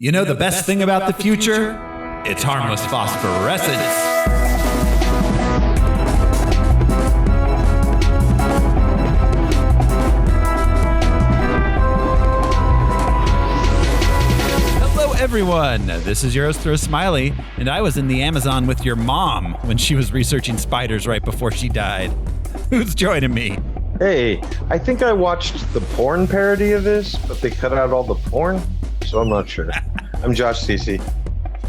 You know the best thing about the future? It's harmless phosphorescence. Hello everyone, this is your host Throw Smiley, and I was in the Amazon with your mom when she was researching spiders right before she died. Who's joining me? Hey, I think I watched the porn parody of this, but they cut out all the porn, so I'm not sure. I'm Josh Cece.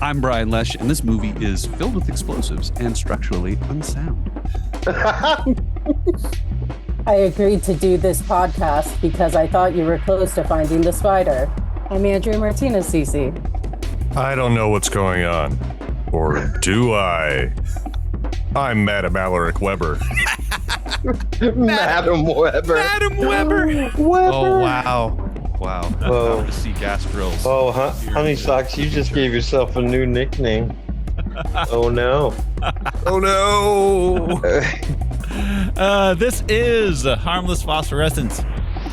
I'm Brian Lesh, and this movie is filled with explosives and structurally unsound. I agreed to do this podcast because I thought you were close to finding the spider. I'm Andrew Martinez, Cece. I don't know what's going on. Or do I? I'm Madam Alaric Weber. Madam Weber. Madam Weber. Oh, wow. Wow. Oh. To see gas grills. Oh, honey socks, you just gave yourself a new nickname. Oh, no. Oh, no. This is Harmless Phosphorescence.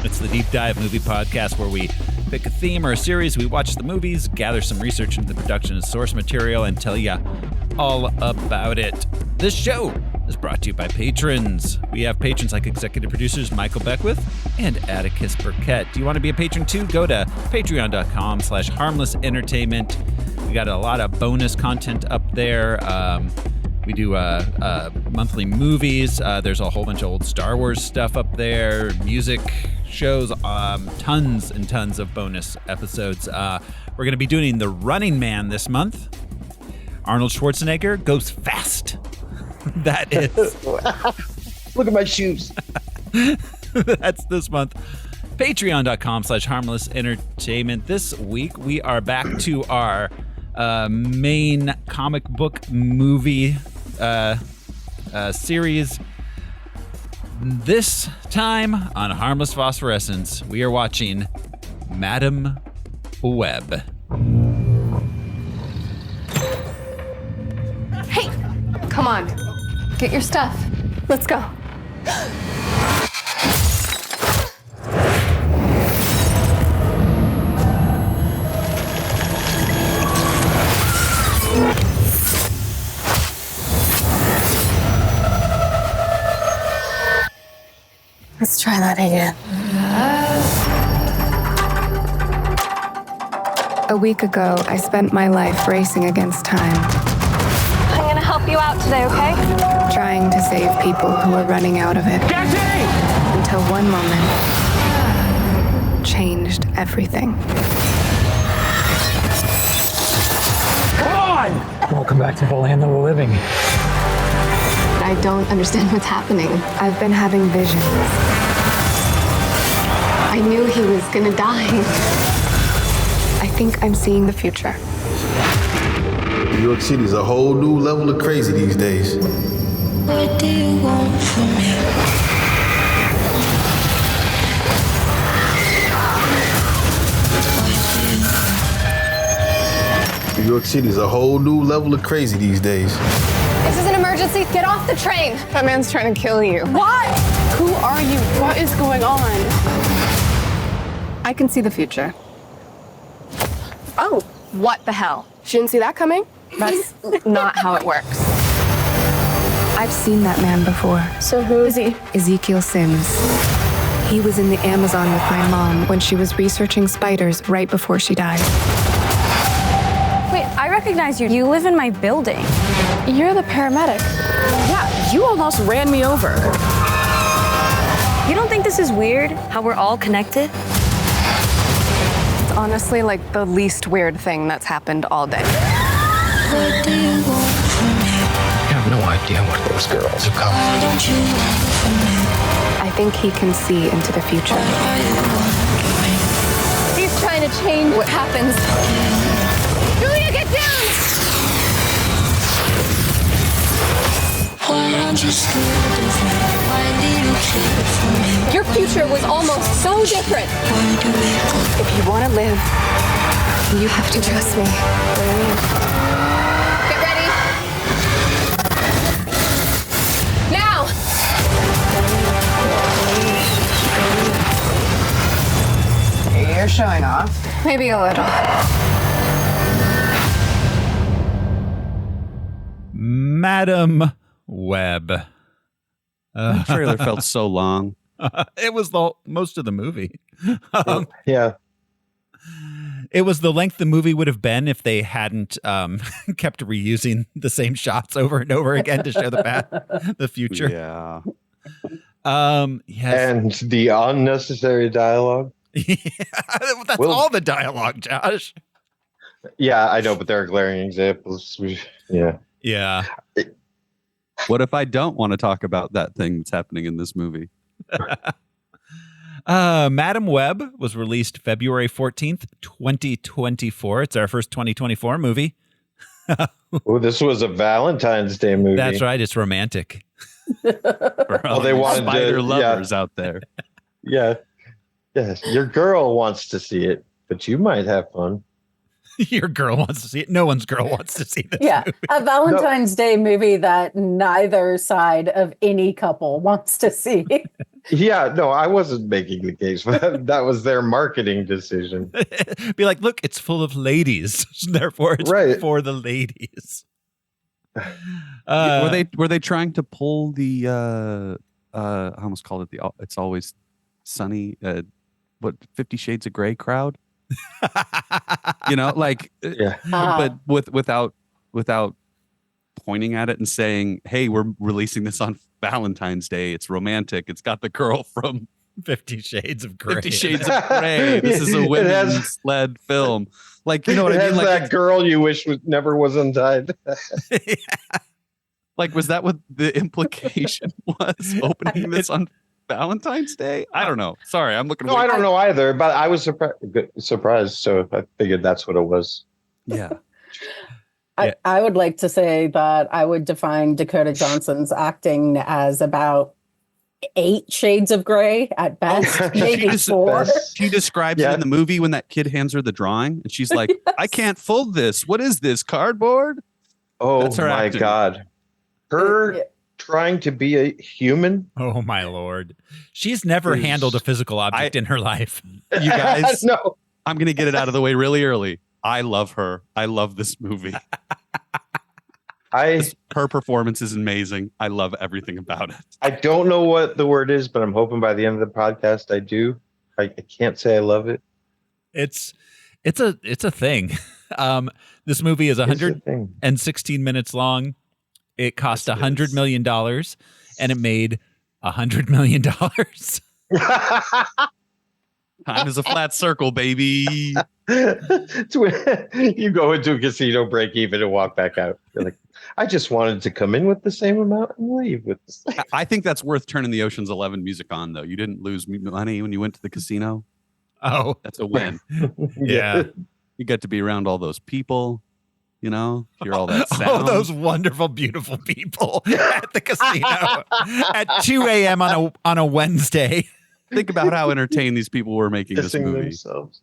It's the deep dive movie podcast where we pick a theme or a series, we watch the movies, gather some research into the production and source material, and tell you all about it. This show is brought to you by patrons. We have patrons like executive producers Michael Beckwith and Atticus Burkett. Do you want to be a patron too? Go to patreon.com/harmlessentertainment. We got a lot of bonus content up there. We do monthly movies. There's a whole bunch of old Star Wars stuff up there, music shows, tons and tons of bonus episodes. We're going to be doing The Running Man this month. Arnold Schwarzenegger goes fast. That is. Look at my shoes. That's this month. Patreon.com/harmlessentertainment. This week, we are back to our main comic book movie series. This time on Harmless Phosphorescence, we are watching Madam Web. Hey, come on. Get your stuff. Let's go. Let's try that again. A week ago, I spent my life racing against time. I'm gonna help you out today, okay? Trying to save people who are running out of it. Until one moment changed everything. Welcome back to the land of the living. I don't understand what's happening. I've been having visions. I knew he was gonna die. I think I'm seeing the future. New York City's a whole new level of crazy these days. What do you want from me? New York City's a whole new level of crazy these days. This is an emergency. Get off the train. That man's trying to kill you. What? Who are you? What is going on? I can see the future. Oh, what the hell? She didn't see that coming? That's not how it works. I've seen that man before. So who is he? Ezekiel Sims. He was in the Amazon with my mom when she was researching spiders right before she died. Wait, I recognize you. You live in my building. You're the paramedic. Yeah, you almost ran me over. You don't think this is weird? How we're all connected? It's honestly like the least weird thing that's happened all day. What do you want from me? I have no idea what those girls are Why coming. don't you want from me? I think he can see into the future. What are you wondering? He's trying to change what happens. Julia, get down! Why aren't you scared of me? Why do you care for me? Your future was almost so different. Why do we go? If you want to live, you have to trust me. Get ready. Now! You're showing off. Maybe a little. Madam Web. The trailer felt so long. It was most of the movie. Yeah. It was the length the movie would have been if they hadn't kept reusing the same shots over and over again to show the future. Yeah. Yes. And the unnecessary dialogue. Yeah, that's all the dialogue, Josh. Yeah, I know, but there are glaring examples. Yeah. Yeah. What if I don't want to talk about that thing that's happening in this movie? Madam Web was released February 14th, 2024. It's our first 2024 movie. Oh, this was a Valentine's Day movie. That's right. It's romantic. Well, they wanted spider lovers out there. Yeah. Yes. Your girl wants to see it, but you might have fun. Your girl wants to see it. No one's girl wants to see this Yeah, movie. a Valentine's Day movie that neither side of any couple wants to see. Yeah, no, I wasn't making the case. That was their marketing decision. Be like, look, it's full of ladies. Therefore, it's Right. for the ladies. Were they trying to pull the I almost called it the It's Always Sunny 50 Shades of Grey crowd? Like Yeah. but without pointing at it and saying, hey, we're releasing this on Valentine's Day. It's romantic. It's got the girl from 50 Shades of Grey. 50 Shades of Grey. This is a women's-led film. Like, you know what I mean? Like that girl you wish never was untied. Yeah. Like, was that what the implication was? Opening this on Valentine's Day? I don't know. Sorry, I'm looking. No, I don't know either, but I was surprised. So I figured that's what it was. Yeah. I would like to say that I would define Dakota Johnson's acting as about 8 shades of gray at best, maybe 4. She describes it in the movie when that kid hands her the drawing, and she's like, Yes. I can't fold this. What is this, cardboard? Oh, That's her my acting. God. Her trying to be a human. Oh, my Lord. She's never handled a physical object in her life. You guys, No. I'm going to get it out of the way really early. I love her. I love this movie. Her performance is amazing. I love everything about it. I don't know what the word is, but I'm hoping by the end of the podcast I do. I can't say I love it. It's a thing. This movie is 116 minutes long. It cost $100 million, and it made $100 million. Time is a flat circle, baby. You go into a casino, break even, and walk back out. You're like, I just wanted to come in with the same amount and leave with the same. I think that's worth turning the Ocean's 11 music on, though. You didn't lose money when you went to the casino. Oh, that's a win. Yeah. You get to be around all those people, hear all that sound. Oh, those wonderful, beautiful people at the casino at 2 a.m. on a Wednesday. Think about how entertained these people were making this Kissing movie. themselves.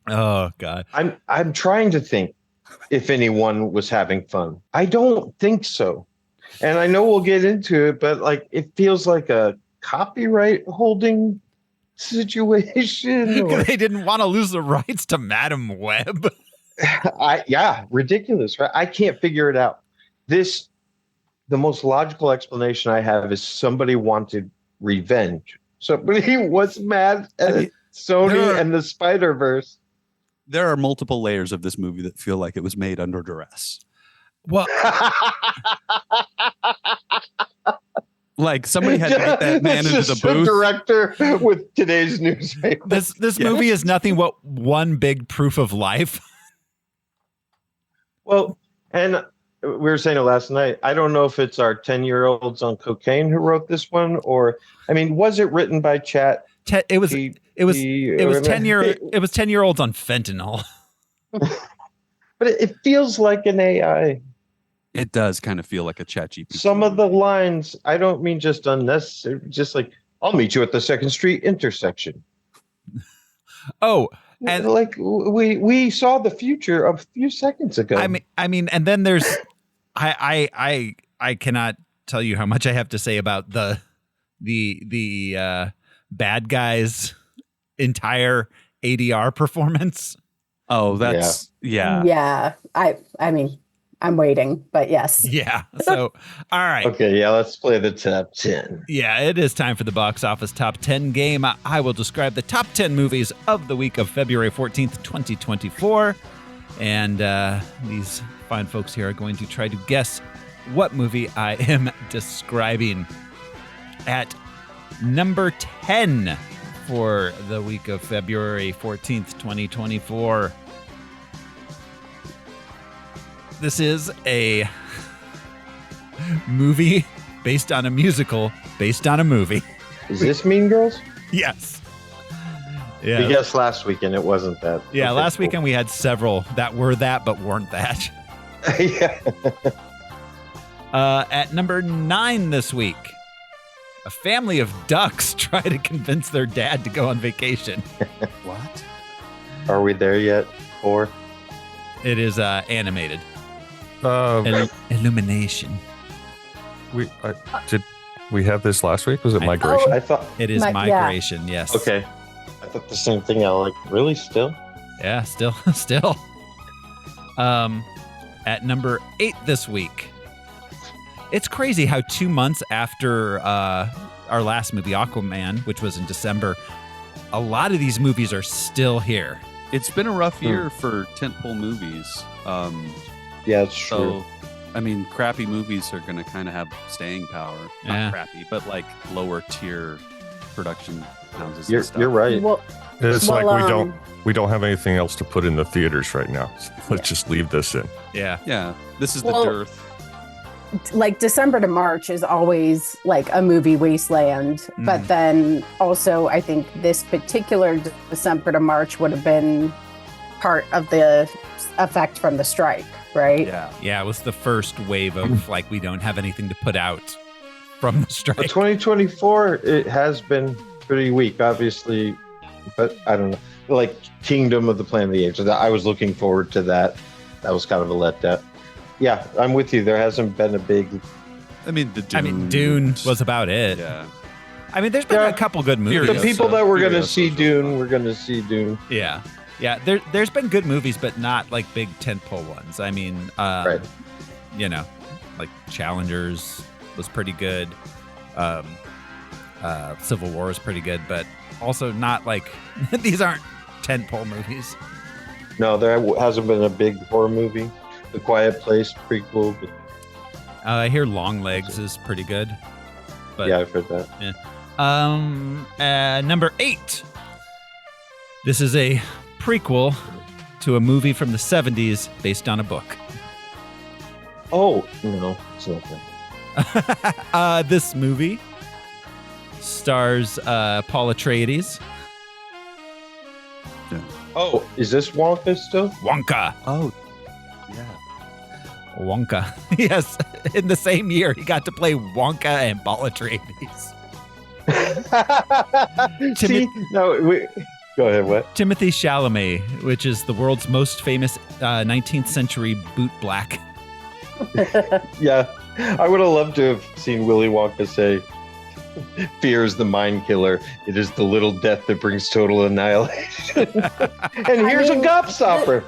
Oh, God. I'm trying to think if anyone was having fun. I don't think so. And I know we'll get into it, but it feels like a copyright holding situation. They didn't want to lose the rights to Madam Web. Ridiculous, right? I can't figure it out. The most logical explanation I have is somebody wanted revenge. Somebody was mad at Sony and the Spider-Verse. There are multiple layers of this movie that feel like it was made under duress. Well, like somebody had to get that man into the booth. Director with today's newspaper. This movie is nothing but one big proof of life. Well, and we were saying it last night. I don't know if it's our 10-year-olds on cocaine who wrote this one, or was it written by Chat? It was 10-year-olds on fentanyl. But it feels like an AI. It does kind of feel like a ChatGPT. Some of the lines, I don't mean just unnecessary, just like, I'll meet you at the 2nd Street intersection. Oh, and we saw the future a few seconds ago. I mean, and then there's, I cannot tell you how much I have to say about the bad guy's entire ADR performance. Oh, that's yeah. Yeah. I mean, I'm waiting, but yes. Yeah. So, all right. Okay, yeah, let's play the top 10. Yeah, it is time for the box office top 10 game. I will describe the top 10 movies of the week of February 14th, 2024. And these fine folks here are going to try to guess what movie I am describing. At number 10 for the week of February 14th, 2024. This is a movie based on a musical, based on a movie. Is this Mean Girls? Yes. Yeah. We guessed last weekend it wasn't that. Yeah, Okay, last cool. weekend we had several that were that but weren't that. Yeah. At number 9 this week, a family of ducks try to convince their dad to go on vacation. What? Are we there yet? 4? It is animated. Uh, Illumination. did we have this last week? Was it Migration? I thought. It is Yeah. Migration, yes. Okay. I thought the same thing. I like, really? Still? Yeah, still. At number 8 this week. It's crazy how 2 months after our last movie, Aquaman, which was in December, a lot of these movies are still here. It's been a rough year for tentpole movies. Yeah, it's true. So, I mean, crappy movies are going to kind of have staying power. Yeah. Not crappy, but like lower tier production houses. You're, and stuff. you're right. Well, It's well, like we don't have anything else to put in the theaters right now. So let's just leave this in. Yeah. Yeah, this is Well, the dearth. like December to March is always like a movie wasteland. But then also, I think this particular December to March would have been part of the effect from the strike, right? Yeah. Yeah, it was the first wave of like, we don't have anything to put out from the But strike. 2024, it has been pretty weak, obviously. But I don't know. Like Kingdom of the Planet of the Apes. I was looking forward to that. That was kind of a letdown. Yeah, I'm with you. There hasn't been a big. I mean, Dune was about it. Yeah. I mean, there's been a couple good movies. The people that were going to Furiosa see was Dune, we're going to see Dune. Yeah. Yeah, there's been good movies, but not like big tentpole ones. I mean, Right. you know, like Challengers was pretty good. Civil War was pretty good, but also not like these aren't tentpole movies. No, there hasn't been a big horror movie. The Quiet Place prequel. But I hear Long Legs is pretty good. But yeah, I've heard that. Yeah. Number 8. This is a prequel to a movie from the 70s based on a book. Oh, no, it's not that. This movie stars Paul Atreides. Oh, is this Wonka still? Wonka. Oh, yeah. Wonka. Yes, in the same year, he got to play Wonka and Paul Atreides. See, no, go ahead. What? Timothy Chalamet, which is the world's most famous 19th century boot black. Yeah, I would have loved to have seen Willy Wonka say, "Fear is the mind killer. It is the little death that brings total annihilation." And here's a gobstopper.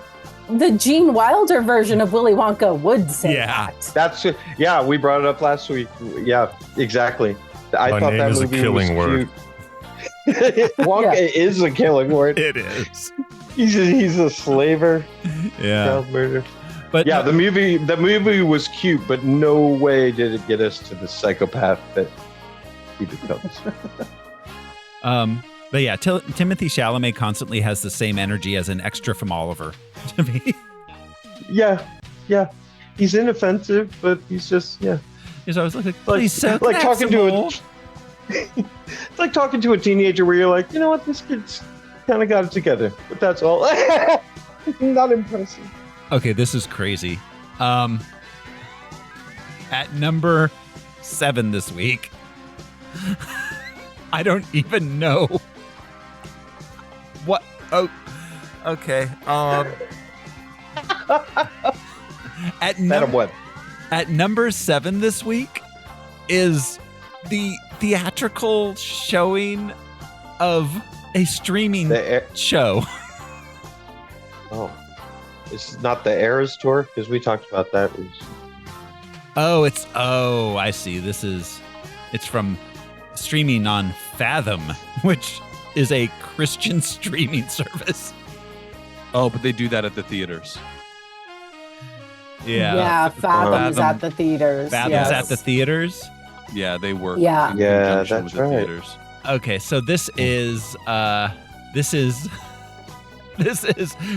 The Gene Wilder version of Willy Wonka would say that. That's we brought it up last week. Yeah, exactly. I My thought name that is a movie killing was word. cute. Wonka is a killing word. It is. He's a slaver. Yeah. Child murder. But yeah, the movie was cute, but no way did it get us to the psychopath that he becomes. But yeah, Timothy Chalamet constantly has the same energy as an extra from Oliver to me. Yeah. He's inoffensive, but he's just He's always like, please, sir, like can I have talking some to more?" it's like talking to a teenager where you're like, you know what, this kid's kind of got it together, but that's all. Not impressive. Okay, this is crazy. At number 7 this week, I don't even know what. Oh, okay. At number 7 this week is the theatrical showing of a streaming show. Oh. It's not the Eras tour because we talked about that. I see. It's from streaming on Fathom, which is a Christian streaming service. Oh, but they do that at the theaters. Yeah, Fathom's at the theaters. Fathom's at the theaters? Yeah, they work Yeah. in Yeah, conjunction that's with the right. theaters. Okay, so this is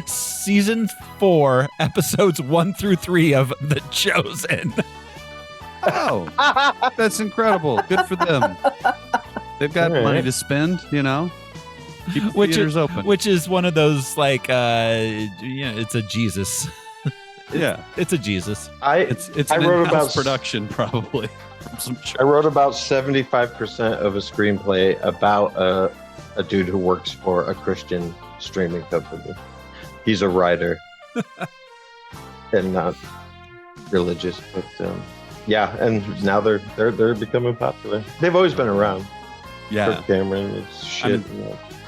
season 4, episodes 1 through 3 of The Chosen. Oh, that's incredible. Good for them. They've got All right. money to spend, Keep the theaters open. Which is one of those it's a Jesus. Yeah. It's a Jesus. It's I an wrote in-house about production probably. From some I wrote about 75% of a screenplay about a dude who works for a Christian streaming company. He's a writer and not religious, but yeah. And now they're becoming popular. They've always been around. Yeah. Kirk Cameron is shit.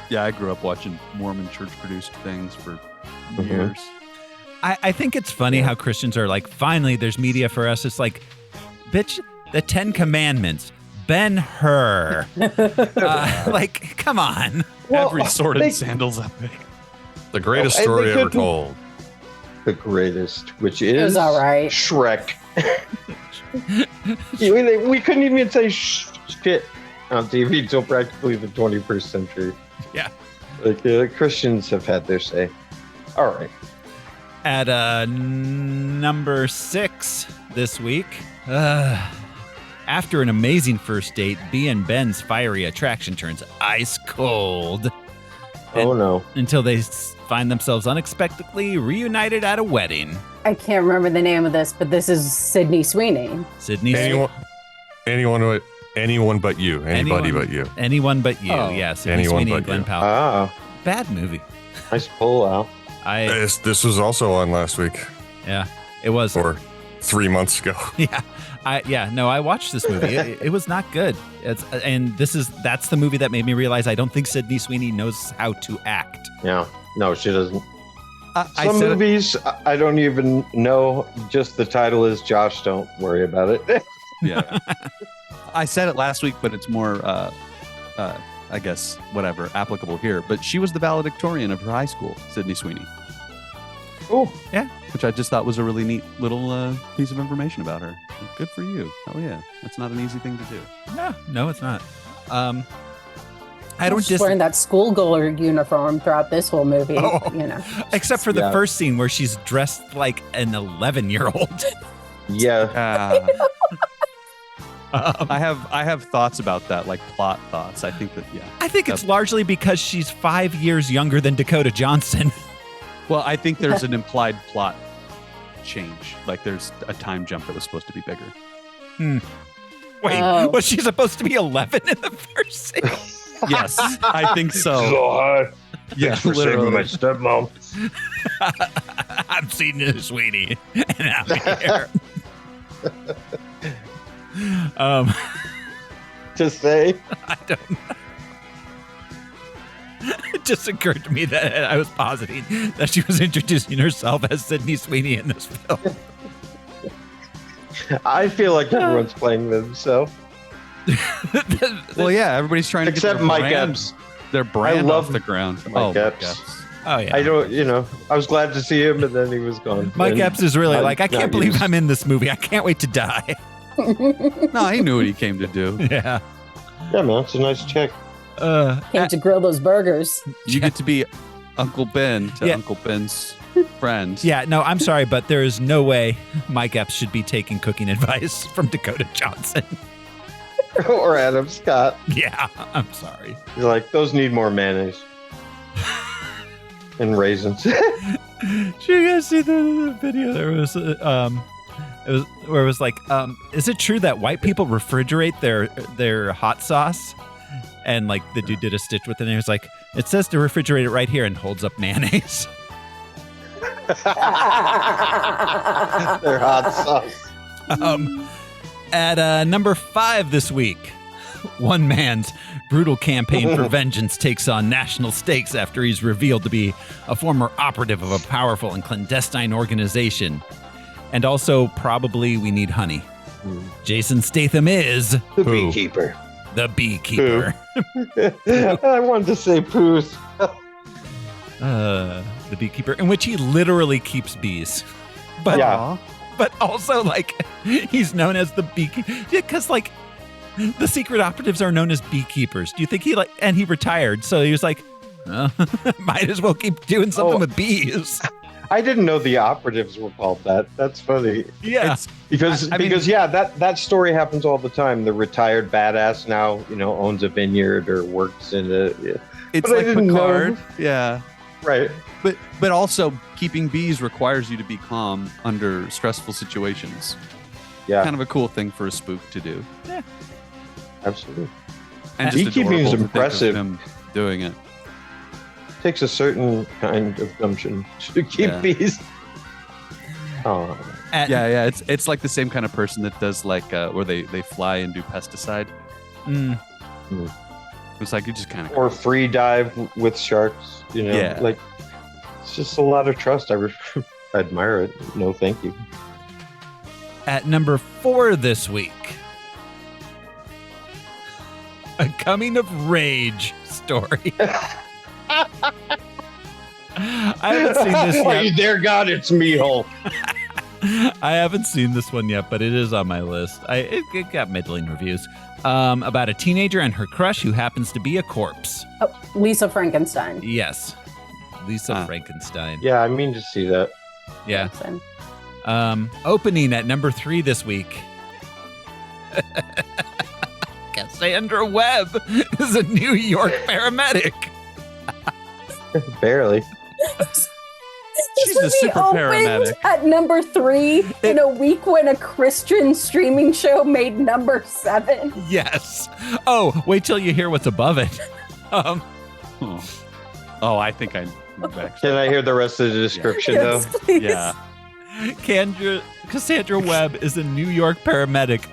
Yeah, I grew up watching Mormon church-produced things for Mhm. years. I think it's funny how Christians are like, finally, there's media for us. It's like, bitch, the 10 Commandments, Ben-Hur. Like, come on. Well, Every sword they- and sandals epic. The greatest Oh, and they story ever couldn't- told. The greatest, which It was is all right. Shrek. we couldn't even say shit on TV until practically the 21st century. Yeah. Like Christians have had their say. All right. At number 6 this week, after an amazing first date, B and Ben's fiery attraction turns ice cold. Oh no. Until they find themselves unexpectedly reunited at a wedding. I can't remember the name of this, but this is Sydney Sweeney. Sydney Anyone but you. Anybody but you. Anyone but you. Oh. Yeah, Sydney Anyone Sweeney but and Glenn you. Powell. Ah, Bad movie. nice pull out. This was also on last week Yeah, it was. or 3 months ago. Yeah, I watched this movie. It was not good. That's the movie that made me realize I don't think Sydney Sweeney knows how to act. Yeah. No, she doesn't. I Some said movies I don't even know. Just the title is Josh. Don't worry about it. Yeah. I said it last week, but it's more, I guess, whatever, applicable here. But she was the valedictorian of her high school, Sydney Sweeney. Oh, Yeah. Which I just thought was a really neat little piece of information about her. Good for you. Oh, yeah. That's not an easy thing to do. No, it's not. I don't She's wearing that schoolgirl uniform throughout this whole movie. Oh. Except for the Yeah. first scene where she's dressed like an 11-year-old. yeah. I have thoughts about that, like plot thoughts. I think that, yeah. I think it's largely because she's 5 years younger than Dakota Johnson. Well, I think there's an implied plot change. Like there's a time jump that was supposed to be bigger. Wait, Oh. was she supposed to be 11 in the first scene? Yes, I think so. hi. Yeah, For saving my literally. stepmom. I'm Sydney Sweeney, and I'm here. To say. I don't know. It just occurred to me that I was positing that she was introducing herself as Sydney Sweeney in this film. I feel like everyone's playing themselves. Well, yeah, everybody's trying to Except get their Mike brand, Epps. their brand love off the ground. Mike Epps. Epps. Oh, yeah. I don't, I was glad to see him, and then he was gone. Mike And Epps is really I'm like, I not can't believe used- I'm in this movie. I can't wait to die. No, he knew what he came to do. Yeah. Yeah, man, it's a nice check. Came to grill those burgers. You get to be Uncle Ben to Yeah. Uncle Ben's friend. Yeah, no, I'm sorry, but there is no way Mike Epps should be taking cooking advice from Dakota Johnson. Or Adam Scott. Yeah, I'm sorry. He's like, those need more mayonnaise. And raisins. Did you guys see the video? There was, it was where it was like, is it true that white people refrigerate their hot sauce? And like the dude did a stitch with it, and he was like, it says to refrigerate it right here, and holds up mayonnaise. Their hot sauce. At number 5 this week, One man's brutal campaign for vengeance takes on national stakes after he's revealed to be a former operative of a powerful and clandestine organization. And also, probably we need honey. Jason Statham is... The beekeeper. The beekeeper. I wanted to say Poos. The beekeeper, in which he literally keeps bees. But, Yeah. but also, like, he's known as the beekeeper. Because, like, the secret operatives are known as beekeepers. Do you think and he retired, so he was like, might as well keep doing something with bees. I didn't know the operatives were called that. That's funny. Yeah. Because that story happens all the time. The retired badass now, owns a vineyard or works in a. Yeah. It's But I like didn't Picard. know. Yeah. Right. But also keeping bees requires you to be calm under stressful situations. Yeah. Kind of a cool thing for a spook to do. Yeah. Absolutely. And just beekeeping is adorable to think of impressive. him doing it. Takes a certain kind of gumption to keep bees. Oh. Yeah. It's like the same kind of person that does like where they fly and do pesticide. It's like you just kind of Or free dive with sharks. Yeah. Like it's just a lot of trust. I admire it. No, thank you. At number 4 this week, a coming of rage story. I haven't seen this Oh, yet. dear God, it's me, Hulk. I haven't seen this one yet, but it is on my list. It got middling reviews. About a teenager and her crush who happens to be a corpse. Oh, Lisa Frankenstein. Yes. Lisa Frankenstein. Yeah, I mean to see that. Yeah. Opening at number 3 this week. Cassandra Webb is a New York paramedic. Barely. She's a super paramedic. At number 3 in a week when a Christian streaming show made number 7. Yes. Oh, wait till you hear what's above it. I think I actually. Can I hear the rest of the description, Yes, though? please. Yeah. Cassandra Webb is a New York paramedic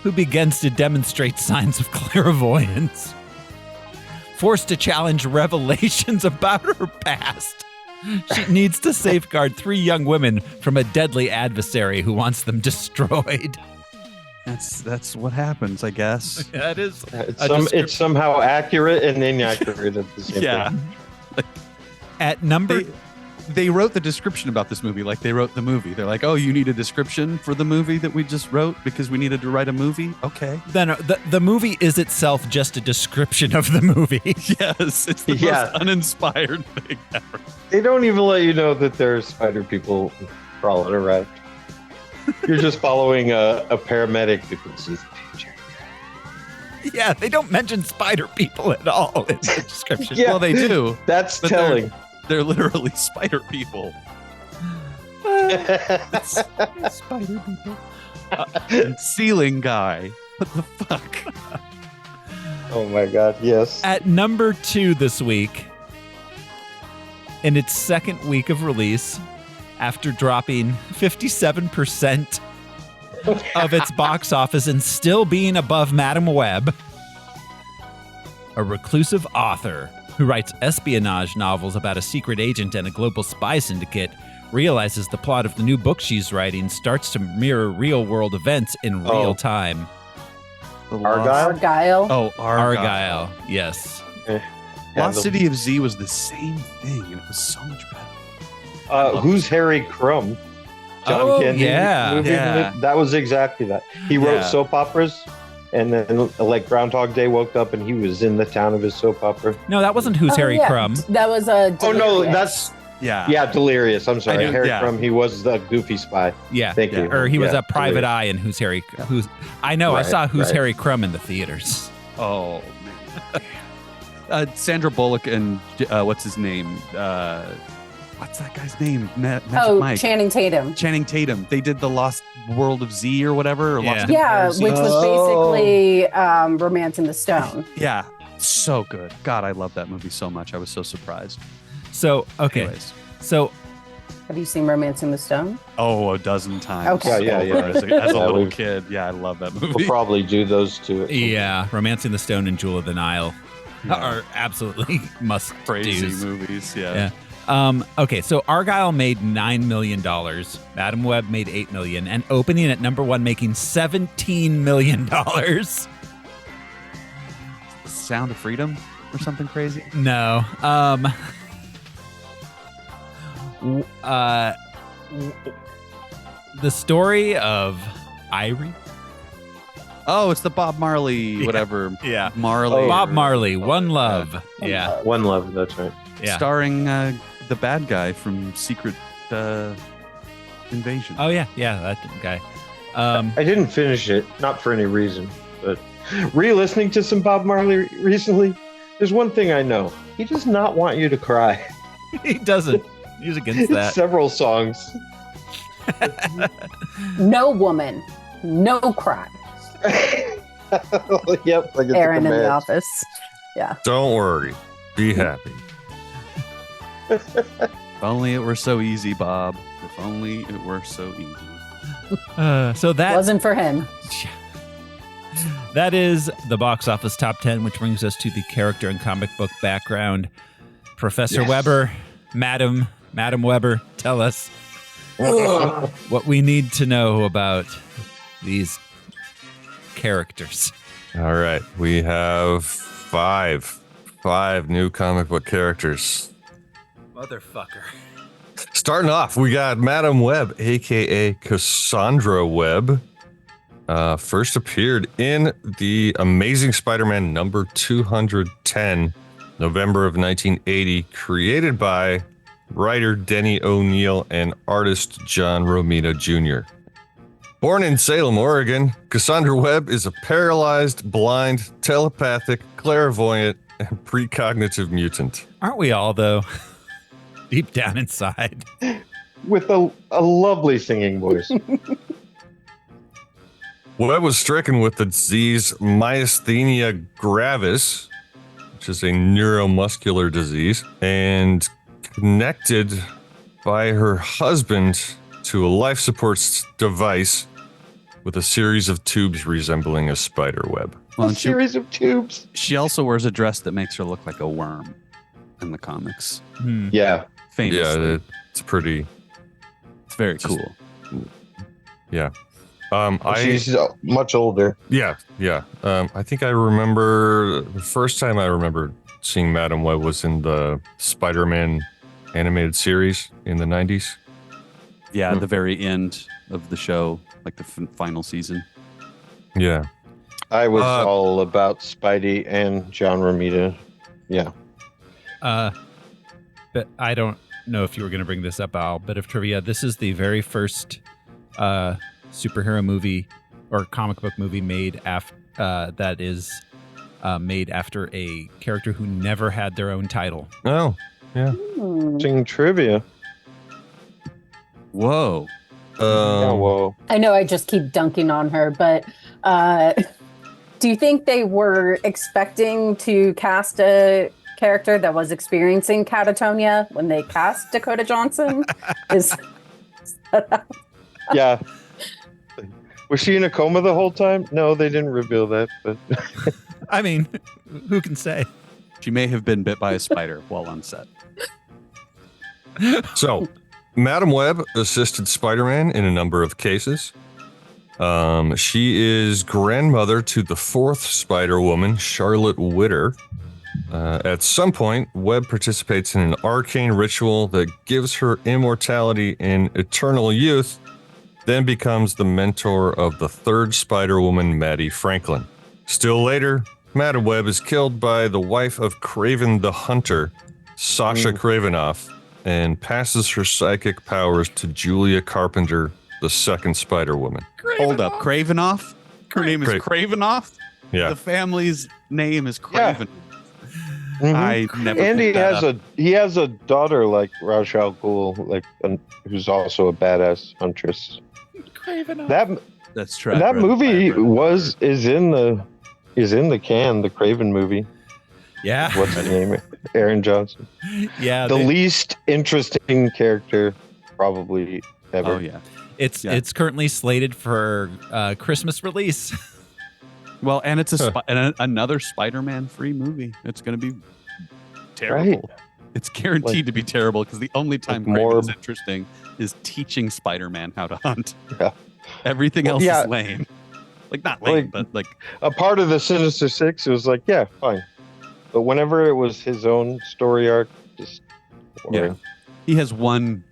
who begins to demonstrate signs of clairvoyance. Forced to challenge revelations about her past, she needs to safeguard 3 young women from a deadly adversary who wants them destroyed. That's what happens, I guess. That is It's somehow accurate and inaccurate at the same time. At number... They wrote the description about this movie like they wrote the movie. They're like, oh, you need a description for the movie that we just wrote because we needed to write a movie? Okay. Then the movie is itself just a description of the movie. Yes, it's the most uninspired thing ever. They don't even let you know that there's spider people crawling around. You're just following a paramedic who can see the future. Yeah, they don't mention spider people at all in the description. Yeah. Well, they do. That's but telling. They're literally spider people. Spider people. Ceiling guy. What the fuck? Oh my God, yes. At number 2 this week, in its second week of release, after dropping 57% of its box office and still being above Madam Web, a reclusive author who writes espionage novels about a secret agent and a global spy syndicate realizes the plot of the new book she's writing starts to mirror real-world events in real time. Argyle. Oh, Argyle. Yes. Lost City of Z was the same thing, and it was so much better. Who's Harry Crumb? Oh, Candy yeah. movie? Yeah. That was exactly that. He wrote Yeah. soap operas, and then like Groundhog Day woke up and he was in the town of his soap opera. No, that wasn't Who's Harry Crumb. That was a. Oh no, that's Delirious. I'm sorry, I knew- Harry yeah. Crumb. He was the goofy spy. Yeah. Thank you. Or he was Yeah, a private Delirious. eye in Who's I know, I Right, saw Who's right. Harry Crumb in the theaters. Oh, man. Sandra Bullock and what's his name? What's that guy's name? Magic Mike. Channing Tatum. Channing Tatum. They did the Lost World of Z or whatever. Or Lost Yeah, Empire Z. which was basically Romance in the Stone. Yeah, so good. God, I love that movie so much. I was so surprised. So, okay. Anyways. So, Have you seen Romancing the Stone? Oh, a dozen times. Okay. Yeah. As a little we've- kid. Yeah, I love that movie. We'll probably do those two. at some Yeah, Romancing the Stone and Jewel of the Nile are absolutely must Crazy do's. movies. Yeah. Okay, so Argyle made $9 million. Madam Web made $8 million, and opening at number one, making $17 million. Sound of Freedom or something crazy? No. The story of Irie. Oh, it's the Bob Marley, whatever. Yeah. Marley. Bob Marley, One Love. Yeah. One Love, that's right. Yeah. Starring the bad guy from Secret Invasion. Oh yeah, that guy. I didn't finish it, not for any reason, but re-listening to some Bob Marley recently, there's one thing I know. He does not want you to cry. He doesn't. He's against that. Several songs. No woman, no cry. Yep. Like Aaron in the office. Yeah. Don't worry. Be happy. If only it were so easy, Bob. If only it were so easy. So that Wasn't for him. That is the box office top 10, which brings us to the character and comic book background. Professor Weber, Madam Weber, tell us what we need to know about these characters. All right. We have five new comic book characters. Motherfucker. Starting off, we got Madam Web, a.k.a. Cassandra Webb. First appeared in the Amazing Spider-Man number 210, November of 1980, created by writer Denny O'Neil and artist John Romita Jr. Born in Salem, Oregon, Cassandra Webb is a paralyzed, blind, telepathic, clairvoyant, and precognitive mutant. Aren't we all, though? Deep down inside. With a lovely singing voice. Webb was stricken with the disease myasthenia gravis, which is a neuromuscular disease, and connected by her husband to a life support device with a series of tubes resembling a spider web. A series of tubes. She also wears a dress that makes her look like a worm in the comics. Yeah. Famously. Yeah, it's pretty. It's very cool. Yeah. She's much older. Yeah. I think I remember the first time I remember seeing Madam Web was in the Spider-Man animated series in the 90s. Yeah, the very end of the show, like the final season. Yeah. I was all about Spidey and John Romita. Yeah. But I don't know if you were going to bring this up, Al, but of trivia, this is the very first superhero movie or comic book movie made that is made after a character who never had their own title. Oh, yeah. Interesting trivia. Whoa. Yeah, whoa. I know I just keep dunking on her, but do you think they were expecting to cast a character that was experiencing catatonia when they cast Dakota Johnson? Yeah. Was she in a coma the whole time? No, they didn't reveal that. But I mean, who can say? She may have been bit by a spider while on set. So, Madam Web assisted Spider-Man in a number of cases. She is grandmother to the fourth Spider-Woman, Charlotte Witter. At some point, Webb participates in an arcane ritual that gives her immortality and eternal youth, then becomes the mentor of the third Spider-Woman, Maddie Franklin. Still later, Madam Web is killed by the wife of Craven the Hunter, Sasha Cravenoff, and passes her psychic powers to Julia Carpenter, the second Spider-Woman. Hold up, Cravenoff? Her name is Cravenoff? Yeah. The family's name is Craven. Mhm. I never and picked that up. he has a daughter like Ra's al Ghul, who's also a badass huntress. That's true. That movie is in the can, the Craven movie. Yeah. What's his name? Aaron Johnson. Yeah. The least interesting character probably ever. Oh yeah. It's currently slated for Christmas release. Well, and it's another Spider-Man free movie. It's going to be terrible. Right. It's guaranteed to be terrible because the only time Kraven is interesting is teaching Spider-Man how to hunt. Yeah. Everything else is lame. Like not lame, but like a part of the Sinister Six. It was like, yeah, fine. But whenever it was his own story arc, just boring. yeah, he has one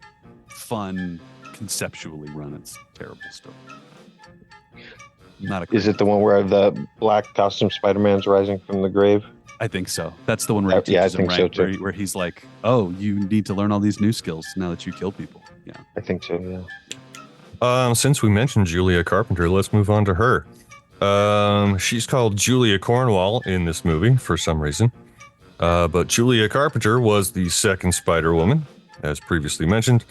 fun conceptually run. It's terrible stuff. Not a. Is it the one where the black costume Spider-Man's rising from the grave? I think so. That's the one where he teaches him, right? So too. Where he's like, "Oh, you need to learn all these new skills now that you kill people." Yeah, I think so. Yeah. Since we mentioned Julia Carpenter, let's move on to her. She's called Julia Cornwall in this movie for some reason. But Julia Carpenter was the second Spider-Woman, as previously mentioned.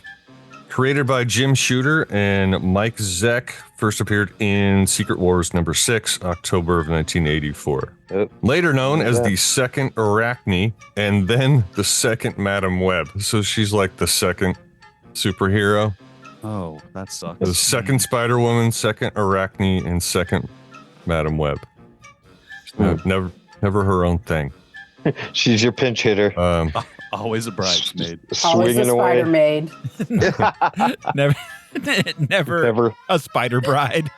Created by Jim Shooter and Mike Zeck, first appeared in Secret Wars #6, October of 1984. Yep. Later known as the second Arachne and then the second Madam Web. So she's like the second superhero. Oh, that sucks. The second Spider-Woman, second Arachne, and second Madam Web. Never her own thing. She's your pinch hitter. Always a bridesmaid. Always a spider maid. never a spider bride.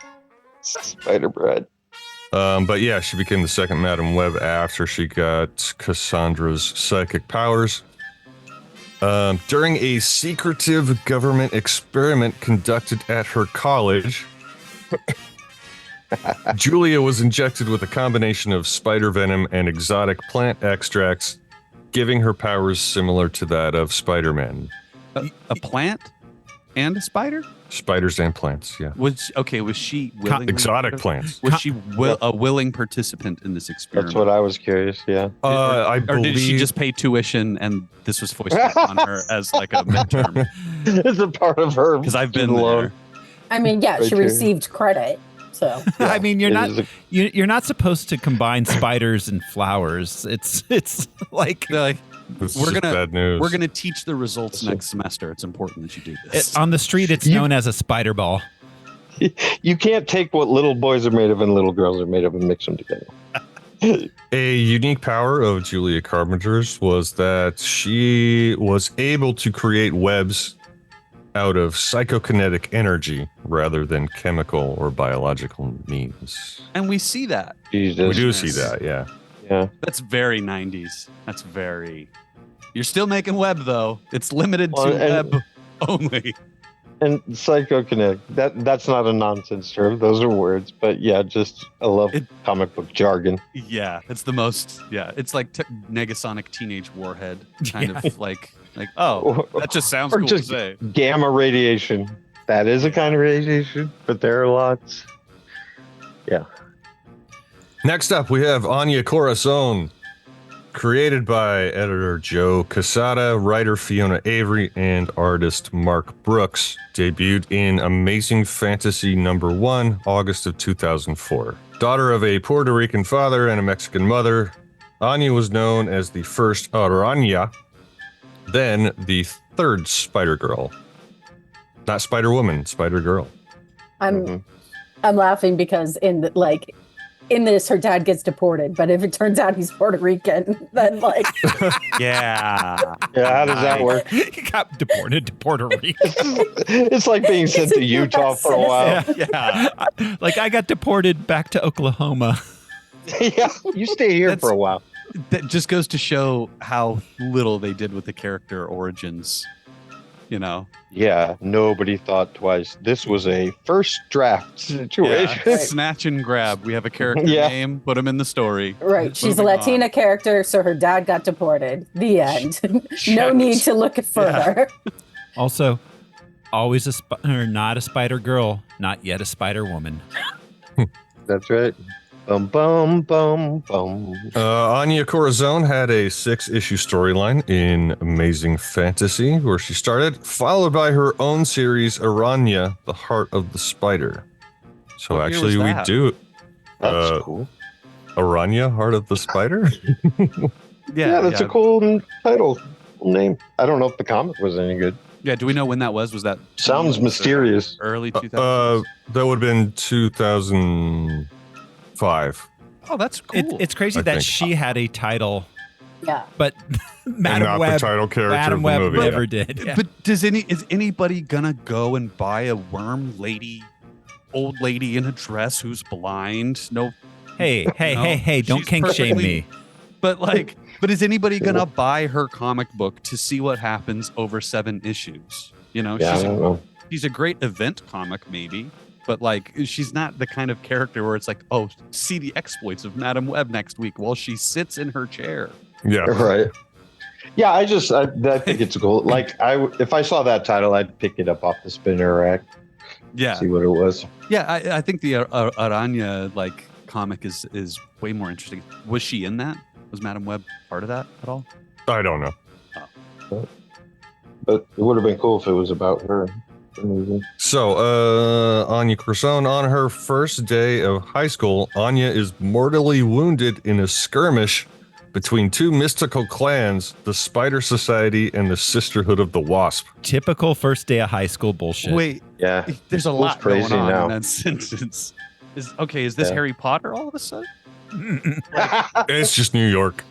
Spider bride. But yeah, she became the second Madam Web after she got Cassandra's psychic powers. During a secretive government experiment conducted at her college, Julia was injected with a combination of spider venom and exotic plant extracts, giving her powers similar to that of Spider-Man. A plant and a spider? Spiders and plants, yeah. Was she willing? Exotic plants. Was she a willing participant in this experiment? That's what I was curious, yeah. I or did she just pay tuition and this was foisted upon her as like a midterm? It's a part of her. Because I've been there. I mean, yeah, she received credit. So I mean, you're not supposed to combine spiders and flowers. It's like we're gonna teach the results next semester. It's important that you do this. On the street, it's known as a spider ball. You can't take what little boys are made of and little girls are made of and mix them together. A unique power of Julia Carpenter's was that she was able to create webs out of psychokinetic energy rather than chemical or biological means. And we see that. Jesus. We do see that, yeah. Yeah. That's very 90s. That's very... You're still making web, though. It's limited to web only. And psychokinetic, that's not a nonsense term. Those are words. But yeah, I love comic book jargon. Yeah, it's the most... Yeah, it's like Negasonic Teenage Warhead. Kind of like, that just sounds cool to say. Gamma radiation. That is a kind of radiation, but there are lots. Yeah. Next up, we have Anya Corazon, created by editor Joe Quesada, writer Fiona Avery, and artist Mark Brooks. Debuted in Amazing Fantasy #1, August of 2004. Daughter of a Puerto Rican father and a Mexican mother, Anya was known as the first Araña, then the third Spider-Girl. Not Spider-Woman, Spider-Girl. I'm laughing because in this, her dad gets deported, but if it turns out he's Puerto Rican, then yeah. How does that work? He got deported to Puerto Rico. It's like being sent to Utah for a while. Yeah. Like I got deported back to Oklahoma. Yeah, you stay here for a while. That just goes to show how little they did with the character origins, you know? Yeah, nobody thought twice. This was a first draft situation. Yeah. Snatch and grab. We have a character name, put him in the story. Right. She's a Latina character, so her dad got deported. The end. No need to look further. Yeah. Also, always not a spider girl, not yet a spider woman. That's right. Bum, bum, bum, bum. Anya Corazon had a 6-issue storyline in Amazing Fantasy, where she started, followed by her own series, Araña, The Heart of the Spider. So actually, we do. That's cool. Araña, Heart of the Spider? Yeah, that's a cool title, cool name. I don't know if the comic was any good. Yeah, do we know when that was? Was that Sounds mysterious. early 2000s? That would have been 2005. Oh, that's cool. It's crazy I that think. she had a title, Yeah. but Madam not Web, the title character Madam of the Web movie. never did. Yeah. But is anybody gonna go and buy a worm lady, old lady in a dress who's blind? No. Hey, don't she's kink shame perfectly- me. But is anybody gonna buy her comic book to see what happens over 7 issues? You know, Yeah, I don't know. she's a great event comic, maybe, but like she's not the kind of character where it's like, oh, see the exploits of Madam Web next week while she sits in her chair. Yeah. Right. Yeah, I think it's cool. Like, if I saw that title, I'd pick it up off the spinner rack, Yeah, see what it was. yeah. I think the Aranya like comic is way more interesting. Was she in that? Was Madam Web part of that at all? I don't know. But it would have been cool if it was about her. So, Anya Coulson, on her first day of high school, Anya is mortally wounded in a skirmish between 2 mystical clans, the Spider Society and the Sisterhood of the Wasp. Typical first day of high school bullshit. Wait, Yeah. there's a School's lot going crazy on now. in that sentence. Is this Yeah. Harry Potter all of a sudden? It's just New York.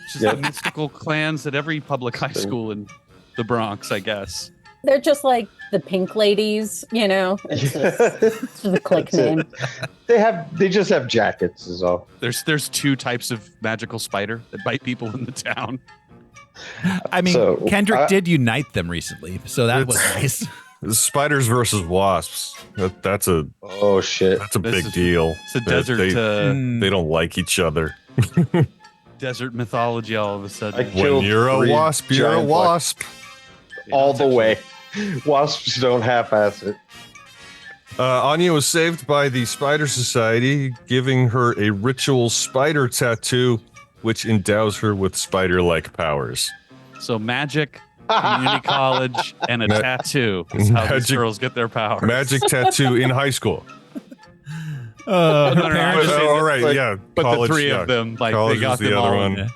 It's just the mystical clans at every public high school in the Bronx, I guess. They're just like the Pink Ladies, you know. It's just a click That's name. They just have jackets is all. There's 2 types of magical spider that bite people in the town. I mean, So, Kendrick did unite them recently, so that was nice. Spiders versus wasps. That's a Oh shit. big deal. It's a That desert They don't like each other. desert mythology all of a sudden. I When killed you're a 3 wasp, you're a giant wasp. all the way. Wasps don't half-ass it. Anya was saved by the Spider Society, giving her a ritual spider tattoo, which endows her with spider-like powers. So magic, community college, and a tattoo is how these Magic- girls get their powers. Magic tattoo in high school. No, Her no, parents- I'm just saying all that, right, like- yeah. But college, the 3 yeah. of them, like College they got is the them other all one.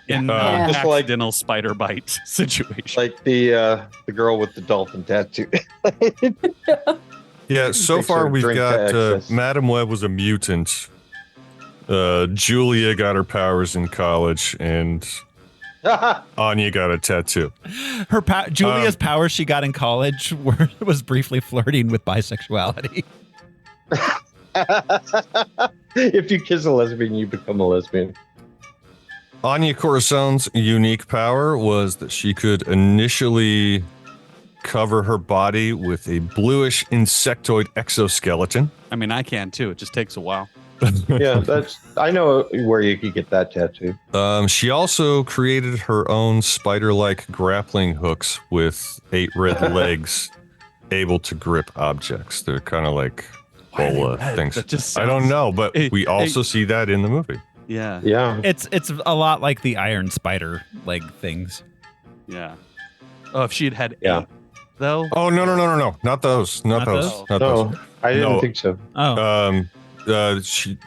in Just like- accidental spider bite situation. Like the girl with the dolphin tattoo. Yeah, so Takes far her we've drink to got excess. Madam Web was a mutant. Julia got her powers in college, and Anya got a tattoo. Julia's powers she got in college was briefly flirting with bisexuality. If you kiss a lesbian, you become a lesbian. Anya Coulson's unique power was that she could initially cover her body with a bluish insectoid exoskeleton. I mean, I can too. It just takes a while. Yeah, I know where you could get that tattoo. She also created her own spider-like grappling hooks with 8 red legs, able to grip objects. They're kind of like bola red? things. That just I don't sounds- know, but we also see that in the movie. Yeah. Yeah. It's a lot like the Iron Spider leg things. Yeah. Oh, if she had had Yeah. 8, though. Oh no, not those, not Not those, those? not No, those. I didn't No. think so. Oh,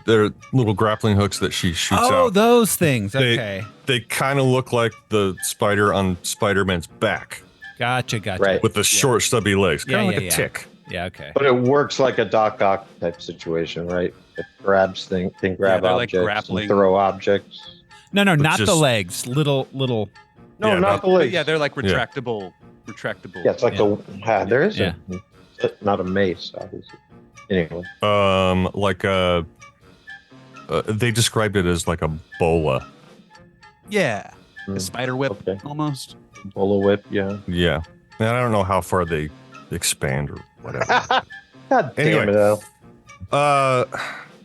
They're little grappling hooks that she shoots out. those things. They- Okay, They kind of look like the spider on Spider-Man's back gotcha. Right. with the short, stubby legs, kind of like a yeah. tick. Yeah, okay. But it works like a Doc Ock type situation, right? It grabs things, can grab they're like objects, grappling. and throw objects. No, not the just- legs. Little. No, Yeah, not the But legs. yeah, they're like Yeah. retractable. Yeah, it's like there is Yeah. not a mace, obviously. Anyway, They described it as like a bola. Yeah. Hmm. A spider whip, Okay. almost. Bolo whip, yeah. Yeah, and I don't know how far they expand or whatever. God damn Anyway. it, Al.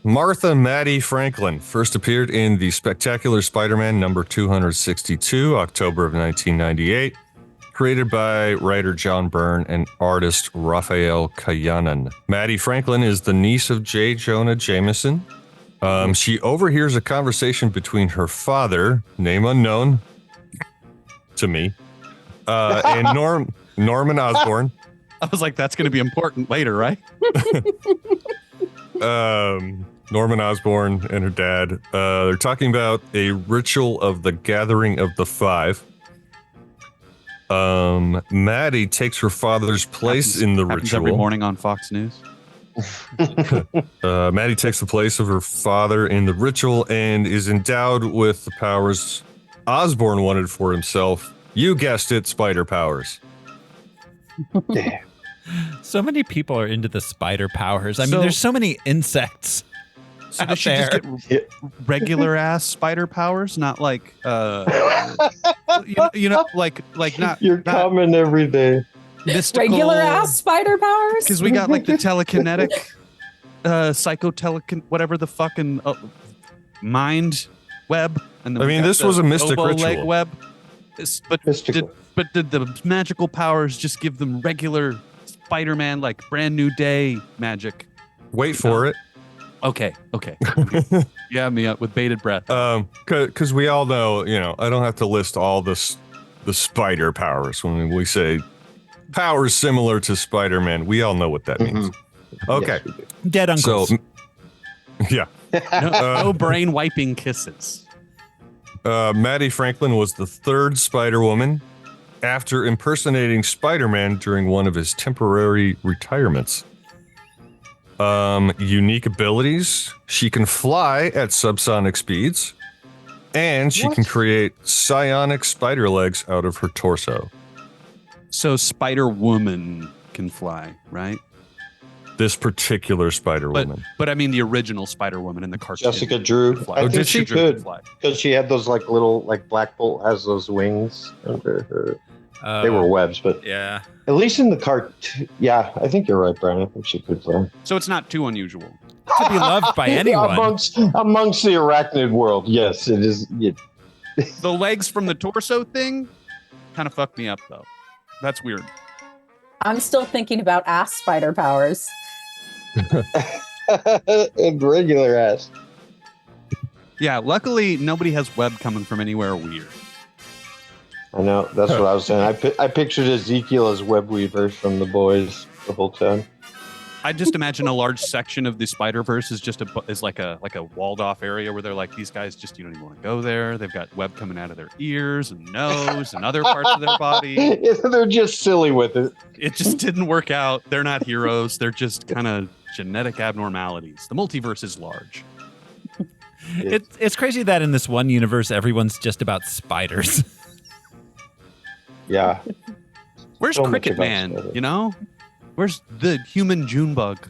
Martha Maddie Franklin first appeared in the Spectacular Spider-Man number 262, October of 1998, created by writer John Byrne and artist Raphael Kayanan. Maddie Franklin is the niece of J. Jonah Jameson. She overhears a conversation between her father, name unknown to me, and Norman Osborn. I was like, that's going to be important later, right? Norman Osborn and her dad. They're talking about a ritual of the Gathering of the Five. Maddie takes her father's place in the Happens ritual. every morning on Fox News. Maddie takes the place of her father in the ritual and is endowed with the powers Osborn wanted for himself. You guessed it, spider powers. Damn. So many people are into the spider powers. I mean, So- there's so many insects So out does she there. just get regular ass spider powers, not like you know, like not You're not coming every day. mystical Regular ass spider powers? because we got like the telekinetic, whatever the fucking mind web, and then I we mean, got this the was a mystic oboe leg ritual. web. But Mystical. did the magical powers just give them regular Spider-Man like brand new day magic? Wait for it. Okay. You have me up with bated breath. Because we all know, I don't have to list all the spider powers when we say powers similar to Spider-Man. We all know what that means. Okay. Yes, we do. Dead uncles. So, yeah. No brain wiping kisses. Maddie Franklin was the third Spider-Woman after impersonating Spider-Man during one of his temporary retirements. Unique abilities. She can fly at subsonic speeds, and she can create psionic spider legs out of her torso. So Spider-Woman can fly, right? This particular Spider-Woman. But I mean the original Spider-Woman in the cartoon. Jessica Drew. Fly. I Oh, think did she Jessica Drew could fly? because she had those like little Black Bolt has those wings under her. They were webs, but Yeah. at least in the cartoon, yeah, I think you're right, Brian. I think she could fly. So it's not too unusual. To be loved by anyone. amongst the arachnid world. Yes, it is. The legs from the torso thing kind of fucked me up though. That's weird. I'm still thinking about ass spider powers. And regular ass. Yeah, luckily nobody has web coming from anywhere weird. I know. That's what I was saying. I pictured Ezekiel as web weaver from The Boys the whole time. I just imagine a large section of the Spider-Verse is just is like a walled off area where they're like, these guys just, you don't even want to go there. They've got web coming out of their ears and nose and other parts of their body. They're just silly with it. It just didn't work out. They're not heroes. They're just kind of genetic abnormalities. The multiverse is large. It's crazy that in this one universe, everyone's just about spiders. Yeah. Where's So much Cricket about Man? spiders. You know? Where's the human June bug?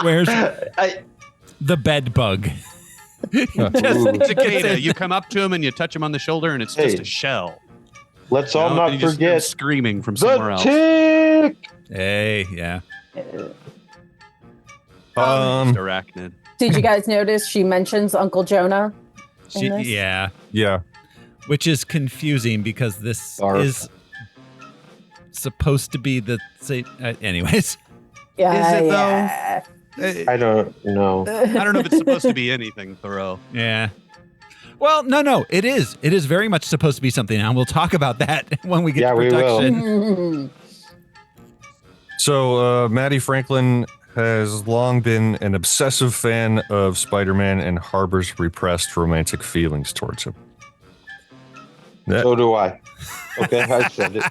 Where's the bed bug? Cicada. You come up to him and you touch him on the shoulder and it's just Hey. a shell. Let's You all know? not And you just hear him forget screaming from somewhere the else. tick. Hey, yeah. Arachnid. Did you guys notice she mentions Uncle Jonah in this? Yeah. Yeah. Which is confusing because this Barf. is supposed to be the anyways. Yeah, Is it, though? yeah. I don't know. I don't know if it's supposed to be anything, Thoreau. Yeah. Well, no, it is. It is very much supposed to be something, and we'll talk about that when we get Yeah, to we will. production. So, Maddie Franklin has long been an obsessive fan of Spider-Man and harbors repressed romantic feelings towards him. So do I. Okay, I said it.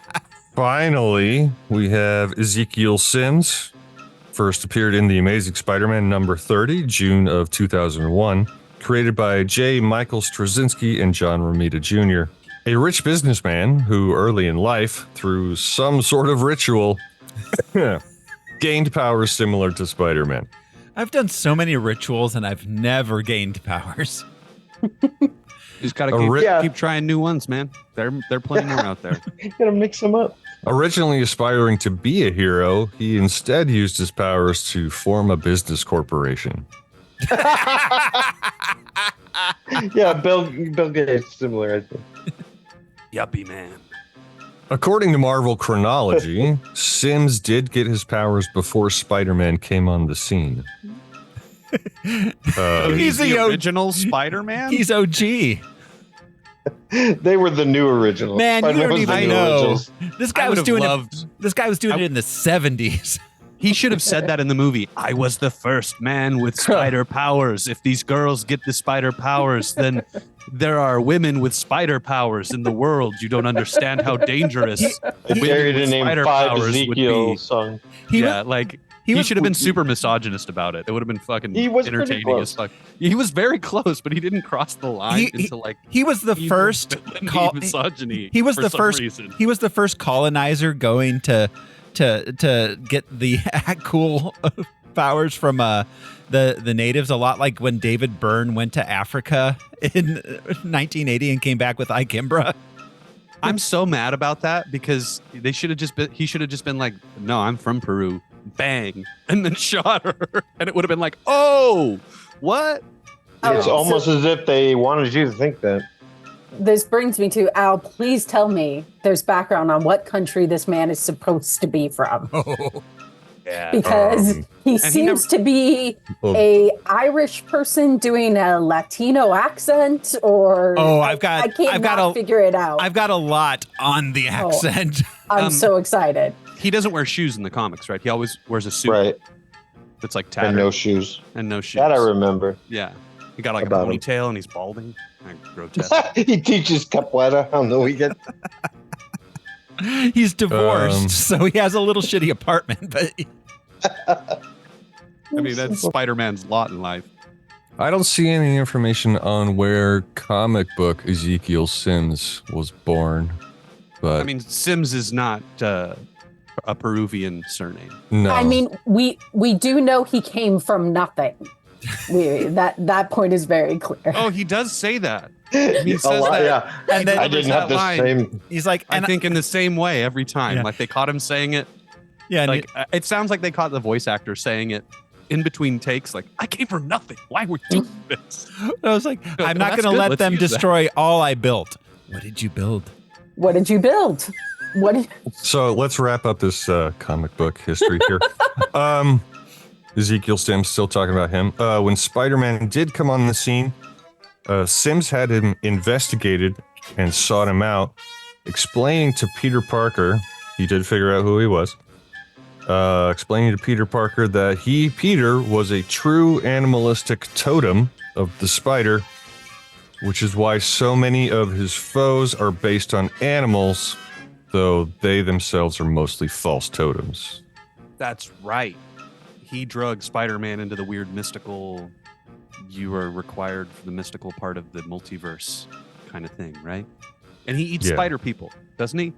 Finally, we have Ezekiel Sims. First appeared in The Amazing Spider-Man number 30, June of 2001. Created by J. Michael Straczynski and John Romita Jr. A rich businessman who early in life, through some sort of ritual, gained powers similar to Spider-Man. I've done so many rituals, and I've never gained powers. You just gotta keep trying new ones, man. They're plenty more out there. You gotta mix them up. Originally aspiring to be a hero, he instead used his powers to form a business corporation. Yeah, Bill Gates similar, I think. Yuppie man. According to Marvel chronology, Sims did get his powers before Spider-Man came on the scene. He's the the original Spider-Man? He's OG. They were the new originals. Man, you Spider-Man don't was the even new know. originals. This guy was doing it. This guy was doing it in the 70s. He should have said that in the movie. I was the first man with spider powers. If these girls get the spider powers, then there are women with spider powers in the world. You don't understand how dangerous I dare you to name 5 Ezekiel songs. He should have been super misogynist about it. It would have been fucking He was entertaining pretty as fuck. He was very close, but he didn't cross the line into like. He was the first misogyny. He was for the some first. reason. He was the first colonizer going to get the cool powers from the natives. A lot like when David Byrne went to Africa in 1980 and came back with Ikimbra. I'm so mad about that because they should have just been. He should have just been like, "No, I'm from Peru." Bang, and then shot her, and it would have been like, "Oh, what?" It's almost as if they wanted you to think that. This brings me to Al. Please tell me there's background on what country this man is supposed to be from. Yeah, because he seems to be a Irish person doing a Latino accent, or I can't figure it out. I've got a lot on the accent. I'm so excited. He doesn't wear shoes in the comics, right? He always wears a suit. Right. That's like tattered. And no shoes. And no shoes. That I remember. Yeah. He got like About a ponytail and he's balding. Grotesque. He teaches capoeira on the weekend. He's divorced, so he has a little shitty apartment. But I mean, that's Spider-Man's lot in life. I don't see any information on where comic book Ezekiel Sims was born. But I mean, Sims is not a Peruvian surname. No. I mean, we do know he came from nothing. That point is very clear. Oh, he does say that. He says that. Yeah. And then I didn't have the same. He's like, I think in the same way every time. Yeah. Like they caught him saying it. Yeah. Like it sounds like they caught the voice actor saying it in between takes. Like, I came from nothing. Why are we doing this? I was like, I'm not going to let them destroy all I built. What did you build? What did you build? So let's wrap up this comic book history here. Ezekiel Sims, still talking about him. When Spider-Man did come on the scene, Sims had him investigated and sought him out, explaining to Peter Parker, he did figure out who he was, explaining to Peter Parker that Peter, was a true animalistic totem of the spider, which is why so many of his foes are based on animals, though they themselves are mostly false totems. That's right. He drugged Spider-Man into the weird mystical, you are required for the mystical part of the multiverse kind of thing, right? And he eats spider people, doesn't he?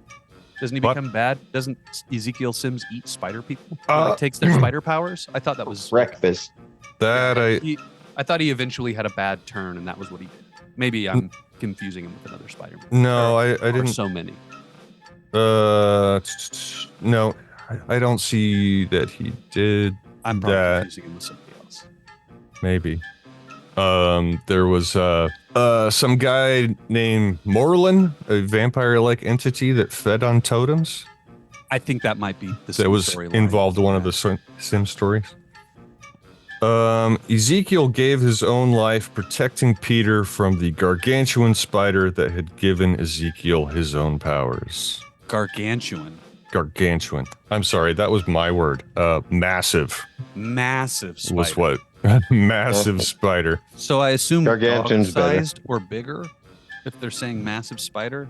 Doesn't he become bad? Doesn't Ezekiel Sims eat spider people? He takes their spider powers? I thought that was... Breakfast. I thought he eventually had a bad turn, and that was what he did. Maybe I'm confusing him with another Spider-Man. No, I didn't. So many. No, I don't see that he did. I'm probably confusing him with somebody else. Maybe. There was some guy named Morlun, a vampire-like entity that fed on totems. I think that might be the that was involved in one of the Sim stories. Ezekiel gave his own life protecting Peter from the gargantuan spider that had given Ezekiel his own powers. Gargantuan. I'm sorry, that was my word. Massive. Massive spider. Was what? Massive spider. So I assume Gargantuan's dog-sized or bigger, if they're saying massive spider,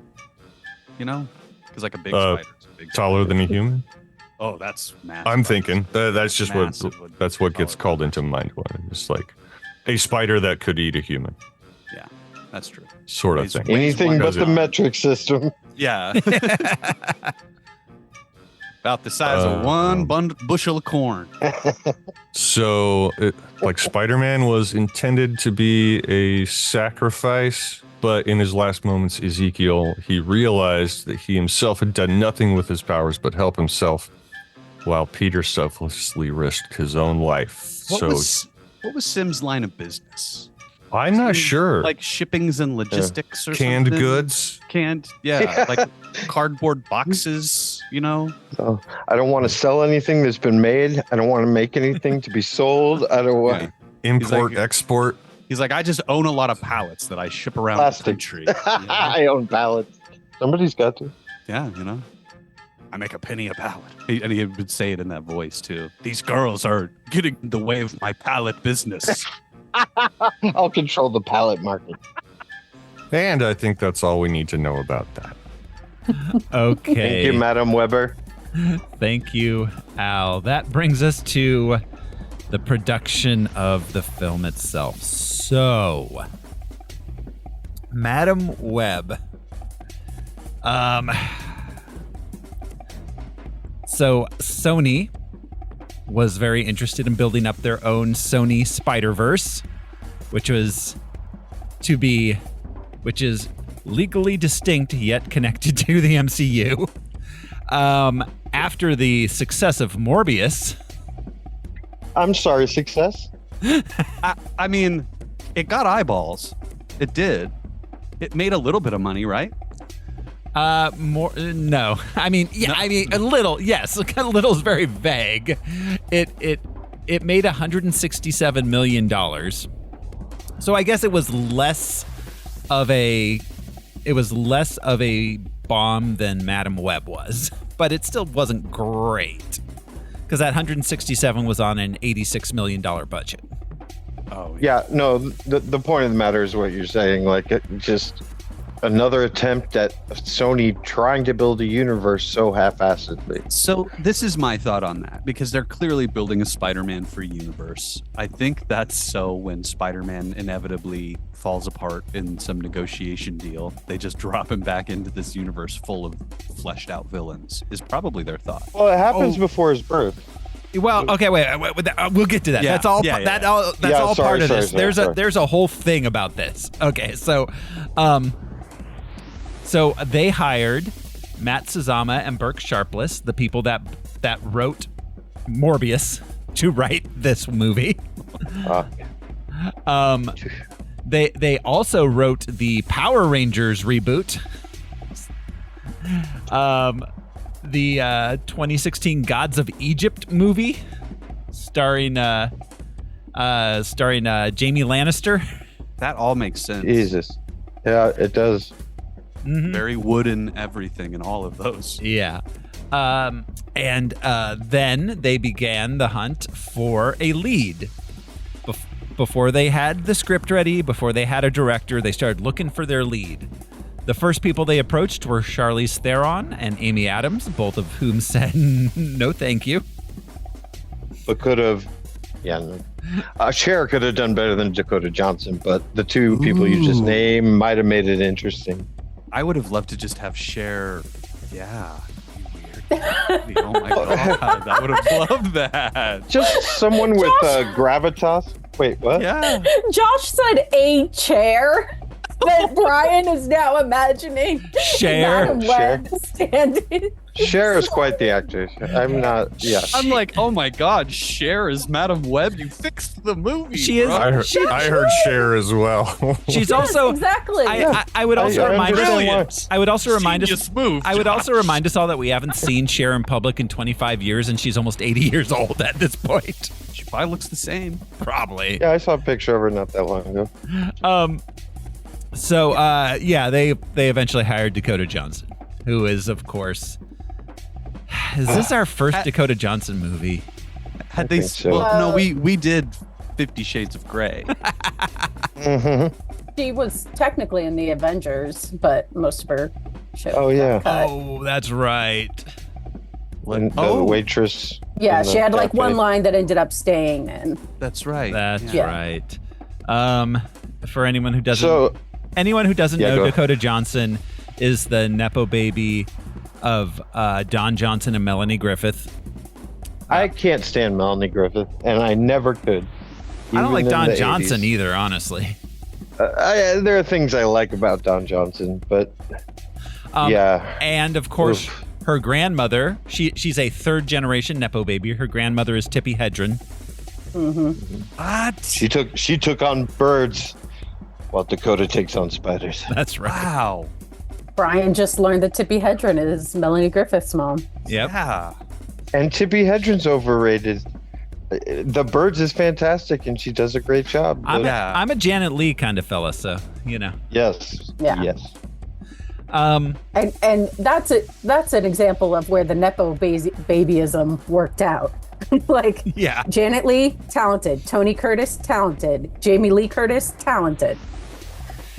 you know? Because like a big spider is a big taller spider. than a human? Oh, that's massive. I'm thinking that's just Massive what gets called into mind when it's like a spider that could eat a human. Yeah, that's true. Sort of thing. Anything but the metric system. Yeah. About the size of one bushel of corn. So, Spider-Man was intended to be a sacrifice, but in his last moments, Ezekiel, he realized that he himself had done nothing with his powers but help himself, while Peter selflessly risked his own life. What was Sim's line of business? I'm not sure. Like shippings and logistics or canned something? goods? Like cardboard boxes, you know? Oh, I don't want to sell anything that's been made. I don't want to make anything to be sold. I don't want... Right. Import, export. He's like, I just own a lot of pallets that I ship around the country. You know? I own pallets. Somebody's got to. Yeah, you know? I make a penny a pallet. And he would say it in that voice too. These girls are getting in the way of my pallet business. I'll control the pallet market. And I think that's all we need to know about that. Okay. Thank you, Madam Weber. Thank you, Al. That brings us to the production of the film itself. So, Madam Web. So Sony was very interested in building up their own Sony Spider-Verse, which is legally distinct yet connected to the MCU. After the success of Morbius. I'm sorry, success? I mean, it got eyeballs. It did. It made a little bit of money, right? No. I mean, yeah, no. I mean, a little, yes. A little is very vague. It made $167 million. So I guess it was less of a bomb than Madam Web was, but it still wasn't great because that 167 was on an $86 million budget. Oh yeah, no. The point of the matter is what you're saying. Like, it just another attempt at Sony trying to build a universe so half-assedly. So this is my thought on that, because they're clearly building a Spider-Man free universe. I think that's so when Spider-Man inevitably falls apart in some negotiation deal, they just drop him back into this universe full of fleshed out villains, is probably their thought. Well, it happens before his birth. Well, okay, wait, we'll get to that. Yeah. That's all. Yeah, that's yeah, all sorry, part of this. sorry. There's a whole thing about this. Okay, so they hired Matt Sazama and Burke Sharpless, the people that wrote Morbius, to write this movie. They also wrote the Power Rangers reboot. The 2016 Gods of Egypt movie, starring Jamie Lannister. That all makes sense. Jesus, yeah, it does. Mm-hmm. Very wooden everything in all of those. Yeah. And then they began the hunt for a lead. Before they had the script ready, before they had a director, they started looking for their lead. The first people they approached were Charlize Theron and Amy Adams, both of whom said no thank you. But could have, Cher could have done better than Dakota Johnson, but the two people you just named might have made it interesting. I would have loved to just have Cher. Yeah. Weird. Oh my God. I would have loved that. Just someone with gravitas. Wait, what? Yeah. Josh said a chair. That Brian is now imagining Cher. standing. Cher is quite the actress. I'm not. Yeah. I'm like, oh my God, Cher is Madam Web. You fixed the movie. She is. I heard Cher as well. She's also exactly. I would also remind us. I would also remind us. Genius move, I would Josh. also remind us all that we haven't seen Cher in public in 25 years, and she's almost 80 years old at this point. She probably looks the same. Probably. Yeah, I saw a picture of her not that long ago. So they eventually hired Dakota Johnson, who is, of course, is this our first Dakota Johnson movie? Had they? So. Well, no, we did 50 Shades of Grey. Mm-hmm. She was technically in the Avengers, but most of her show. Oh yeah. Oh, that's right. And the waitress. Yeah, she had like cafe. one line that ended up staying in. That's right. That's Yeah. right. For anyone who doesn't So, know, go. Dakota Johnson is the nepo baby of Don Johnson and Melanie Griffith. I can't stand Melanie Griffith, and I never could. I don't like even in Don the Johnson 80s. either, honestly. There are things I like about Don Johnson, but yeah. And of course, her grandmother. She's a third generation nepo baby. Her grandmother is Tippi Hedren. Mm-hmm. What? She took on birds, while Dakota takes on spiders. That's right. Wow. Brian just learned that Tippi Hedren is Melanie Griffith's mom. Yep. Yeah. And Tippi Hedren's overrated. The Birds is fantastic, and she does a great job. I'm a Janet Leigh kind of fella, so you know. Yes. Yeah. Yes. And that's an example of where the nepo babyism worked out. Like, Yeah. Janet Leigh, talented. Tony Curtis, talented. Jamie Lee Curtis, talented.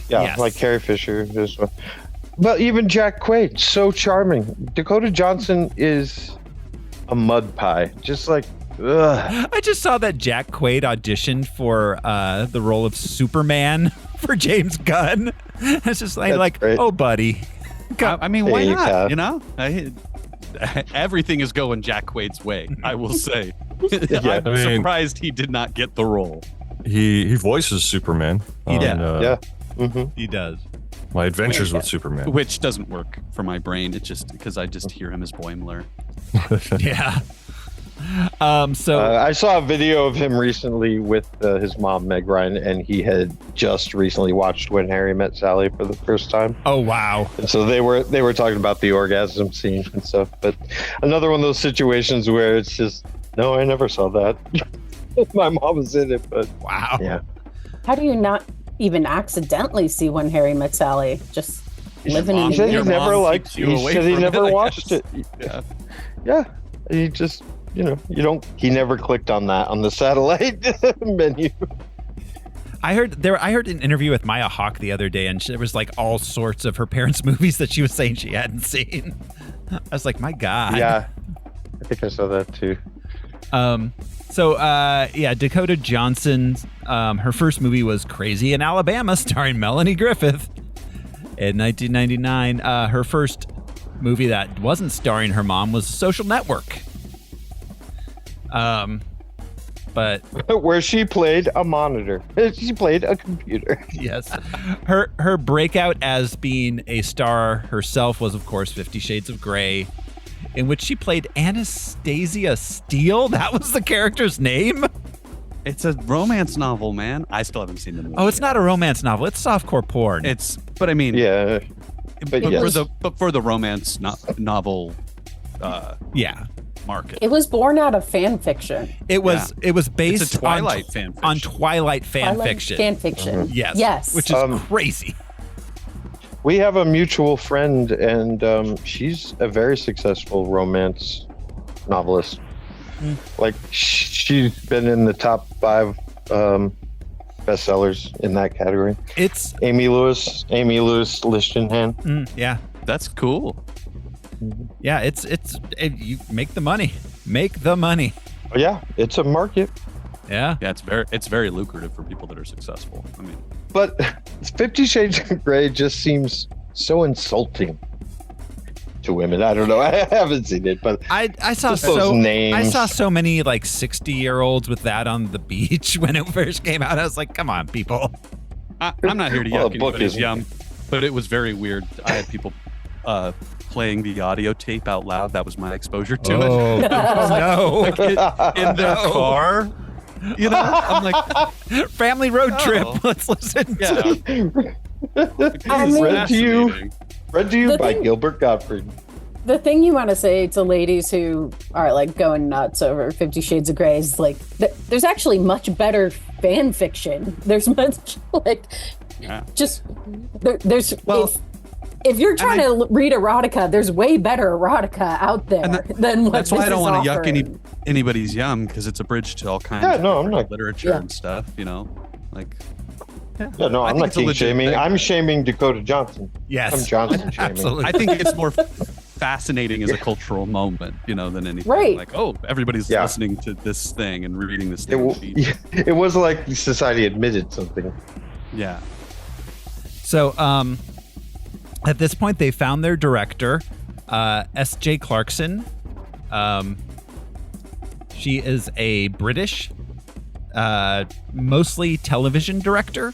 Yeah, Yes. like Carrie Fisher. But even Jack Quaid, so charming. Dakota Johnson is a mud pie. Just like, ugh. I just saw that Jack Quaid auditioned for the role of Superman for James Gunn. It's just like great. oh, buddy. I mean, why There you not? go. You know, everything is going Jack Quaid's way. I will say. Yeah, I'm surprised he did not get the role. He voices Superman. Yeah. Mm-hmm. He does. My Adventures with Superman. Which doesn't work for my brain. It's just because I just hear him as Boimler. Yeah. So I saw a video of him recently with his mom, Meg Ryan, and he had just recently watched When Harry Met Sally for the first time. oh wow. And so they were talking about the orgasm scene and stuff. But another one of those situations where it's just, no, I never saw that. My mom was in it, but Wow. yeah. How do you not even accidentally see When Harry Met Sally? Just living in He the said he Your universe. never mom liked. keeps you He away said he from it, never I watched guess. it. Yeah. Yeah, he just, you don't. He never clicked on that on the satellite menu. I heard an interview with Maya Hawke the other day, and there was like all sorts of her parents' movies that she was saying she hadn't seen. I was like, my God. Yeah, I think I saw that too. Dakota Johnson, her first movie was Crazy in Alabama, starring Melanie Griffith in 1999. Her first movie that wasn't starring her mom was Social Network. But Where she played a monitor. She played a computer. yes, her breakout as being a star herself was, of course, 50 Shades of Grey, in which she played Anastasia Steele. That was the character's name. It's a romance novel, man. I still haven't seen the movie. Oh, it's not a romance novel. It's softcore porn. But I mean, Yeah, but yes. for the romance novel yeah. market. It was born out of fan fiction. It was based It's a Twilight fan fiction. on Twilight fan fiction. Fan fiction. Yes. Yes. Which is crazy. We have a mutual friend, and she's a very successful romance novelist. Like, she's been in the top 5 bestsellers in that category. It's Amy Lewis Lichtenhan. yeah. That's cool. Yeah, you make the money. Make the money. Yeah, it's a market. Yeah. Yeah, it's very lucrative for people that are successful. I mean, But 50 Shades of Grey just seems so insulting to women. I don't know. I haven't seen it, but I saw just those names. I saw so many like 60-year-olds with that on the beach when it first came out. I was like, come on, people. I'm not here to Well, yuck the book anybody's isn't. yum, but it was very weird. I had people playing the audio tape out loud. That was my exposure to it. Oh, no. In their car. You know, I'm like, Family road trip. Oh. Let's listen yeah. to I mean- Read to you The by thing- Gilbert Gottfried. The thing you want to say to ladies who are like going nuts over 50 Shades of Grey is like, there's actually much better fan fiction. There's much like, just there's if you're trying to read erotica, there's way better erotica out there than what That's why this I don't is want to yuck offering. anybody's yum, because it's a bridge to all kinds Yeah, of no, I'm different not- literature Yeah. and stuff. You know, like. Yeah, no, I I'm think not it's a king legit shaming. thing. I'm shaming Dakota Johnson. Yes. I'm Johnson shaming. Absolutely. I think it's more fascinating as a cultural moment, you know, than anything. Right. Like, oh, everybody's Yeah. listening to this thing and reading this It, thing. w- it was like society admitted something. Yeah. So, at this point, they found their director, S.J. Clarkson. She is a British, mostly television director.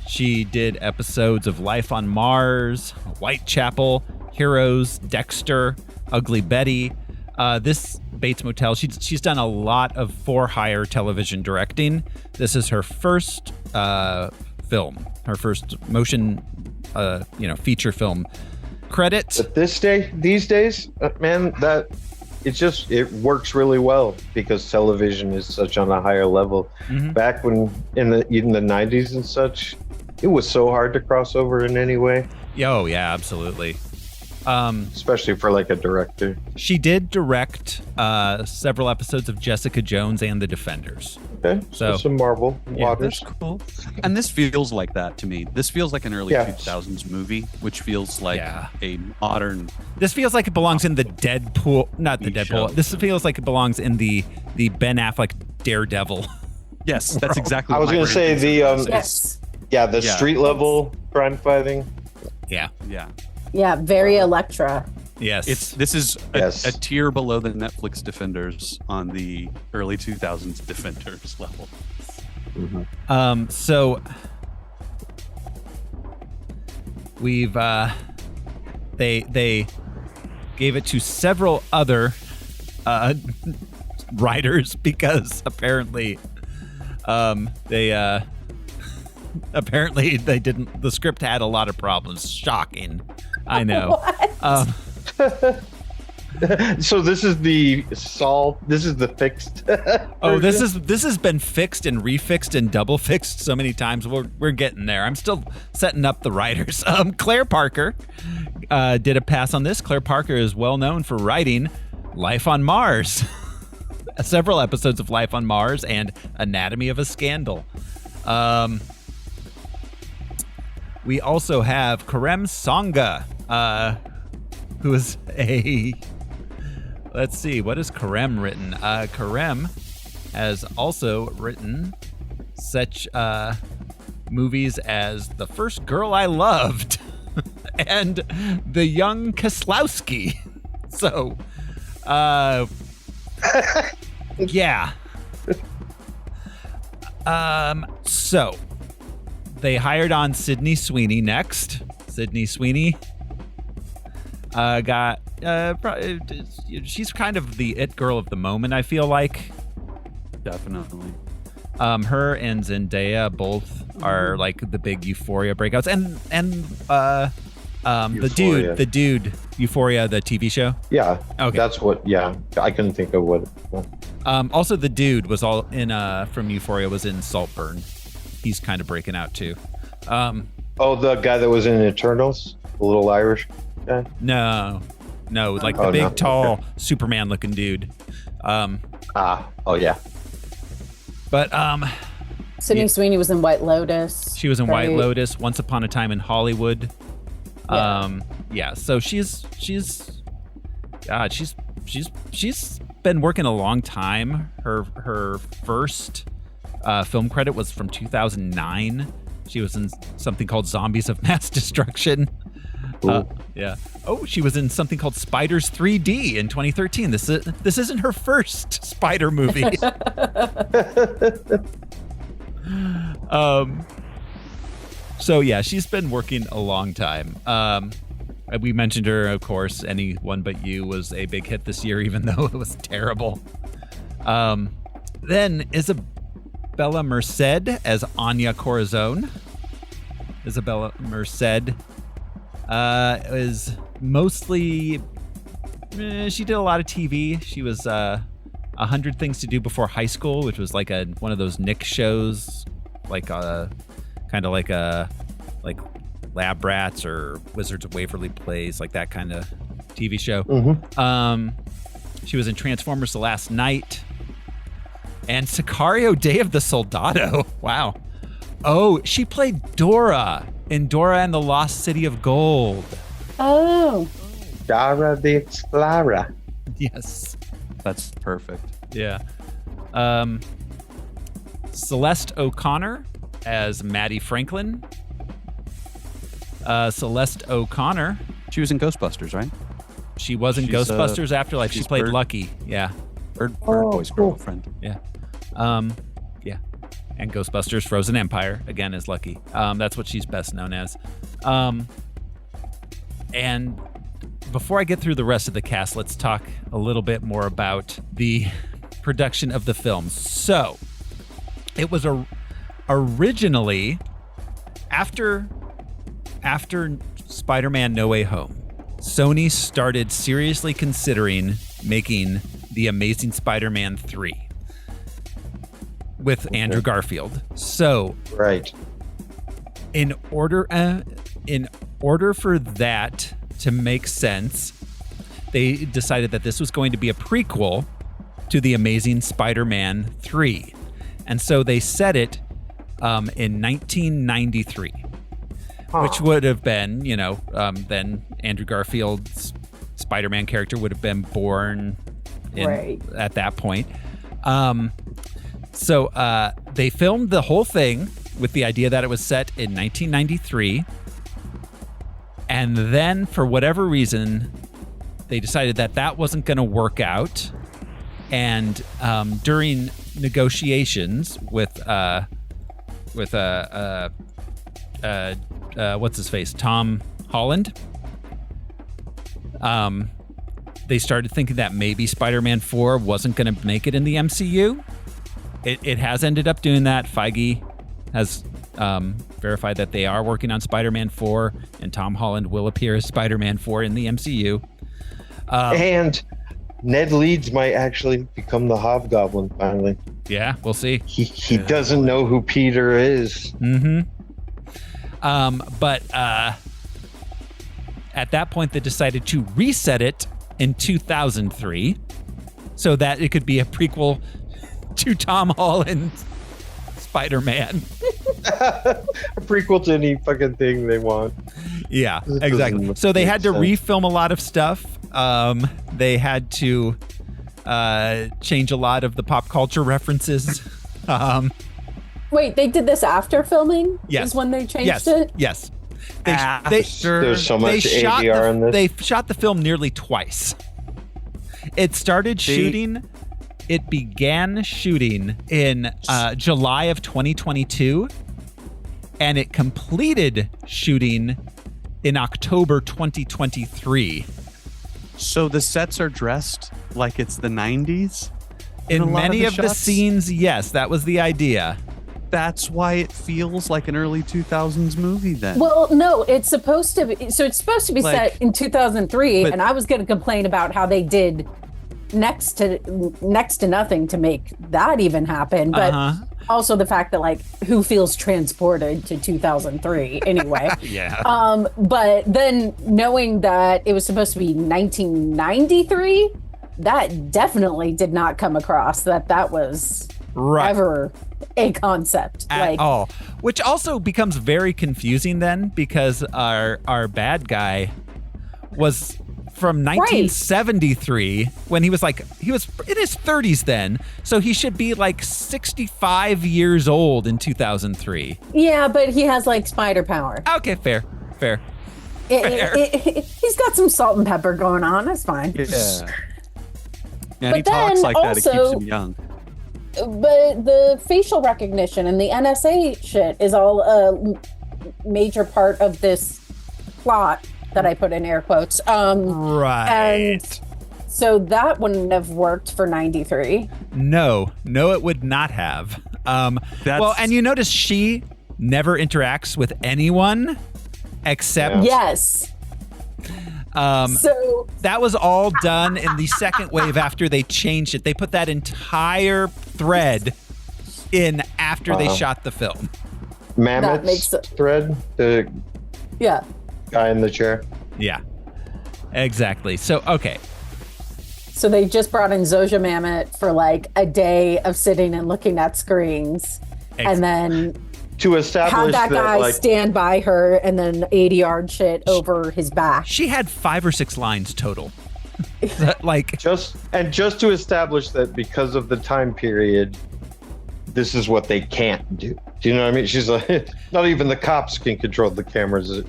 She did episodes of Life on Mars, Whitechapel, Heroes, Dexter, Ugly Betty. This Bates Motel. She's done a lot of for-hire television directing. This is her first film, her first motion, feature film credit. But these days, man, that it works really well because television is such on a higher level. Mhm. Back when even the 90s and such, it was so hard to cross over in any way. Oh, yeah, absolutely. Especially for like a director. She did direct several episodes of Jessica Jones and The Defenders. Okay, so some Marvel waters. That's cool. And this feels like that to me. This feels like an early 2000s movie, which feels like a modern. This feels like it belongs in the Deadpool, not the Deadpool. Show. This feels like it belongs in the Ben Affleck Daredevil. Yes, that's exactly. I was going to say the Yes. the street level crime fighting. Yeah. Yeah, very Electra. Yes. This is a tier below the Netflix Defenders on the early 2000s Defenders level. Mm-hmm. So we've they gave it to several other writers because apparently they didn't. The script had a lot of problems. Shocking. I know. So this is the solved. This is the fixed. Oh, this has been fixed and refixed and double fixed so many times. We're getting there. I'm still setting up the writers. Claire Parker did a pass on this. Claire Parker is well known for writing Life on Mars, several episodes of Life on Mars, and Anatomy of a Scandal. We also have Karem Sanga, who is a... Let's see, what has Karem written? Karem has also written such movies as The First Girl I Loved and The Young Kieslowski. So, yeah. So they hired on Sydney Sweeney next. Sydney Sweeney got she's kind of the it girl of the moment, I feel like. Definitely. Her and Zendaya both are like the big Euphoria breakouts, and the dude Euphoria, the TV show. Yeah. Okay. That's what. Yeah, I couldn't think of what. Also, the dude was all in from Euphoria was in Saltburn. He's kind of breaking out too. The guy that was in Eternals, the little Irish guy. No, like the big, tall Superman-looking dude. Yeah. But Sydney Sweeney was in White Lotus. She was in White Lotus, Once Upon a Time in Hollywood. So she's been working a long time. Her first film credit was from 2009. She was in something called Zombies of Mass Destruction. She was in something called Spiders 3D in 2013. This isn't her first spider movie. So yeah, she's been working a long time. We mentioned her, of course. Anyone But You was a big hit this year, even though it was terrible. Then Isabella Merced as Anya Corazon. Isabella Merced is mostly... she did a lot of TV. She was 100 Things to Do Before High School, which was like one of those Nick shows, like kind of like Lab Rats or Wizards of Waverly Place, like that kind of TV show. Mm-hmm. She was in Transformers: The Last Night and Sicario: Day of the Soldado. Wow. Oh, she played Dora in Dora and the Lost City of Gold. Oh. Dora the Explorer. Yes. That's perfect. Yeah. Celeste O'Connor as Maddie Franklin. Celeste O'Connor. She was in Ghostbusters, right? She was in Ghostbusters Afterlife. She played Lucky. Yeah. Bird Boy's girlfriend. Yeah. Yeah. And Ghostbusters Frozen Empire, again, is Lucky. That's what she's best known as. And before I get through the rest of the cast, let's talk a little bit more about the production of the film. So, it was originally after Spider-Man No Way Home, Sony started seriously considering making The Amazing Spider-Man 3 with Andrew Garfield. So, right. in order, in order for that to make sense, they decided that this was going to be a prequel to The Amazing Spider-Man 3. And so they set it in 1993, which would have been, then Andrew Garfield's Spider-Man character would have been born at that point. So they filmed the whole thing with the idea that it was set in 1993. And then, for whatever reason, they decided that that wasn't going to work out. And during negotiations with what's his face, Tom Holland, they started thinking that maybe Spider-Man 4 wasn't going to make it in the MCU. It has ended up doing that. Feige has verified that they are working on Spider-Man 4, and Tom Holland will appear as Spider-Man 4 in the MCU. And Ned Leeds might actually become the Hobgoblin finally. Yeah, we'll see. He doesn't know who Peter is. Mm-hmm. But at that point, they decided to reset it in 2003 so that it could be a prequel to Tom Holland's Spider-Man. A prequel to any fucking thing they want. Yeah, exactly. So they had to refilm a lot of stuff. They had to change a lot of the pop culture references. Wait, they did this after filming? Yes. Is when they changed it? Yes. There's so much ADR in this. They shot the film nearly twice. It started shooting. It began shooting in July of 2022, and it completed shooting in October 2023. So the sets are dressed like it's the 90s? In many of the scenes, yes, that was the idea. That's why it feels like an early 2000s movie then. Well, no, it's supposed to be. So it's supposed to be set in 2003, and I was going to complain about how they did next to nothing to make that even happen. But also the fact that, like, who feels transported to 2003 anyway? Yeah. But then knowing that it was supposed to be 1993, that definitely did not come across that was ever a concept at all, which also becomes very confusing then, because our bad guy was from 1973 when he was in his 30s then, so he should be like 65 years old in 2003. Yeah, but he has like spider power. Okay, fair. He's got some salt and pepper going on. That's fine. Yeah. And he talks like that. It keeps him young. But the facial recognition and the NSA shit is all a major part of this plot that I put in air quotes. Right. And so that wouldn't have worked for 93. No, it would not have. Well, and you notice she never interacts with anyone except... Yes. So that was all done in the second wave after they changed it. They put that entire thread in after they shot the film. Mammoth's thread? The guy in the chair? Yeah, exactly. So, okay. So they just brought in Zoja Mammoth for like a day of sitting and looking at screens. And then... to establish have that guy stand by her and then ADR shit over his back. She had 5 or 6 lines total. just to establish that because of the time period, this is what they can't do. Do you know what I mean? She's like, not even the cops can control the cameras.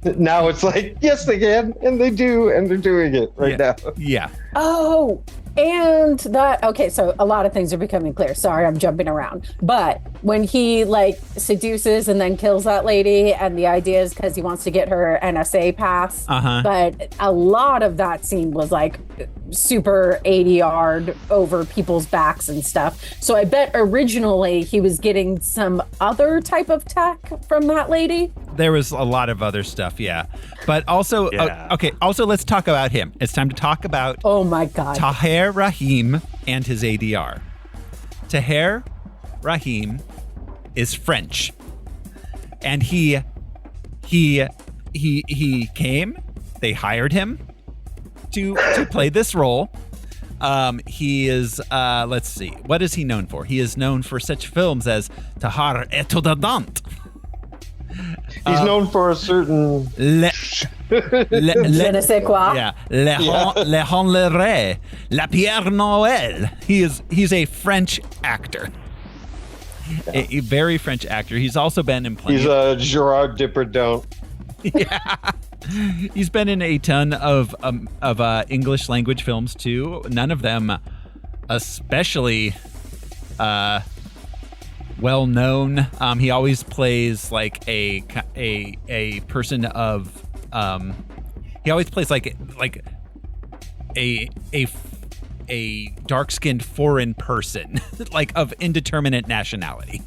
Now it's like, yes, they can, and they do, and they're doing it now. Yeah. Oh, and that, okay, so a lot of things are becoming clear. Sorry, I'm jumping around. But when he like seduces and then kills that lady, and the idea is because he wants to get her NSA pass. But a lot of that scene was like super ADR'd over people's backs and stuff. So I bet originally he was getting some other type of tech from that lady. There was a lot of other stuff, yeah. But also, okay, also let's talk about him. It's time to talk about oh my God, Tahir Rahim and his ADR. Tahir Rahim is French. And he he came. They hired him to play this role. He is, let's see, what is he known for? He is known for such films as Tahar et Dant. He's known for a certain. Je ne sais quoi. Yeah, Le Honlere, La Pierre Noël. He's a French actor. A very French actor. He's also been in plenty. He's a Gerard Depardieu. Yeah. He's been in a ton of English language films too. None of them especially well known. He always plays like a person of he always plays like a dark-skinned foreign person, like of indeterminate nationality.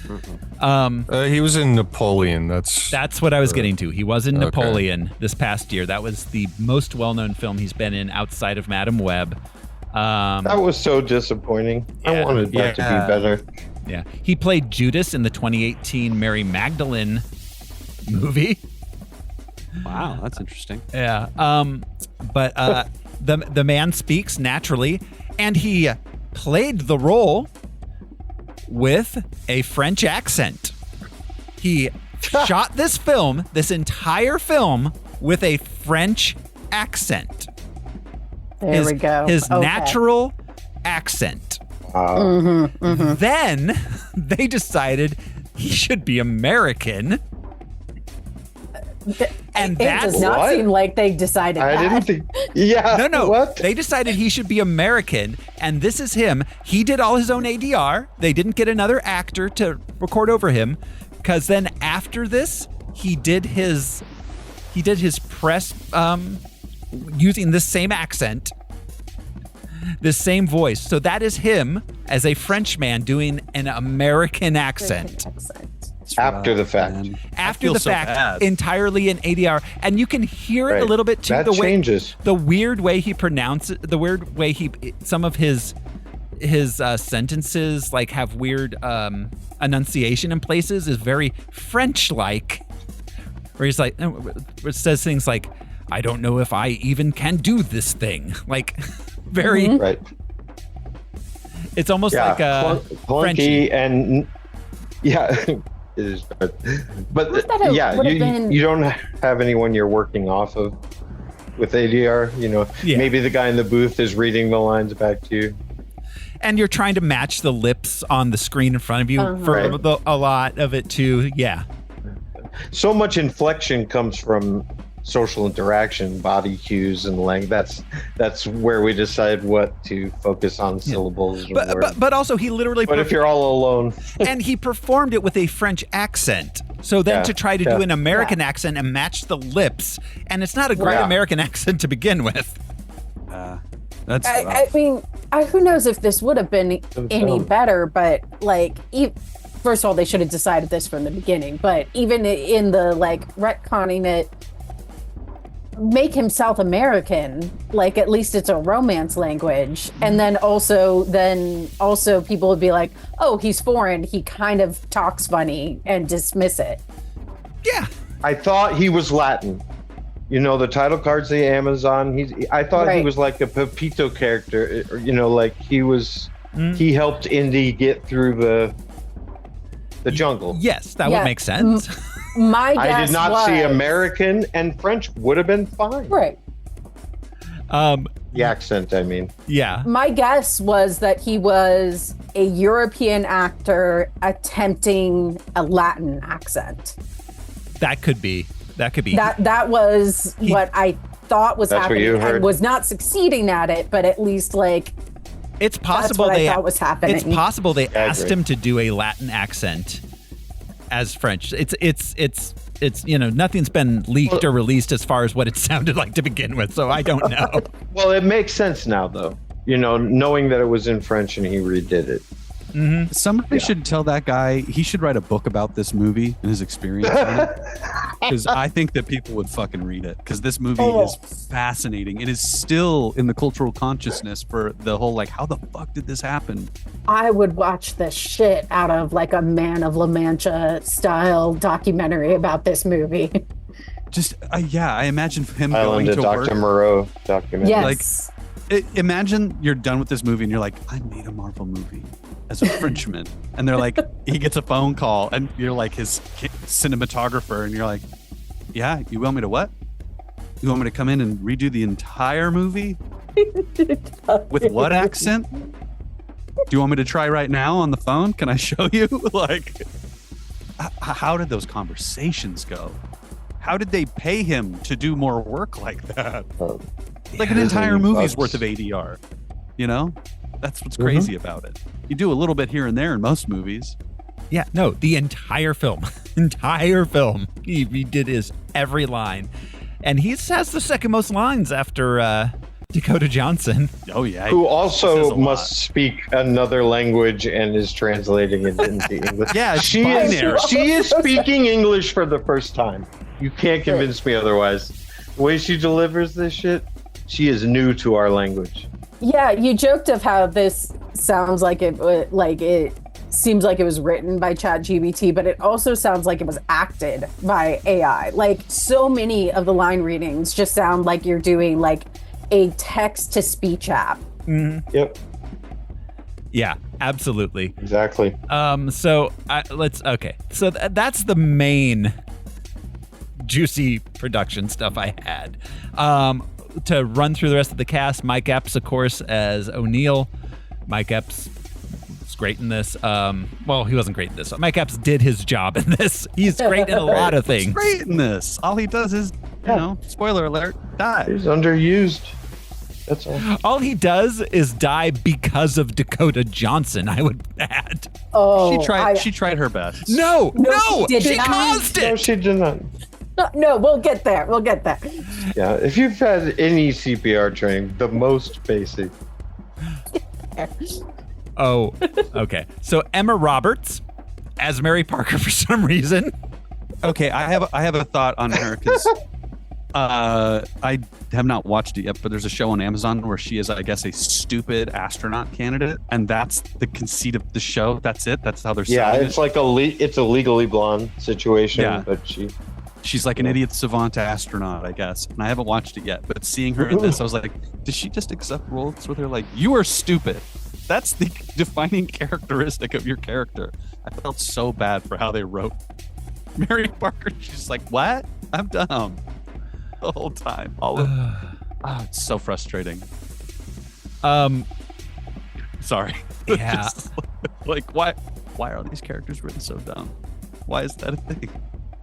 He was in Napoleon. That's what I was getting to. He was in Napoleon this past year. That was the most well-known film he's been in outside of Madam Web. That was so disappointing. I wanted that to be better. Yeah, he played Judas in the 2018 Mary Magdalene movie. Wow, that's interesting. Yeah, but the man speaks naturally, and he played the role with a French accent. He shot this entire film, with a French accent. There we go. His natural accent. Then they decided he should be American. And it does not seem like they decided that. I didn't think. Yeah. No. What? They decided he should be American, and this is him. He did all his own ADR. They didn't get another actor to record over him, because then after this, he did his press using this same accent, this same voice. So that is him as a Frenchman doing an American accent. After the fact. Man. After the fact, entirely in ADR, and you can hear it a little bit too. That the way, changes. the weird way he pronounces, the weird way some of his sentences like have weird enunciation in places is very French-like. Where he's like, where it says things like, "I don't know if I even can do this thing," like very right. It's almost like a clunky and yeah. It is, but you don't have anyone you're working off of with ADR. Maybe the guy in the booth is reading the lines back to you, and you're trying to match the lips on the screen in front of you for a lot of it too. Yeah, so much inflection comes from social interaction, body cues, and language. That's where we decide what to focus on, syllables. But also he literally. But if you're all alone, and he performed it with a French accent. So then to try to do an American accent and match the lips, and it's not a great American accent to begin with. That's. I mean, who knows if this would have been any better? But like, first of all, they should have decided this from the beginning. But even in the retconning it. Make him South American, like at least it's a romance language, and then also people would be like, oh, he's foreign, he kind of talks funny, and dismiss it. Yeah, I thought he was Latin. The title card's the Amazon. I thought he was like a Pepito character. Like he was. He helped Indy get through the jungle. Yes, that would make sense. My guess I did not see American, and French would have been fine. Right. The accent, I mean. Yeah. My guess was that he was a European actor attempting a Latin accent. That could be. That was what I thought was happening, and was not succeeding at it, but at least it's possible that's what I thought was happening. It's possible they asked him to do a Latin accent as French. It's nothing's been leaked or released as far as what it sounded like to begin with, so I don't know. Well, it makes sense now, though. Knowing that it was in French and he redid it. Mm-hmm. Somebody should tell that guy he should write a book about this movie and his experience on it. Because I think that people would fucking read it. Because this movie is fascinating. It is still in the cultural consciousness for the whole, how the fuck did this happen? I would watch the shit out of a Man of La Mancha style documentary about this movie. Just I imagine him Island going of to Dr. work. Moreau documentary. Yes. Imagine you're done with this movie and you're like, I made a Marvel movie as a Frenchman, and they're like, he gets a phone call and you're like his cinematographer, and you're like, yeah, you want me to what? You want me to come in and redo the entire movie? With what accent? Do you want me to try right now on the phone? Can I show you? Like, how did those conversations go? How did they pay him to do more work like that? Like an entire movie's worth of ADR. You know? That's what's crazy about it. You do a little bit here and there in most movies. Yeah, no, the entire film. Entire film. He did his every line. And he has the second most lines after Dakota Johnson. Oh, yeah. Who also must speak another language and is translating it into English. Yeah, she is speaking English for the first time. You can't convince me otherwise. The way she delivers this shit, she is new to our language. Yeah, you joked of how this sounds like it seems like it was written by ChatGPT, but it also sounds like it was acted by AI. Like, so many of the line readings just sound like you're doing like a text-to-speech app. Mm-hmm. Yep. Yeah, absolutely. Exactly. So that's the main juicy production stuff I had. To run through the rest of the cast, Mike Epps, of course, as O'Neill. Mike Epps was great in this. Well, he wasn't great in this. Mike Epps did his job in this. He's great in a lot of things. He's great in this. All he does is, spoiler alert, die. He's underused. That's all. All he does is die because of Dakota Johnson, I would add. Oh, she tried her best. No, she not. caused it. No, she did not. No, we'll get there. Yeah, if you've had any CPR training, the most basic. Oh, okay. So Emma Roberts as Mary Parker for some reason. Okay, I have a thought on her because I have not watched it yet, but there's a show on Amazon where she is, I guess, a stupid astronaut candidate, and that's the conceit of the show. That's it. That's how they're selling it's like it's a Legally Blonde situation, Yeah. but she's like an idiot savant astronaut, I guess. And I haven't watched it yet, but seeing her in this, I was like, does she just accept roles with her? Like, you are stupid. That's the defining characteristic of your character. I felt so bad for how they wrote Mary Parker. She's like, what? I'm dumb. The whole time. It's so frustrating. Sorry. Yeah. Just, like, why are these characters written so dumb? Why is that a thing?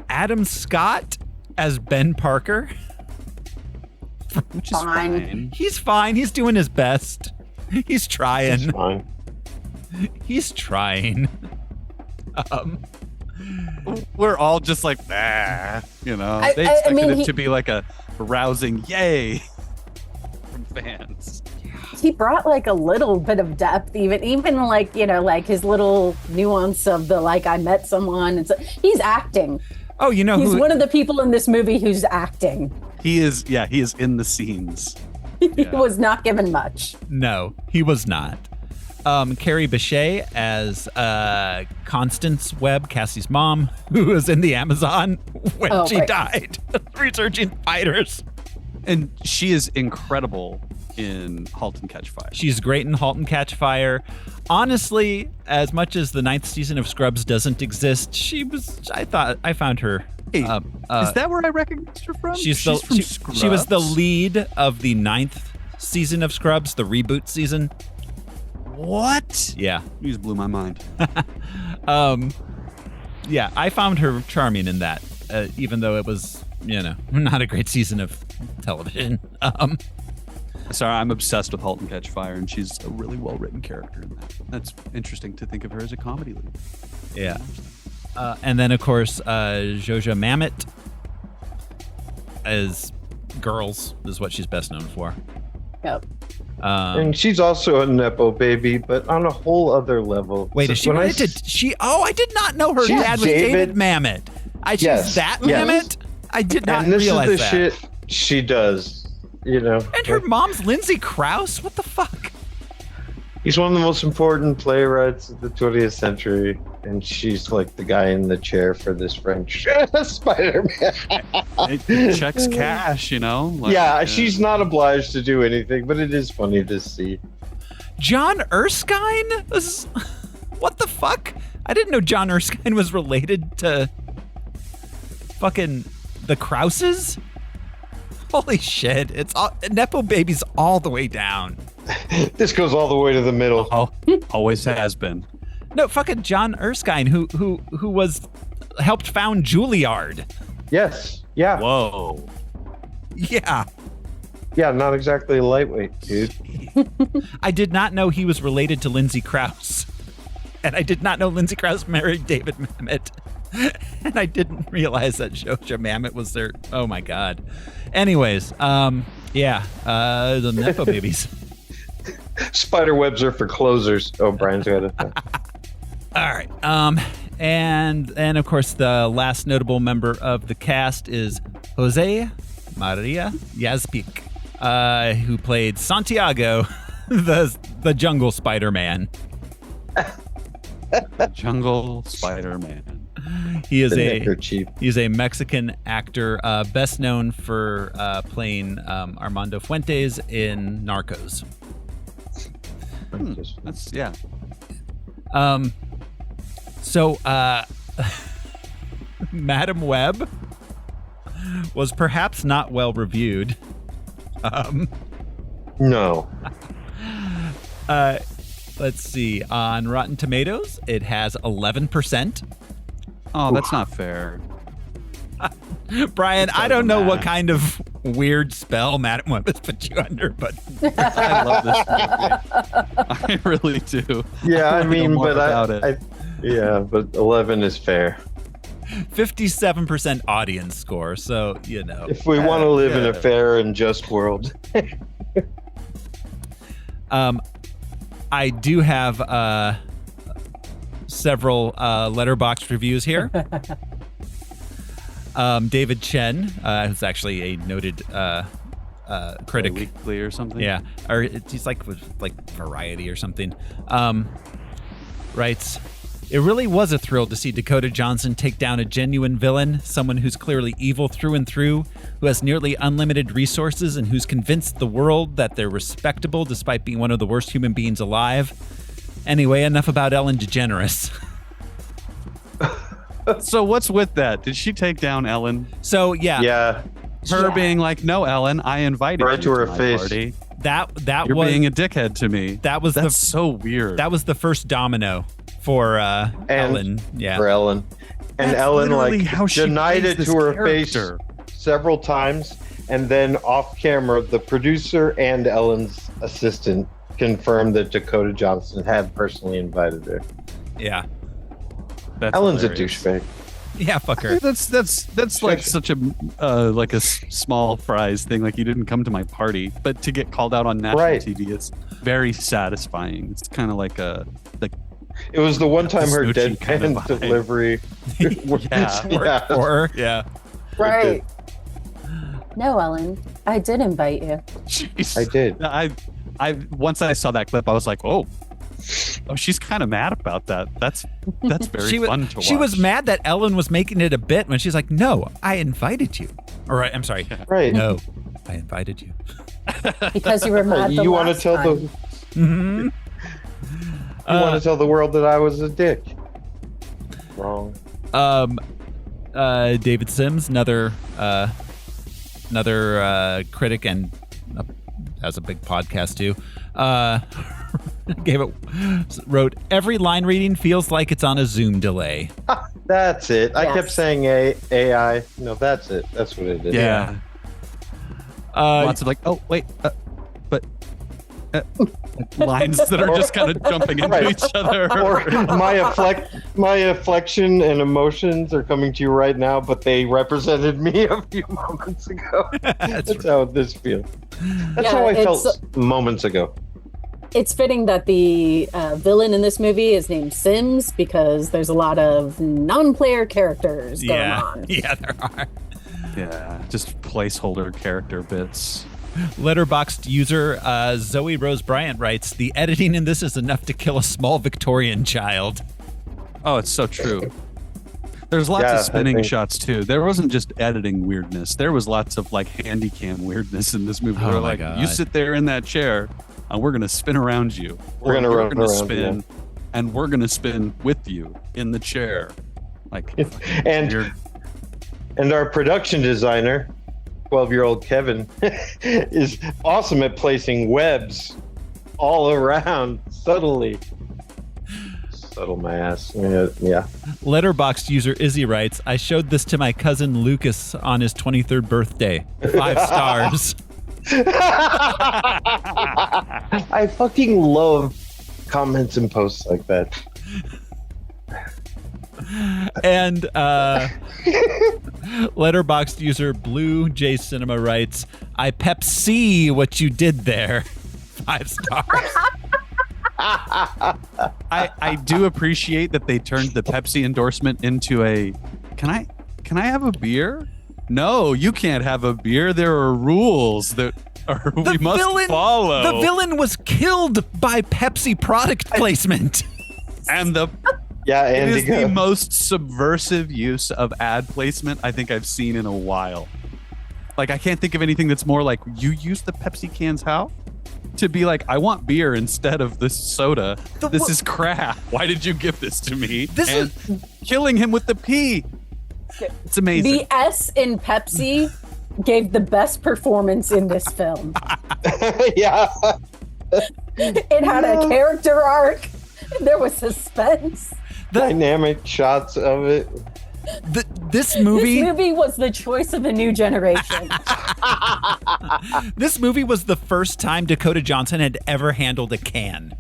Adam Scott as Ben Parker. Which is fine. He's fine. He's doing his best. He's trying. it's fine. He's trying. We're all just like, nah, they I expected mean, it to be like a rousing yay from fans. He brought like a little bit of depth, even like, like his little nuance of the, like, I met someone. He's acting. Oh, he's one of the people in this movie who's acting. He is in the scenes. He was not given much. No, he was not. Carrie Bechet as Constance Webb, Cassie's mom, who was in the Amazon when she died, researching spiders. And she is incredible in *Halt and Catch Fire*. She's great in *Halt and Catch Fire*. Honestly, as much as the 9th season of Scrubs doesn't exist, I found her. Hey, is that where I recognized her from? She's from she was the Scrubs? lead of the 9th season of Scrubs, the reboot season. What? Yeah. You just blew my mind. Yeah, I found her charming in that, even though it was, not a great season of television. Sorry, I'm obsessed with *Halt and Catch Fire*, and she's a really well-written character in that. That's interesting to think of her as a comedy lead. Yeah. And then, of course, Jojo Mamet as Girls is what she's best known for. Yep. And she's also a Nepo baby, but on a whole other level. Wait, is she related to... I did not know her dad was David Mamet. She's that Mamet? I did not realize that. And this is the shit she does, And her mom's Lindsay Krause? What the fuck? He's one of the most important playwrights of the 20th century, and she's like the guy in the chair for this French Spider-Man. It checks cash, you know? Like, yeah, she's not obliged to do anything, but it is funny to see. John Erskine? What the fuck? I didn't know John Erskine was related to fucking the Krauses. Holy shit! It's all Nepo babies all the way down. This goes all the way to the middle. Oh, always has been. No, fucking John Erskine, who was helped found Juilliard. Yes. Yeah. Whoa. Yeah. Yeah, not exactly lightweight, dude. I did not know he was related to Lindsay Krause. And I did not know Lindsay Krause married David Mamet. And I didn't realize that Jojo Mamet was there. Oh my God. Anyways, the Nepo babies. Spider webs are for closers. Oh, Brian's got it. All right. And of course, the last notable member of the cast is Jose Maria Yazpic, who played Santiago, the Jungle Spider-Man. Jungle Spider-Man. He's a Mexican actor, best known for playing Armando Fuentes in Narcos. That's yeah. So Madam Web was perhaps not well reviewed. No. Let's see. On Rotten Tomatoes, it has 11%. Oh, that's not fair. Brian, I don't know what kind of weird spell Madam Web has put you under, but I love this movie. I really do. Yeah, I mean, but but 11 is fair. 57% audience score, so you know. If we want to live in a fair and just world. I do have several Letterboxd reviews here. David Chen, who's actually a noted critic, Weekly or something. Yeah, or he's like with Variety or something. Writes, "It really was a thrill to see Dakota Johnson take down a genuine villain, someone who's clearly evil through and through, who has nearly unlimited resources, and who's convinced the world that they're respectable despite being one of the worst human beings alive. Anyway, enough about Ellen DeGeneres." So what's with that? Did she take down Ellen? So Yeah. Her being like, "No, Ellen, I invited Right you to her my face. party. That You're was being a dickhead to me." that's so weird. That was the first domino for Ellen. Yeah. For Ellen. And That's Ellen literally how she denied plays it this to her character. face several times, and then off camera, the producer and Ellen's assistant confirmed that Dakota Johnson had personally invited her. Yeah. That's Ellen's hilarious. a douchebag. Yeah, fuck her. That's like such a like a small fries thing. Like, you didn't come to my party, but to get called out on national TV is very satisfying. It's kind of like It was the one time her Snoochie kind of deadpan vibe. delivery. Yeah. Or yeah. Right. No, Ellen, I did invite you. Jeez. I did. I once I saw that clip, I was like, oh, she's kind of mad about that. That's very fun to watch. She was mad that Ellen was making it a bit when she's like, "No, I invited you." Or I'm sorry. Right. No, I invited you. Because you were mad the You want to last tell time. Mm-hmm. You want to tell the world that I was a dick. Wrong. David Sims, another critic and has a big podcast too. Wrote, "Every line reading feels like it's on a Zoom delay." That's it. I Yes. kept saying AI. No, that's it. That's what it is. Yeah. Lots of like, oh wait, but lines that are just kind of jumping into Right. each other. Or my afflection and emotions are coming to you right now, but they represented me a few moments ago. That's how this feels. That's Yeah, how I it's- felt moments ago. It's fitting that the villain in this movie is named Sims because there's a lot of non-player characters going on. Yeah, there are. Yeah, just placeholder character bits. Letterboxd user Zoe Rose Bryant writes, the editing in this is enough to kill a small Victorian child. Oh, it's so true. There's lots of spinning shots too. There wasn't just editing weirdness. There was lots of like handy cam weirdness in this movie. Where like you sit there in that chair and we're gonna spin around you. We're gonna run around, spin, and we're gonna spin with you in the chair. Like and our production designer, 12-year-old Kevin, is awesome at placing webs all around subtly. Subtle my ass. Yeah. Letterboxd user Izzy writes, I showed this to my cousin Lucas on his 23rd birthday. 5 stars. I fucking love comments and posts like that. And Letterboxd user Blue J Cinema writes, I Pepsi what you did there. 5 stars. I do appreciate that they turned the Pepsi endorsement into a can I have a beer? No, you can't have a beer. There are rules that we must follow. The villain was killed by Pepsi product placement. And it is the most subversive use of ad placement I think I've seen in a while. Like, I can't think of anything that's more like, you use the Pepsi cans how? To be like, I want beer instead of this soda. This is crap. Why did you give this to me? This is killing him with the P. It's amazing. The S in Pepsi gave the best performance in this film. Yeah. It had a character arc. There was suspense. Dynamic shots of it. This movie was the choice of a new generation. This movie was the first time Dakota Johnson had ever handled a can.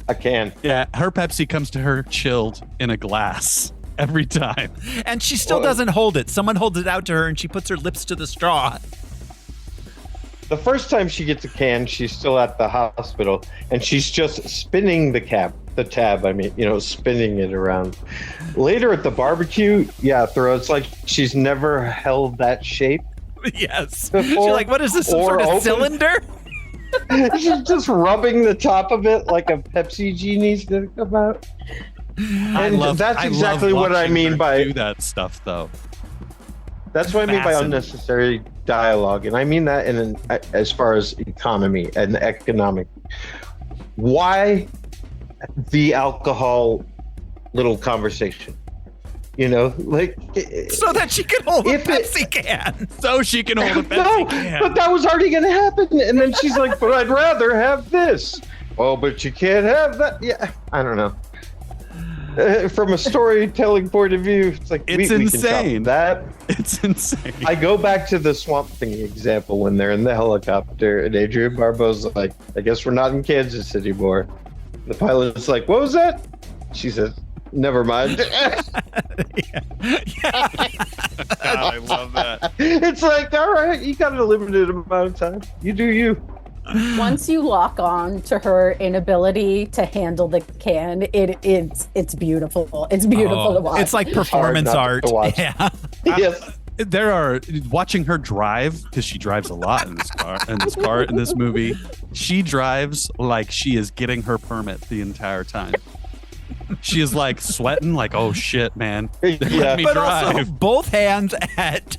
A can. Yeah, her Pepsi comes to her chilled in a glass every time. And she still doesn't hold it. Someone holds it out to her and she puts her lips to the straw. The first time she gets a can, she's still at the hospital and she's just spinning the tab, spinning it around. Later at the barbecue, Thoreau, it's like she's never held that shape. Yes. Before, she's like, what is this, some sort of cylinder? She's just rubbing the top of it like a Pepsi genie's gonna come out. And that's exactly what I mean by do that stuff, though. That's what I mean by unnecessary dialogue, and I mean that as far as economy and economic. Why the alcohol little conversation? So that she can hold a Pepsi can. So she can hold a Pepsi can. But that was already going to happen, and then she's like, "But I'd rather have this." Oh, but you can't have that. Yeah, I don't know. From a storytelling point of view, it's like it's insane. It's insane. I go back to the Swamp Thing example when they're in the helicopter and Adrienne Barbeau's like, "I guess we're not in Kansas anymore." The pilot's like, "What was that?" She says, "Never mind." I love that. It's like, all right, you got a limited amount of time. You do you. Once you lock on to her inability to handle the can, it's beautiful. It's beautiful to watch. It's like performance art. Yeah. Yes. There are watching her drive, because she drives a lot in this movie. She drives like she is getting her permit the entire time. She is like sweating, like, oh shit, man. Let me but drive. Also both hands at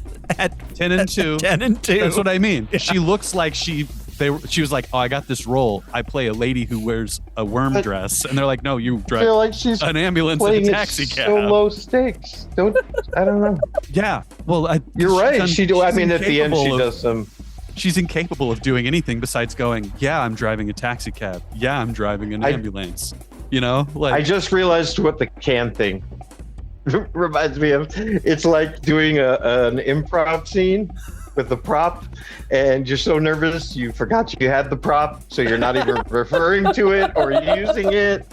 10 and 2. 10 and 2. That's what I mean. Yeah. She looks like she was like, oh, I got this role. I play a lady who wears a worm dress, and they're like, no, you drive like she's an ambulance and a taxi cab. So low stakes. I don't know. Yeah, well, you're right. At the end, she does some. She's incapable of doing anything besides going, yeah, I'm driving a taxi cab. Yeah, I'm driving an ambulance. I just realized what the can thing reminds me of. It's like doing an improv scene with the prop, and you're so nervous you forgot you had the prop, so you're not even referring to it or using it.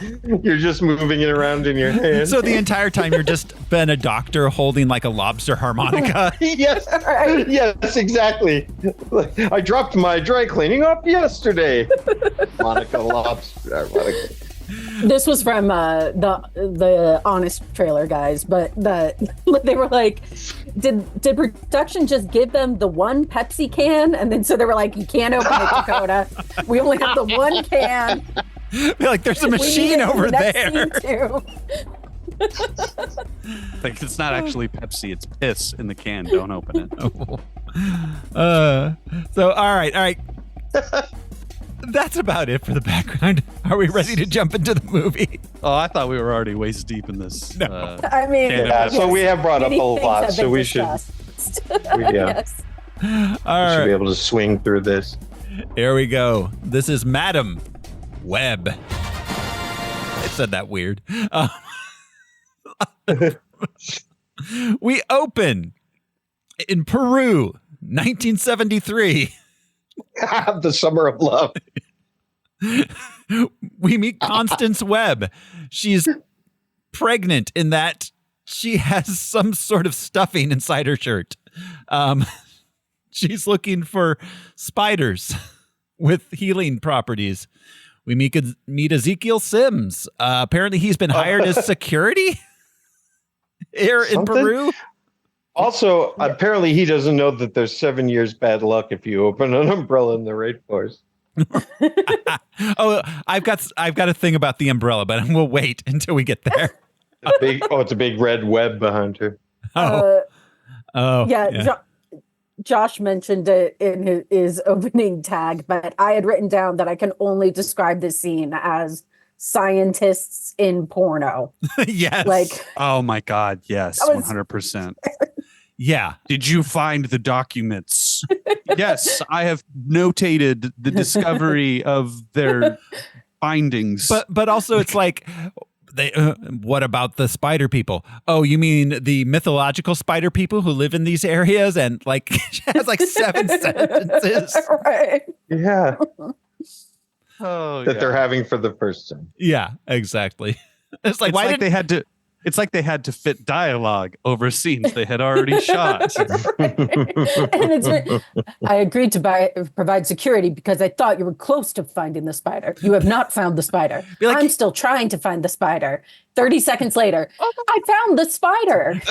You're just moving it around in your hand. So the entire time you're just been a doctor holding like a lobster harmonica. Yes, exactly. I dropped my dry cleaning off yesterday. Monica lobster harmonica. This was from the Honest trailer guys, but they were like, did production just give them the one Pepsi can? And then so they were like, you can't open it, Dakota. We only have the one can. Be like, there's a machine over there. Like, it's not actually Pepsi, it's piss in the can. Don't open it. So all right. That's about it for the background. Are we ready to jump into the movie? Oh, I thought we were already waist deep in this. No. I mean, Yeah, so we have brought up a many things lot, have so been we should discussed. Yes. All should be right. able to swing through this. Here we go. This is Madam Web. It said that weird. We open in Peru, 1973. The Summer of Love. We meet Constance Webb. She's pregnant in that she has some sort of stuffing inside her shirt. She's looking for spiders with healing properties. We meet Ezekiel Sims. Apparently he's been hired as security here in Peru. Also, apparently he doesn't know that there's 7 years bad luck if you open an umbrella in the rainforest. Oh, I've got a thing about the umbrella, but we'll wait until we get there. It's a big red web behind her. Yeah. Josh mentioned it in his opening tag, but I had written down that I can only describe this scene as scientists in porno. Yes. Like, oh my God. Yes. 100%. Yeah. Did you find the documents? Yes, I have notated the discovery of their findings. But also it's like, what about the spider people? Oh, you mean the mythological spider people who live in these areas? And like, she has like 7 sentences. Right. Yeah. Oh, that they're having for the first time. Yeah, exactly. It's like, they had to? It's like they had to fit dialogue over scenes they had already shot. And I agreed to provide security because I thought you were close to finding the spider. You have not found the spider. Like, I'm still trying to find the spider. 30 seconds later, I found the spider.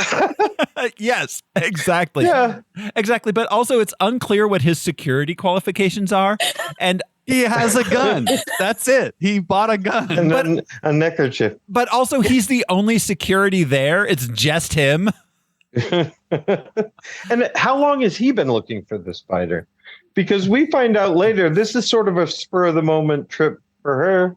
Yes, exactly. Yeah. Exactly. But also it's unclear what his security qualifications are. And he has a gun. That's it. He bought a gun. And then a neckerchief. But also he's the only security there. It's just him. And how long has he been looking for the spider? Because we find out later this is sort of a spur of the moment trip for her.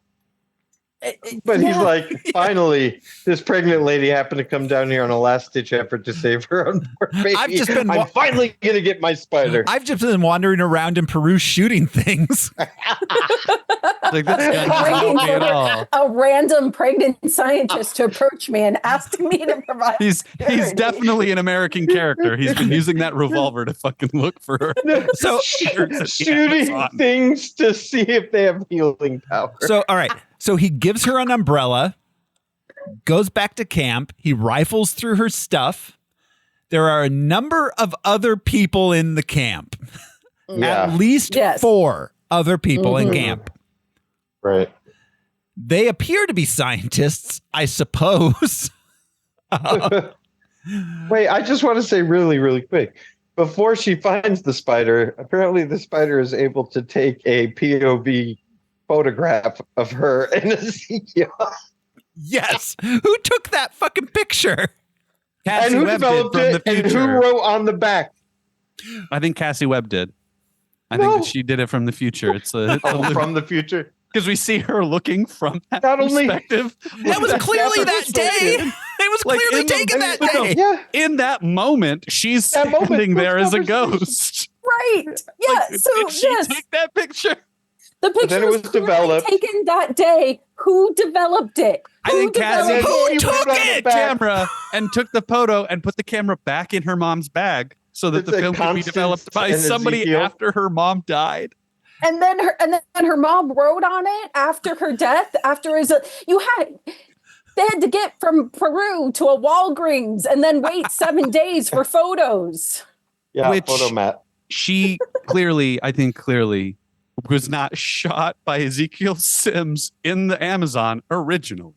But he's like, finally, this pregnant lady happened to come down here on a last-ditch effort to save her unborn baby. I'm finally going to get my spider. I've just been wandering around in Peru shooting things. Like, at all. A random pregnant scientist to approach me and ask me to provide. He's definitely an American character. He's been using that revolver to fucking look for her. So shooting things to see if they have healing power. So, all right. So he gives her an umbrella, goes back to camp. He rifles through her stuff. There are a number of other people in the camp. Yeah. At least 4 other people in camp. Right. They appear to be scientists, I suppose. Wait, I just want to say really, really quick. Before she finds the spider, apparently the spider is able to take a POV photograph of her and Ezekiel. Yes. Who took that fucking picture? Cassie and who Webb developed did it from the and who future. wrote on the back? I think Cassie Webb did. I think that she did it from the future. It's from the future. Because we see her looking from that Not only- perspective. That was clearly that day. It was clearly taken that day. Yeah. In that moment, she's standing there as a ghost. Right. Yeah. Like, So did she yes, take that picture? the then picture it was was clearly developed. taken that day. Who developed it? I think Cassie Who took wrote on the it? back? camera and took the photo and put the camera back in her mom's bag so that It's the a film could be Constance developed by and somebody Ezekiel. after her mom died. And then her mom wrote on it after her death. They had to get from Peru to a Walgreens and then wait 7 days for photos. Yeah, Which- photo mat. She clearly was not shot by Ezekiel Sims in the Amazon originally.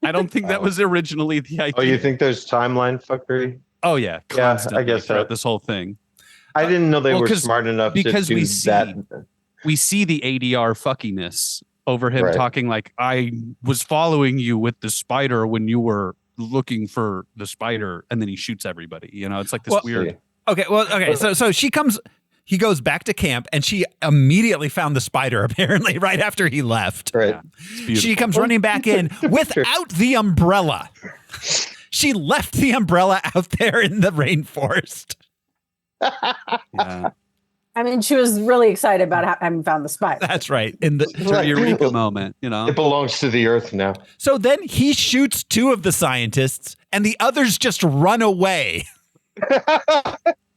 I don't think that was originally the idea. Oh, you think there's timeline fuckery? Oh yeah, I guess throughout that. this whole thing. I didn't know they were smart enough to do that. We see the ADR fuckiness over him Right. talking like, I was following you with the spider when you were looking for the spider, and then he shoots everybody. You know, it's like this weird. Okay. So he goes back to camp, and she immediately found the spider, apparently, right after he left. Right. Yeah, she comes running back in without the umbrella. She left the umbrella out there in the rainforest. Yeah. I mean, she was really excited about having found the spider. That's right. In the It's a eureka moment, you know. It belongs to the earth now. So then he shoots 2 of the scientists, and the others just run away.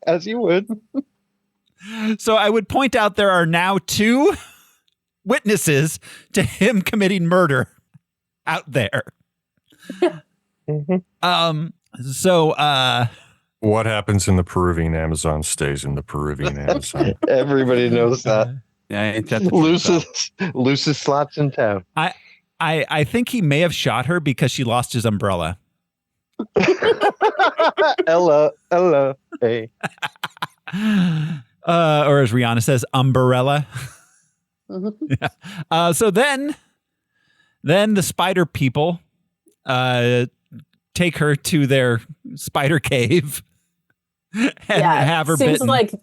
As you would. So I would point out there are now 2 witnesses to him committing murder out there. What happens in the Peruvian Amazon stays in the Peruvian Amazon. Everybody knows that. Yeah, ain't that the Loosest slots in town. I think he may have shot her because she lost his umbrella. Ella, hey. Or as Rihanna says, umbrella. So then the spider people take her to their spider cave and have her seems bitten. like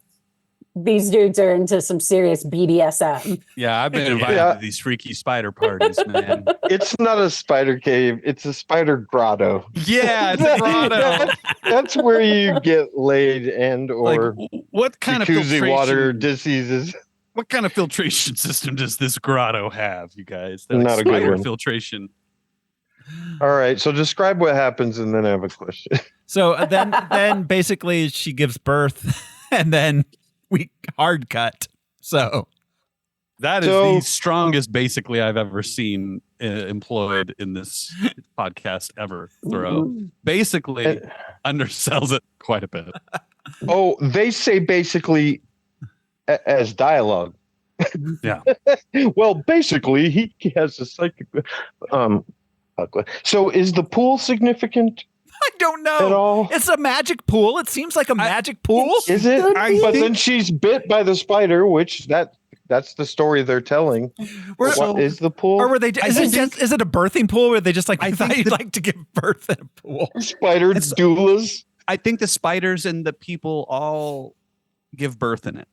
these dudes are into some serious BDSM. Yeah, I've been invited to these freaky spider parties, man. It's not a spider cave. It's a spider grotto. Yeah, it's a grotto. That's where you get laid and or what kind of jacuzzi filtration, water diseases. What kind of filtration system does this grotto have, you guys? They're Not a good spider one. filtration. All right, so describe what happens, and then I have a question. So then basically she gives birth, and then we hard cut. So that is the strongest basically I've ever seen employed in this podcast ever. Thoreau basically undersells it quite a bit. Oh, they say basically as dialogue. Yeah. Well, basically, he has a psychic. So is the pool significant? I don't know. At all? It's a magic pool. It seems like a magic pool. Is it? But then she's bit by the spider, which that's the story they're telling. What is the pool? Or were they? Is it a birthing pool where they just like? I thought you'd like to give birth in a pool. Spider doulas. I think the spiders and the people all give birth in it,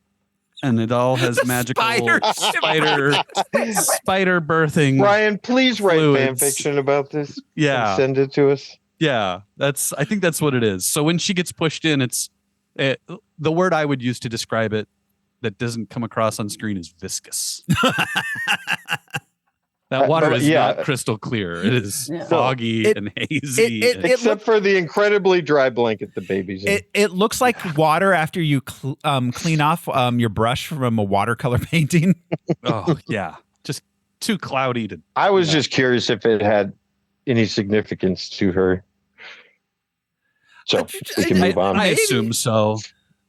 and it all has magical spider birthing. Ryan, please write fluids. fan fiction about this. Yeah, and send it to us. Yeah, I think that's what it is. So when she gets pushed in, the word I would use to describe it that doesn't come across on screen is viscous. That water is not crystal clear. It is foggy and hazy. Except for the incredibly dry blanket the baby's in. It looks like water after you clean off your brush from a watercolor painting. Oh, yeah. Just too cloudy to... I was just curious if it had any significance to her. So we can move on. I assume so.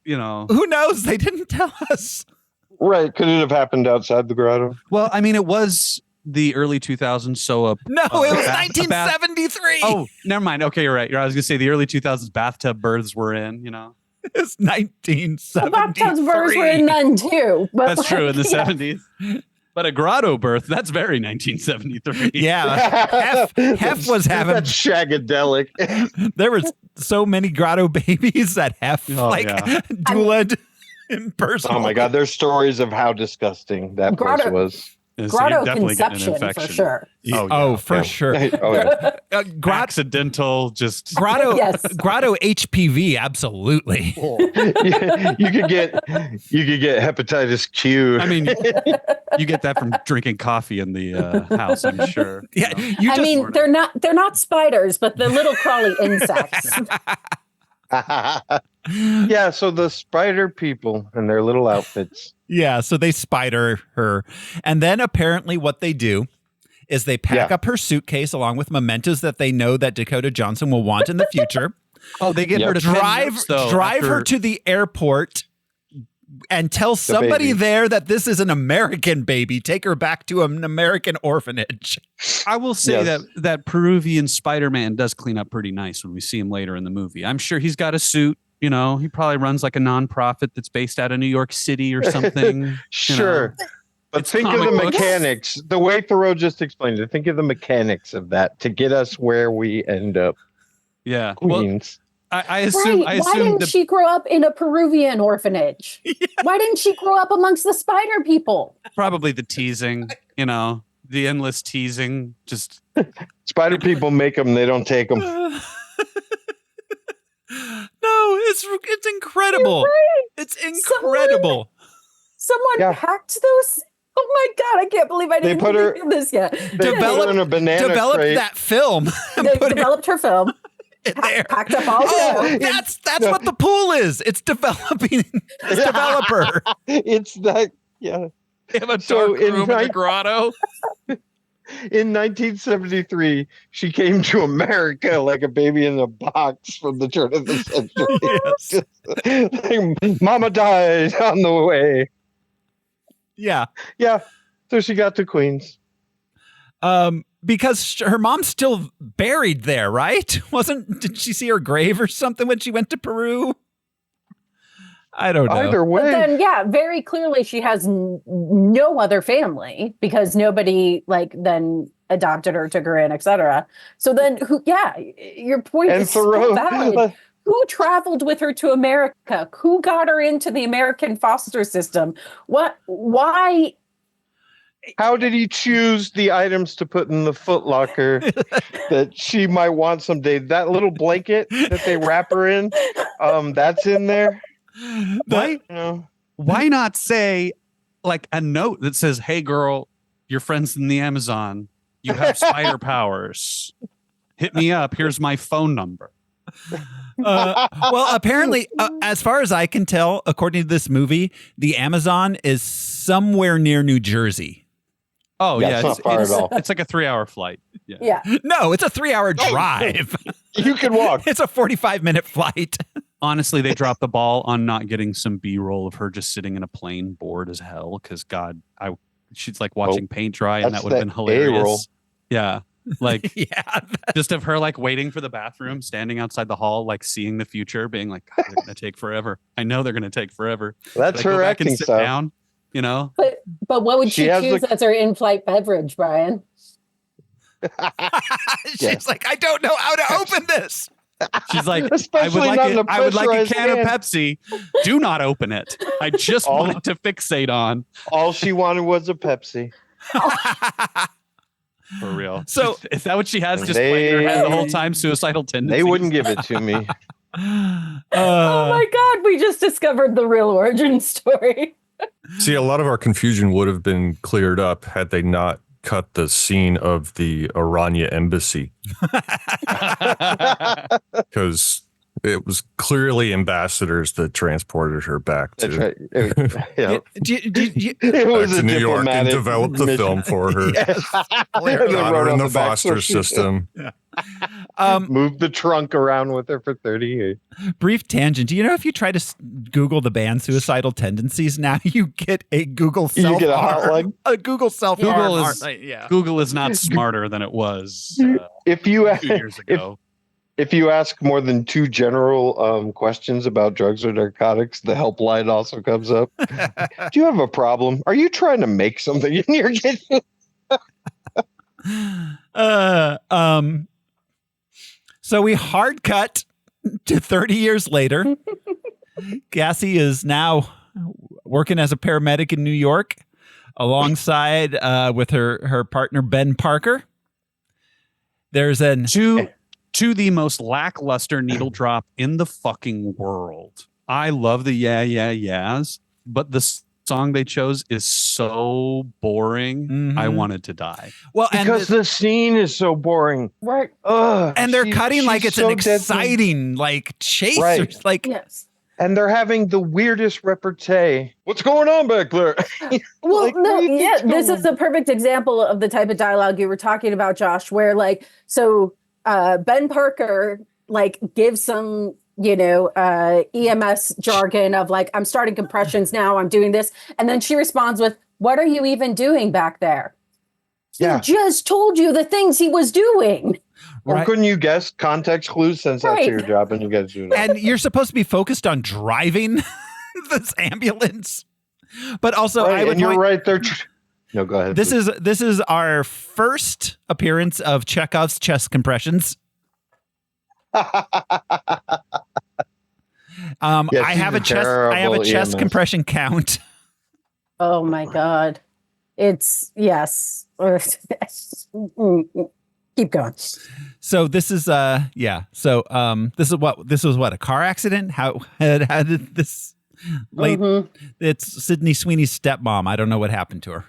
You know, who knows? They didn't tell us. Right? Could it have happened outside the grotto? Well, I mean, it was the early 2000s. So it was 1973. Oh, never mind. Okay, you're right. I was gonna say the early 2000s bathtub births were in. You know, it's 1973. Bathtub births were in none too. But that's true in the 70s. But a grotto birth, that's very 1973. Yeah. Hef was having... That's shagadelic. There was so many grotto babies that Hef doulaed in person. Oh, my God. There's stories of how disgusting that place was. Grotto conception, for sure. For sure. Accidental, just... Grotto HPV, absolutely. You could get hepatitis Q. I mean, you get that from drinking coffee in the house, I'm sure. Yeah, they're not spiders, but the little crawly insects. Yeah, so the spider people and their little outfits. Yeah, so they spider her. And then apparently what they do is they pack up her suitcase along with mementos that they know that Dakota Johnson will want in the future. Oh, they get her to drive her to the airport, and tell somebody baby. there that this is an American baby. Take her back to an American orphanage. I will say Yes. that Peruvian Spider-Man does clean up pretty nice when we see him later in the movie. I'm sure he's got a suit. You know, he probably runs like a nonprofit that's based out of New York City or something. Sure. But It's think of the comic books. mechanics. The way Thoreau just explained it, think of the mechanics of that to get us where we end up. Yeah. Well, Queens. I assume. Right. I Why assume didn't she grow up in a Peruvian orphanage? Why didn't she grow up amongst the spider people? probably the teasing. You know, the endless teasing. Just Spider people make them, they don't take them. No, it's incredible. You're right. It's incredible. Someone hacked those. Oh my God, I can't believe I didn't put her- think of this yet. They put her in a banana Developed crate. that film. and They put it developed her film, in there. packed up all Oh, the that's what the pool is. It's developing. It's developer. It's that, yeah. they have a So dark in room in the night- grotto. In 1973, she came to America like a baby in a box from the turn of the century. Like, Mama died on the way. Yeah. Yeah. So she got to Queens. Because her mom's still buried there, right? Did she see her grave or something when she went to Peru? I don't know. Either But way. then, yeah, very clearly she has no other family because nobody then adopted her, took her in, etc. So then, your point And is so Thoreau. valid. Who traveled with her to America? Who got her into the American foster system? What? Why? How did he choose the items to put in the footlocker that she might want someday? That little blanket that they wrap her in, that's in there. Why? You know? Why not say like a note that says, "Hey, girl, your friend's in the Amazon. You have spider powers. Hit me up. Here's my phone number." Well, apparently, as far as I can tell, according to this movie, the Amazon is somewhere near New Jersey. Oh Yeah, yeah, it's not far at all. It's like a 3-hour flight. Yeah. Yeah. No, it's a 3-hour drive. You can walk. It's a 45-minute flight. Honestly, they dropped the ball on not getting some B-roll of her just sitting in a plane, bored as hell. Because God, she's like watching paint dry, and that's that would have been the hilarious. A-roll. Yeah, like Yeah. just of her like waiting for the bathroom, standing outside the hall, like seeing the future, being like, God, they're gonna take forever. I know they're gonna take forever. That's Should I go her back and acting sit style. down, you know. But what would She she has choose the- as her in-flight beverage, Brian? She's like, I don't know how to open this. She's like, Especially not in a I would like a pressurized can of can. Pepsi. Do not open it. I just All- want to fixate on. All she wanted was a Pepsi. For real. So- is that what she has just playing in her head the whole They- time? Suicidal tendencies. They wouldn't give it to me. Oh my God, we just discovered the real origin story. See, a lot of our confusion would have been cleared up had they not cut the scene of the Aranya embassy, because it was clearly ambassadors that transported her back to, That's right. Yeah. It back was to a New York and diplomatic developed the mission. film for her. Yes. Got They her wrote in on the back, foster so she- system. Moved the trunk around with her for 30 years. Brief tangent. Do you know if you try to Google the band Suicidal Tendencies, now you get a Google You self get a hotline? A Google self Google is not smarter than it was If you 2 years ago. if you ask more than two general questions about drugs or narcotics, the helpline also comes up. Do you have a problem? Are you trying to make something in your kitchen? So we hard cut to 30 years later. Cassie is now working as a paramedic in New York alongside with her partner, Ben Parker. There's an to the most lackluster needle drop in the fucking world. I love the yeah, yeah, yeahs, but the song they chose is so boring. Mhm. I wanted to die. Well, Because the scene is so boring. Right. Ugh, and they're cutting like she's it's so an dead. exciting like chase. Right. Like Yes. And they're having the weirdest repartee. What's going on back there? Well, Like, no, what do you yeah, think's this going is a perfect example of the type of dialogue you were talking about, Josh, where Ben Parker gives some EMS jargon of like, I'm starting compressions now, I'm doing this. And then she responds with, what are you even doing back there? He just told you the things he was doing. Or couldn't you guess context clues since that's your job and you guys do that? And you're supposed to be focused on driving this ambulance. But also, I would you're right there. No, go ahead. This is our first appearance of Chekhov's chest compressions. I have a chest compression count. Oh my God. It's yes. Keep going. So this is this was what, a car accident? How did this it's Sydney Sweeney's stepmom. I don't know what happened to her.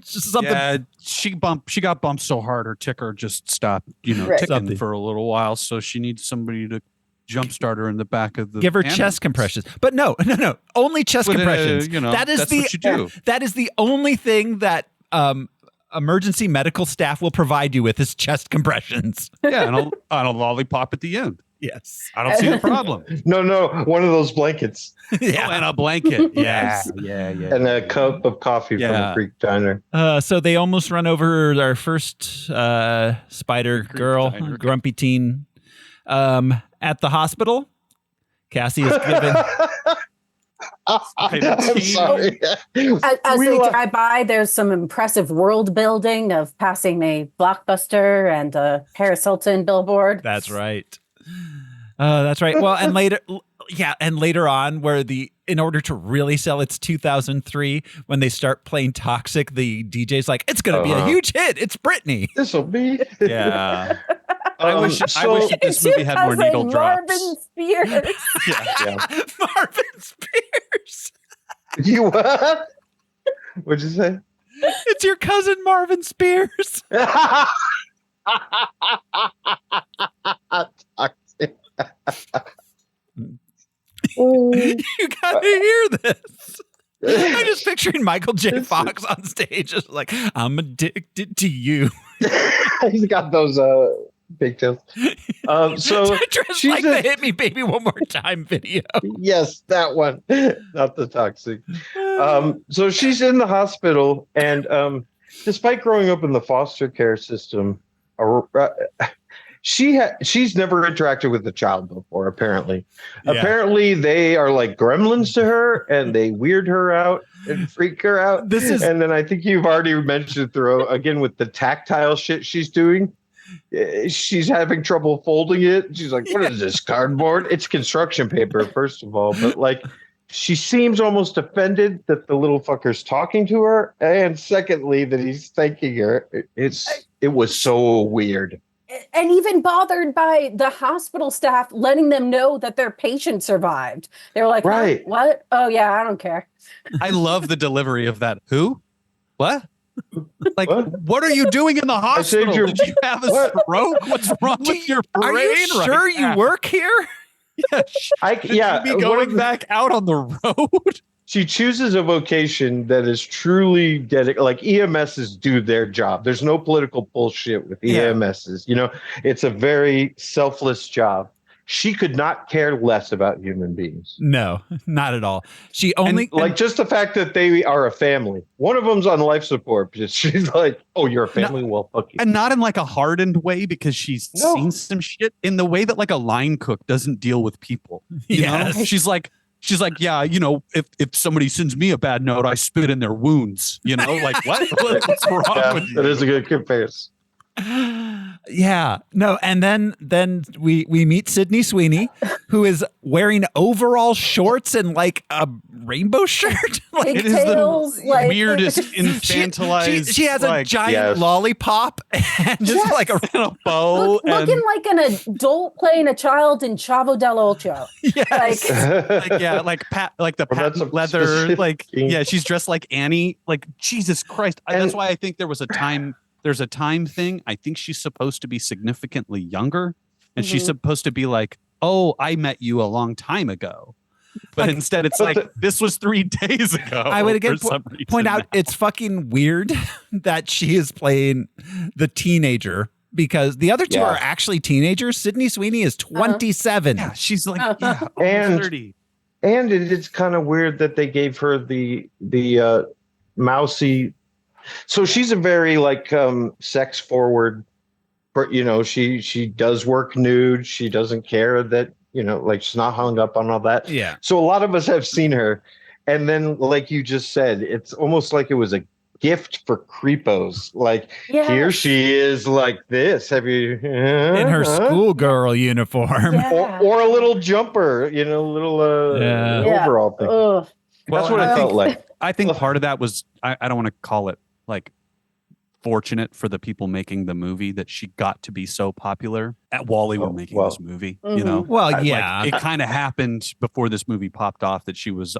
Just something. Yeah, she got bumped so hard her ticker just stopped, ticking for a little while. So she needs somebody to jumpstart her in the back of the. Give her chest compressions, but no, only chest compressions. That's what you do. That is the only thing that emergency medical staff will provide you with is chest compressions. Yeah, and a lollipop at the end. Yes, I don't see the problem. No, one of those blankets. Yeah, and a blanket. Yes, yeah, and a cup of coffee from a Greek diner. So they almost run over our first spider girl, grumpy teen, at the hospital. Cassie is given. I'm sorry. As they drive by, there's some impressive world building of passing a Blockbuster and a Paris Hilton billboard. That's right. That's right. Well, and later on, where in order to really sell its 2003, when they start playing Toxic, the DJ's like, it's going to be a huge hit. It's Britney. This will be. Yeah. I wish that this movie had more needle drops. Marvin Spears. Marvin Spears. You what? What'd you say? It's your cousin Marvin Spears. Toxic. You gotta hear this. I'm just picturing Michael J. Fox on stage, just like, I'm addicted to you. He's got those pigtails. So just like the "Hit Me, Baby, One More Time" video. Yes, that one, not the Toxic. So she's in the hospital, and despite growing up in the foster care system, she's never interacted with a child before. Apparently, they are like gremlins to her, and they weird her out and freak her out. And then I think you've already mentioned Thoreau again with the tactile shit she's doing. She's having trouble folding it. She's like, what is this, cardboard? It's construction paper, first of all. But like, she seems almost offended that the little fucker's talking to her. And secondly, that he's thanking her. It was so weird. And even bothered by the hospital staff letting them know that their patient survived. They were like, right. What? Oh, yeah, I don't care. I love the delivery of that. Who? What? Like, what are you doing in the hospital? Did you have a stroke? What's wrong with your brain? Are you sure you work here? Should you be going back out on the road? She chooses a vocation that is truly dedicated. Like EMSs do their job. There's no political bullshit with EMSs. It's a very selfless job. She could not care less about human beings. No, not at all. She only just the fact that they are a family. One of them's on life support. She's like, "Oh, you're a family? Well, fuck you." And not in like a hardened way, because she's seen some shit in the way that like a line cook doesn't deal with people. You know? She's like, yeah, if somebody sends me a bad note, I spit in their wounds. Like what? What's wrong with you? That is a good comparison. Yeah, no, and then we meet Sydney Sweeney, who is wearing overall shorts and like a rainbow shirt. Like, it is the weirdest infantilized. She has a giant lollipop and just like a bow, looking like an adult playing a child in Chavo del Ocho. Yes, like the patent leather. She's dressed like Annie. Like Jesus Christ, that's why I think there was a time. There's a time thing. I think she's supposed to be significantly younger, and she's supposed to be like, "Oh, I met you a long time ago," but instead it's like, "This was 3 days ago." I would again point out it's fucking weird that she is playing the teenager because the other two Yeah. are actually teenagers. Sydney Sweeney is 27. Yeah, she's like And- 30. And it's kind of weird that they gave her the mousy. So she's a very like sex forward. She does work nude. She doesn't care that like she's not hung up on all that. Yeah. So a lot of us have seen her, and then like you just said, it's almost like it was a gift for creepos. Like here she is like this. Have you In her schoolgirl uniform. Yeah. or a little jumper? Little overall thing. Ugh. That's what it felt like. I think part of that was I don't want to call it like fortunate for the people making the movie that she got to be so popular while they were making this movie. Well, yeah. Like, it kind of happened before this movie popped off that she was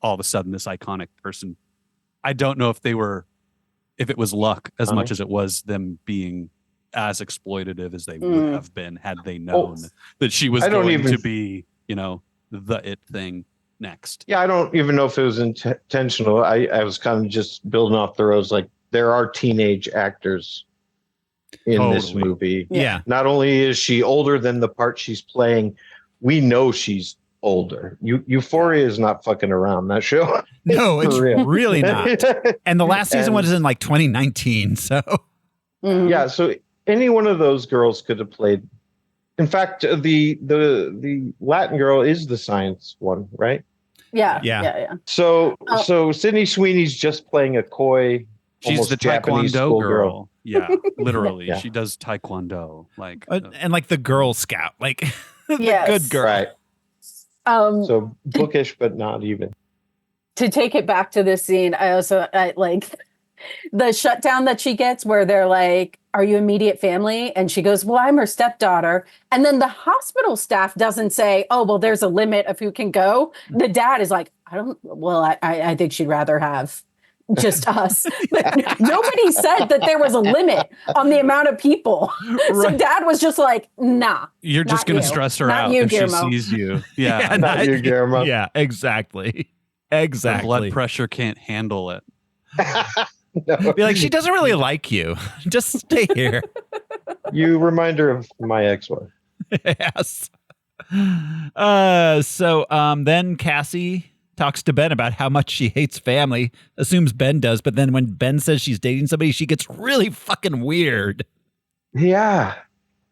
all of a sudden this iconic person. I don't know if it was luck as much as it was them being as exploitative as they would have been had they known that she was going to be, the it thing next. Yeah, I don't even know if it was intentional. I was kind of just building off Thoreau's, like, there are teenage actors in this movie. Yeah. Not only is she older than the part she's playing, we know she's older. Euphoria is not fucking around, that show. No, it's real. really not. And the last season was in like 2019. So yeah, so any one of those girls could have played. In fact, the Latin girl is the science one, right? Yeah. So Sydney Sweeney's just playing a coy. She's the Japanese Taekwondo girl. Yeah, literally. Yeah. She does Taekwondo. Like and like the Girl Scout, like the Yes. good girl. Right. So bookish, but not even. To take it back to this scene, I like the shutdown that she gets where they're like, "Are you immediate family?" And she goes, "Well, I'm her stepdaughter." And then the hospital staff doesn't say, "Oh, well, there's a limit of who can go." The dad is like, I think she'd rather have just us. But nobody said that there was a limit on the amount of people. So dad was just like, nah. You're just going to stress her out if she sees you. Yeah. Not you, Guillermo. Yeah, exactly. Her Exactly. blood pressure can't handle it. No. Be like, she doesn't really like you. Just stay here. You remind her of my ex-wife. Yes. So then Cassie talks to Ben about how much she hates family, assumes Ben does, but then when Ben says she's dating somebody, she gets really fucking weird. Yeah.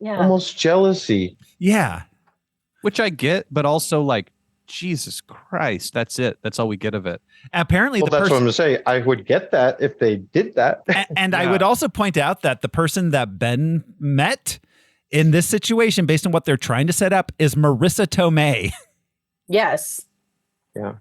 Almost jealousy. Yeah. Which I get, but also like, Jesus Christ, that's it. That's all we get of it. Apparently, Well, that's what I'm going to say. I would get that if they did that. And I would also point out that the person that Ben met in this situation, based on what they're trying to set up, is Marissa Tomei. Yes. Yeah.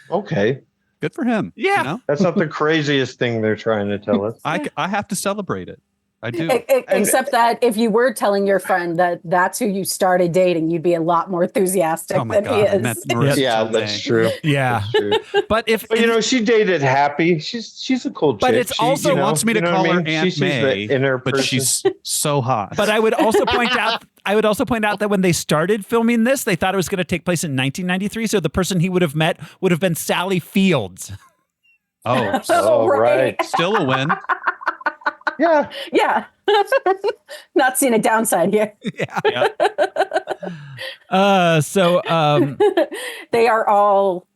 Okay. Good for him. Yeah. You know? That's not the craziest thing they're trying to tell us. I have to celebrate it. I do. Except that if you were telling your friend that that's who you started dating, you'd be a lot more enthusiastic Oh my than God, he I is. met Marissa Yeah, Tomei. that's true. Yeah. That's true. But she dated Happy. She's a cool chick. But it's also- She wants me to call her Aunt She sees May, the inner but person. she's so hot. But I would also point out that when they started filming this, they thought it was going to take place in 1993. So the person he would have met would have been Sally Fields. Oh, right. Still a win. Yeah. Yeah. Not seeing a downside here. Yeah. They are all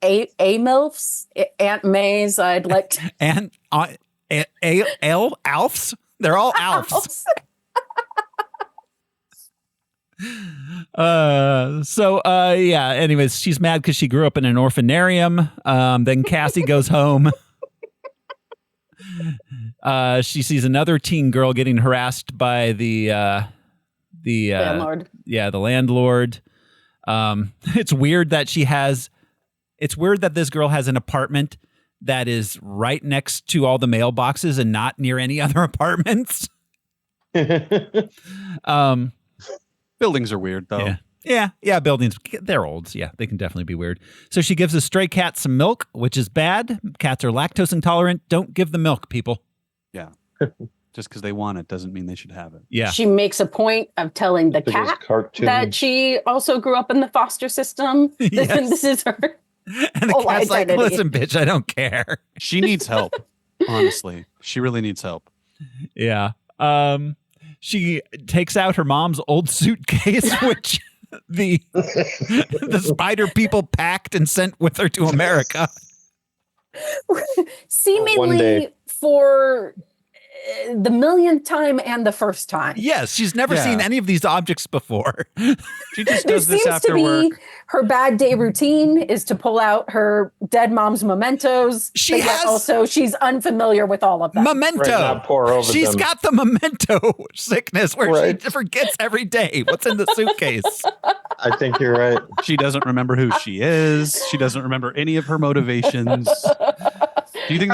MILFs, Aunt May's. I'd like to. And Alfs? They're all Alfs. Anyways, she's mad because she grew up in an orphanarium. Then Cassie goes home. She sees another teen girl getting harassed by the Landlord. Yeah, the landlord. It's weird that this girl has an apartment that is right next to all the mailboxes and not near any other apartments. Buildings are weird though. Yeah, buildings, they're old. Yeah, they can definitely be weird. So she gives a stray cat some milk, which is bad. Cats are lactose intolerant. Don't give the milk, people. Yeah. Just because they want it doesn't mean they should have it. Yeah. She makes a point of telling the Because cat cartoon. that she also grew up in the foster system. Yes. This is her. And the whole cat's like, identity. listen, bitch, I don't care. She needs help. Honestly, she really needs help. Yeah. she takes out her mom's old suitcase, which the spider people packed and sent with her to America. Seemingly for the millionth time and the first time. Yes, she's never seen any of these objects before. She just does this after work. Her bad day routine is to pull out her dead mom's mementos. She's unfamiliar with all of that. Memento. She's got the memento sickness where she forgets every day what's in the suitcase. I think you're right. She doesn't remember who she is. She doesn't remember any of her motivations. Do you think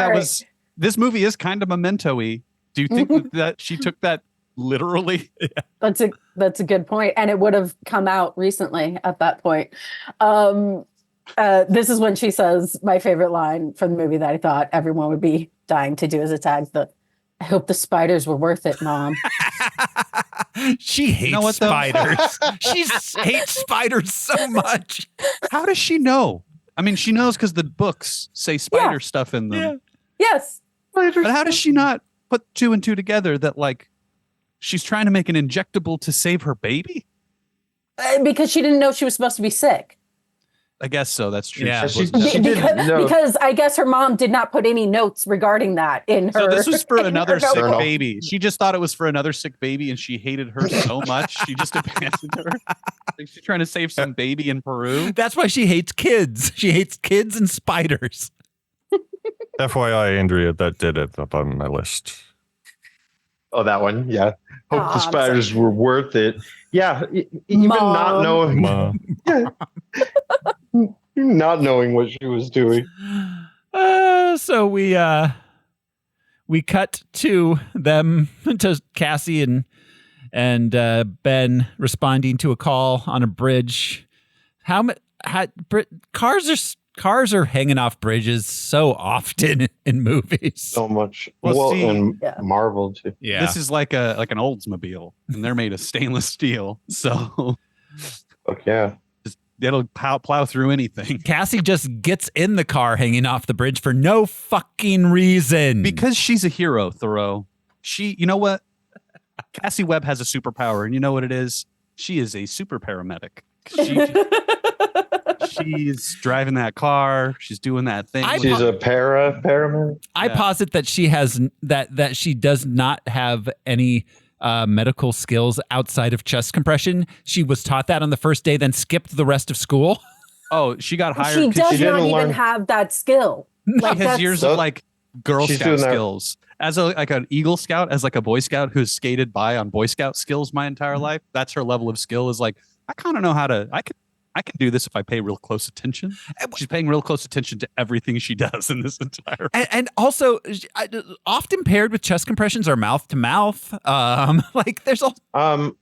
this movie is kind of memento-y? Do you think that she took that literally? That's a good point, and it would have come out recently at that point. This is when she says my favorite line from the movie that I thought everyone would be dying to do as a tag. I hope the spiders were worth it, Mom. She hates spiders. She hates spiders so much. How does she know? I mean, she knows because the books say spider stuff in them. Yeah. Yes. But how does she not put two and two together that like she's trying to make an injectable to save her baby? Because she didn't know she was supposed to be sick. I guess so. That's true. Yeah. Because I guess her mom did not put any notes regarding that in her. So this was for another sick notebook. baby. She just thought it was for another sick baby, and she hated her so much she just abandoned her. Like she's trying to save some baby in Peru. That's why she hates kids. She hates kids and spiders. FYI, Andrea, that did it up on my list. Oh, that one. Yeah. Hope the spiders were worth it. Yeah. Even not knowing. Yeah. Not knowing what she was doing. So we cut to them, to Cassie and Ben responding to a call on a bridge. Cars are hanging off bridges so often in movies. So much. And Marvel too. Yeah. This is like an Oldsmobile, and they're made of stainless steel. So yeah. It'll plow through anything. Cassie just gets in the car hanging off the bridge for no fucking reason. Because she's a hero, Thoreau. You know what? Cassie Webb has a superpower, and you know what it is? She is a super paramedic. She's driving that car. She's doing that thing. She's a paramedic. I posit that she has that she does not have any medical skills outside of chest compression. She was taught that on the first day, then skipped the rest of school. Oh, she got hired. She does not even have that skill. Like has years of like Girl Scout skills. As an Eagle Scout, as like a Boy Scout who's skated by on Boy Scout skills my entire life. That's her level of skill. Is like I kind of know how to. I can do this if I pay real close attention. She's paying real close attention to everything she does in this entire. And also, often paired with chest compressions are mouth to mouth. Like there's a.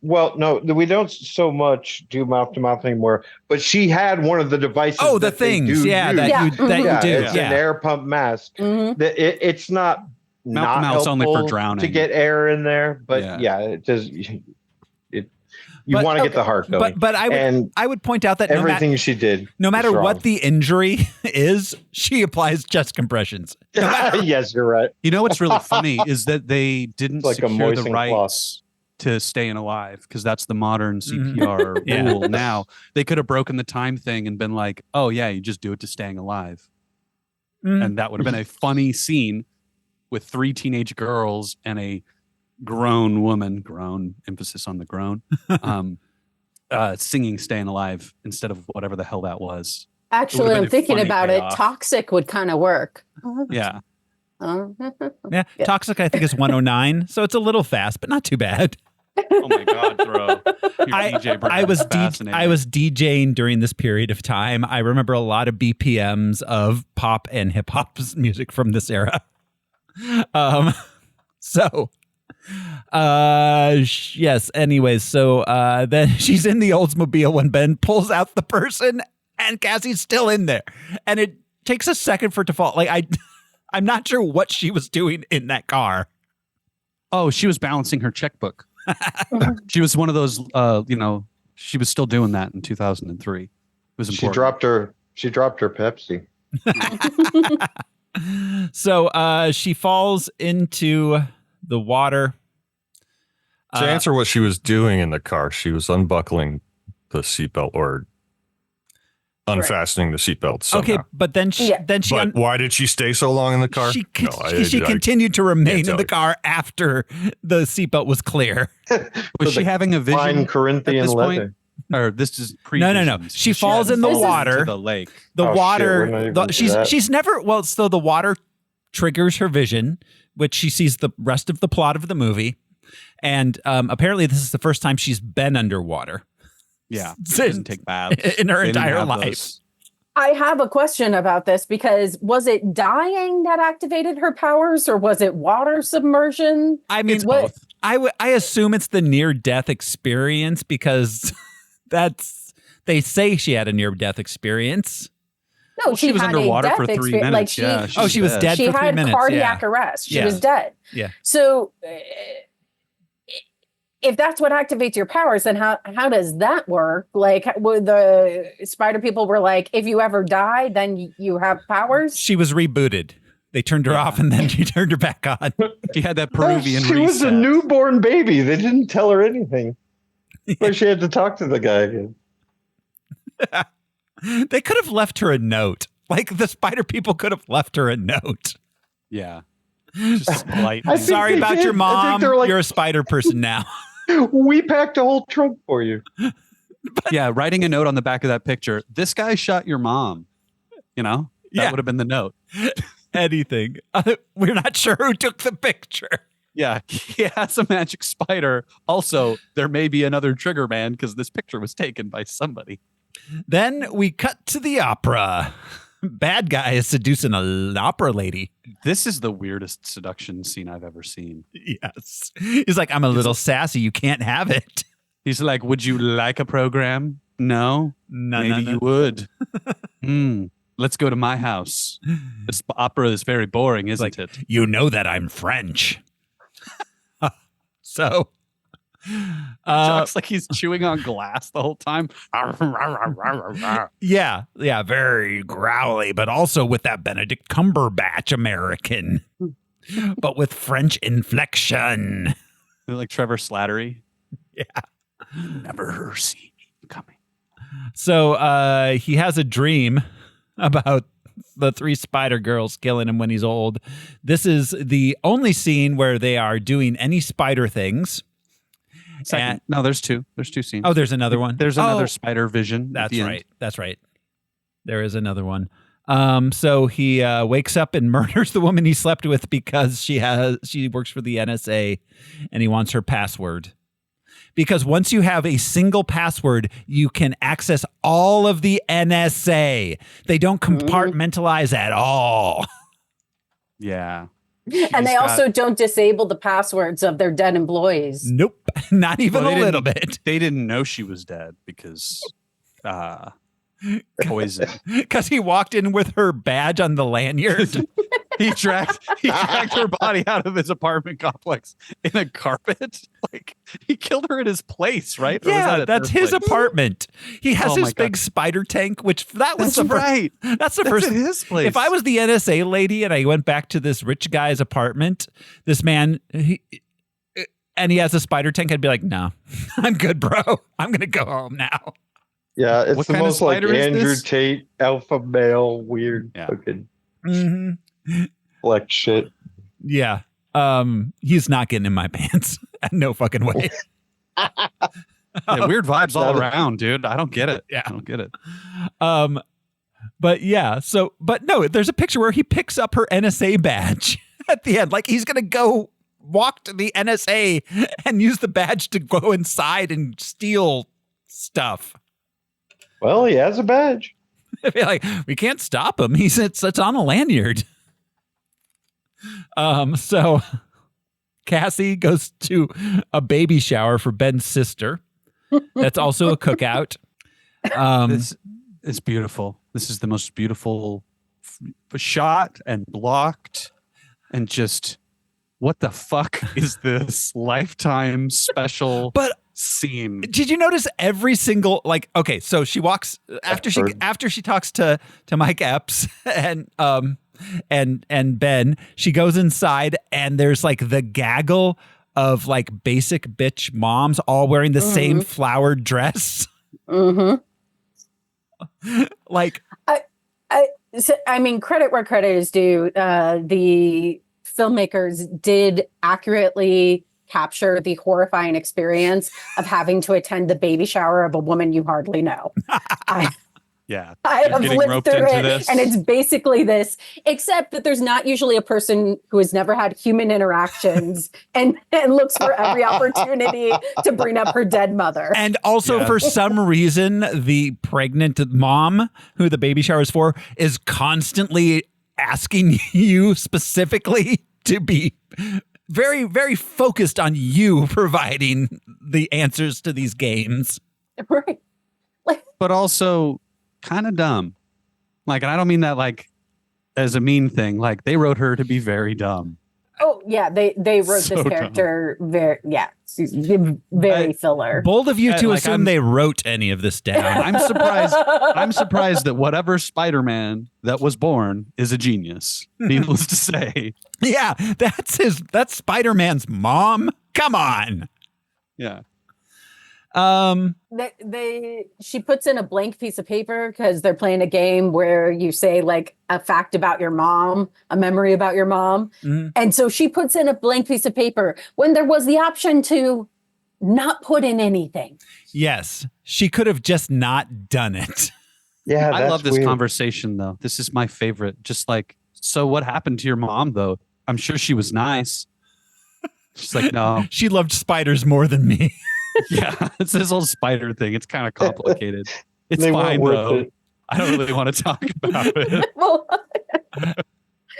Well, no, we don't so much do mouth to mouth anymore. But she had one of the devices. Oh, the things, you do. It's an air pump mask. Mm-hmm. It's not mouth to mouth's only for drowning to get air in there, but it does. You want to get the heart going. But I would point out that everything she did, no matter what the injury is, she applies chest compressions. Yes, you're right. You know what's really funny is that they didn't secure the rights to staying alive because that's the modern CPR rule now. They could have broken the time thing and been like, oh yeah, you just do it to staying alive. And that would have been a funny scene with 3 teenage girls and a grown woman, emphasis on the grown, singing Staying Alive instead of whatever the hell that was. Actually, I'm thinking about it. Toxic would kind of work. Yeah. Toxic I think is 109, so it's a little fast, but not too bad. Oh my God, bro. I was DJing during this period of time. I remember a lot of BPMs of pop and hip hop music from this era. Yes, anyways, so then she's in the Oldsmobile when Ben pulls out the person and Cassie's still in there. And it takes a second for it to fall. Like I'm not sure what she was doing in that car. Oh, she was balancing her checkbook. She was one of those she was still doing that in 2003. It was important. She dropped her Pepsi. So she falls into the water. To answer what she was doing in the car, she was unbuckling the seatbelt or unfastening the seatbelt somehow. Okay, but then she why did she stay so long in the car? She continued to remain in the car after the seatbelt was clear. Was she having a vision? Fine Corinthian leather. Or this is No. She falls in the water. To the lake. The water. Shit, she's never. Well, so the water triggers her vision, which she sees the rest of the plot of the movie, and apparently this is the first time she's been underwater. Yeah, she doesn't take baths in her entire life. I have a question about this because was it dying that activated her powers or was it water submersion? I mean, it's both. I assume it's the near-death experience because they say she had a near-death experience. No, she was underwater for 3 minutes. Like she was dead for 3 minutes. She had cardiac arrest. She was dead. Yeah. So if that's what activates your powers, then how does that work? Like the spider people were like, if you ever die, then you have powers? She was rebooted. They turned her off and then she turned her back on. She had that Peruvian She was a newborn baby. They didn't tell her anything. But she had to talk to the guy again. They could have left her a note. Like the spider people could have left her a note. Yeah. Just polite. Sorry about your mom. Like, you're a spider person now. We packed a whole trunk for you. Yeah, writing a note on the back of that picture. This guy shot your mom. You know? That would have been the note. Anything. We're not sure who took the picture. Yeah, he has a magic spider. Also, there may be another trigger man because this picture was taken by somebody. Then we cut to the opera. Bad guy is seducing an opera lady. This is the weirdest seduction scene I've ever seen. Yes. He's like, I'm a little sassy. You can't have it. He's like, would you like a program? No? Maybe you would. Let's go to my house. This opera is very boring, isn't it? You know that I'm French. So... Jock's like he's chewing on glass the whole time. Yeah, very growly, but also with that Benedict Cumberbatch American, but with French inflection. Like Trevor Slattery. Yeah. Never see me coming. So he has a dream about the 3 spider girls killing him when he's old. This is the only scene where they are doing any spider things. No, there's 2. There's 2 scenes. Oh, there's another one. There's another spider vision. That's right. That's right. There is another one. So he wakes up and murders the woman he slept with because she works for the NSA and he wants her password. Because once you have a single password, you can access all of the NSA. They don't compartmentalize at all. Yeah. And they also don't disable the passwords of their dead employees. Nope. Not even a little bit. They didn't know she was dead because poison. Because he walked in with her badge on the lanyard. He dragged her body out of his apartment complex in a carpet. Like he killed her at his place, right? Yeah, that's his apartment. He has his big spider tank, which that's right. That's the first. His place. If I was the NSA lady and I went back to this rich guy's apartment, this man, and he has a spider tank, I'd be like, no, I'm good, bro. I'm gonna go home now. Yeah, it's the most like Andrew Tate alpha male weird looking. Like shit. Yeah. He's not getting in my pants. No fucking way. Weird vibes all around, dude. I don't get it. Yeah. I don't get it. But yeah, but no, there's a picture where he picks up her NSA badge at the end. Like he's gonna go walk to the NSA and use the badge to go inside and steal stuff. Well, he has a badge. Like, we can't stop him. It's on a lanyard. So Cassie goes to a baby shower for Ben's sister. That's also a cookout. This is beautiful. This is the most beautiful shot and blocked and just what the fuck is this Lifetime special scene? Did you notice every single okay, so she walks after she talks to Mike Epps and Ben, she goes inside and there's like the gaggle of like basic bitch moms all wearing the same flowered dress. Mm-hmm. Like, I mean, credit where credit is due. The filmmakers did accurately capture the horrifying experience of having to attend the baby shower of a woman you hardly know. I Yeah. have getting lived roped through into it, this. and it's basically this, except that there's not usually a person who has never had human interactions and looks for every opportunity to bring up her dead mother. and also for some reason, the pregnant mom who the baby shower is for is constantly asking you specifically to be very, very focused on you providing the answers to these games. Right. But also kind of dumb. Like, and I don't mean that like as a mean thing. Like, they wrote her to be very dumb. Oh yeah, they wrote So this dumb. character very filler. Bold of you to Like, assume they wrote any of this down. I'm surprised that whatever Spider-Man that was born is a genius. Needless to say. Yeah, that's Spider-Man's mom. Come on. Yeah. She puts in a blank piece of paper because they're playing a game where you say like a fact about your mom, a memory about your mom. And so she puts in a blank piece of paper when there was the option to not put in anything. Yes, she could have just not done it. Yeah, I love this weird. conversation though. This is my favorite. Just like, so what happened to your mom though? I'm sure she was nice. She's like, no. She loved spiders more than me. Yeah, it's this whole spider thing. It's kind of complicated. It's They fine weren't though. worth it. I don't really want to talk about it. Well,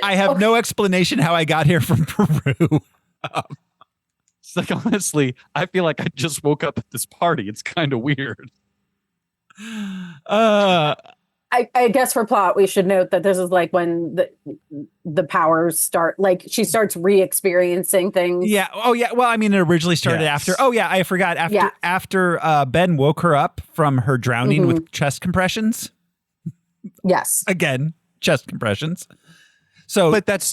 I have no explanation how I got here from Peru. It's like, honestly, I feel like I just woke up at this party. It's kind of weird. I guess for plot, we should note that this is like when the powers start, like she starts re-experiencing things. Yeah. Oh, yeah. Well, I mean, it originally started after. Oh, yeah. I forgot. After Ben woke her up from her drowning with chest compressions. Yes. Again, chest compressions. So, but that's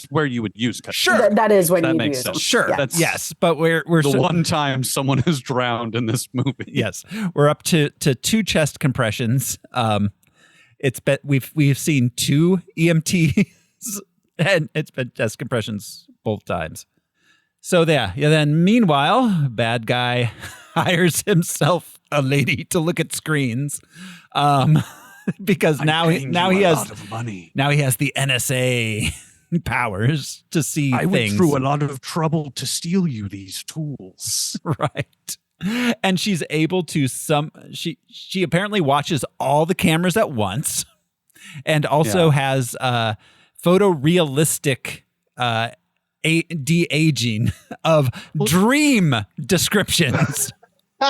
where you would use. Sure. That is when that you makes use sense. them. Sure. Yeah. Yes. But we're the one time someone has drowned in this movie. Yes. We're up to 2 chest compressions. We've seen 2 EMTs and it's been chest compressions both times. So then meanwhile, bad guy hires himself a lady to look at screens. Because now he has the NSA powers to see things. I went through a lot of trouble to steal you these tools. Right. And she's able to she apparently watches all the cameras at once and also has photorealistic de-aging of dream descriptions.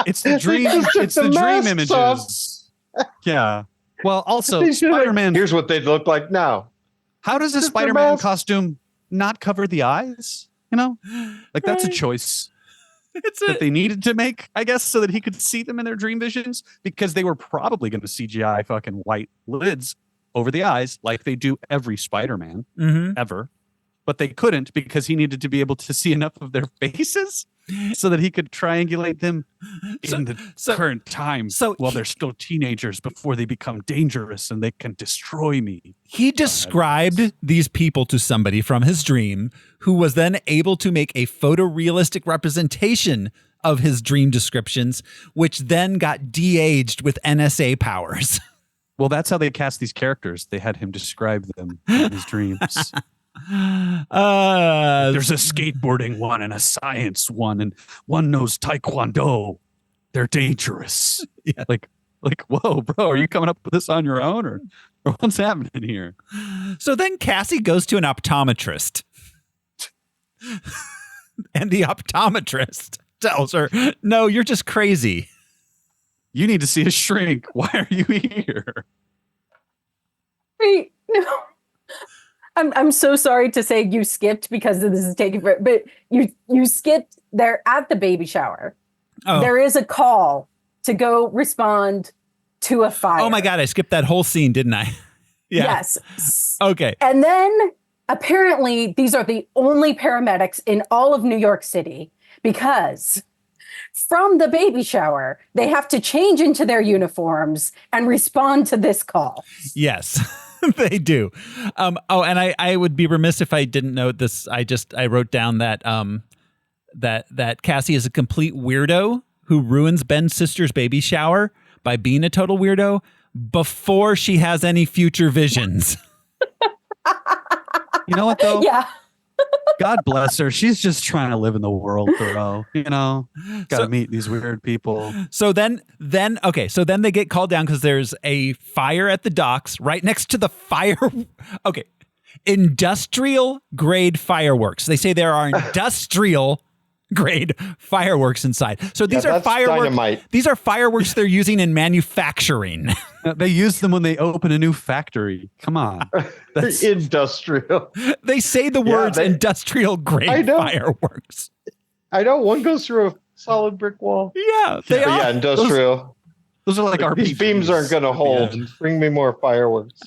It's the dream. It's the dream images. Yeah. Well, also Spider-Man. Here's what they'd look like now. How does a Spider-Man costume not cover the eyes? You know, like that's a choice that they needed to make, I guess, so that he could see them in their dream visions, because they were probably going to CGI fucking white lids over the eyes like they do every Spider-Man ever. But they couldn't because he needed to be able to see enough of their faces so that he could triangulate them in the current time while they're still teenagers before they become dangerous and they can destroy me. He described these people to somebody from his dream who was then able to make a photorealistic representation of his dream descriptions, which then got de-aged with NSA powers. Well, that's how they cast these characters. They had him describe them in his dreams. There's a skateboarding one and a science one, and one knows taekwondo. They're dangerous. Yeah. Like, whoa, bro, are you coming up with this on your own, or what's happening here? So then Cassie goes to an optometrist, and the optometrist tells her, "No, you're just crazy. You need to see a shrink. Why are you here?" Wait, no. I'm so sorry to say you skipped because this is taking forever, but you skipped. They're at the baby shower. Oh. There is a call to go respond to a fire. Oh my God, I skipped that whole scene, didn't I? Yeah. Yes. Okay. And then apparently these are the only paramedics in all of New York City because from the baby shower, they have to change into their uniforms and respond to this call. Yes, they do. And I would be remiss if I didn't note this. I wrote down that that Cassie is a complete weirdo who ruins Ben's sister's baby shower by being a total weirdo before she has any future visions. You know what though? Yeah. God bless her. She's just trying to live in the world, Thoreau. You know, got to meet these weird people. So then they get called down because there's a fire at the docks right next to the fire. Okay. Industrial grade fireworks. They say there are industrial grade fireworks inside. So these are fireworks. Dynamite. These are fireworks they're using in manufacturing. They use them when they open a new factory. Come on. That's industrial. They say the words industrial grade fireworks. I know one goes through a solid brick wall. Yeah, they are. Yeah, industrial. Those are like RPGs. These beams aren't going to hold. Yeah. Bring me more fireworks.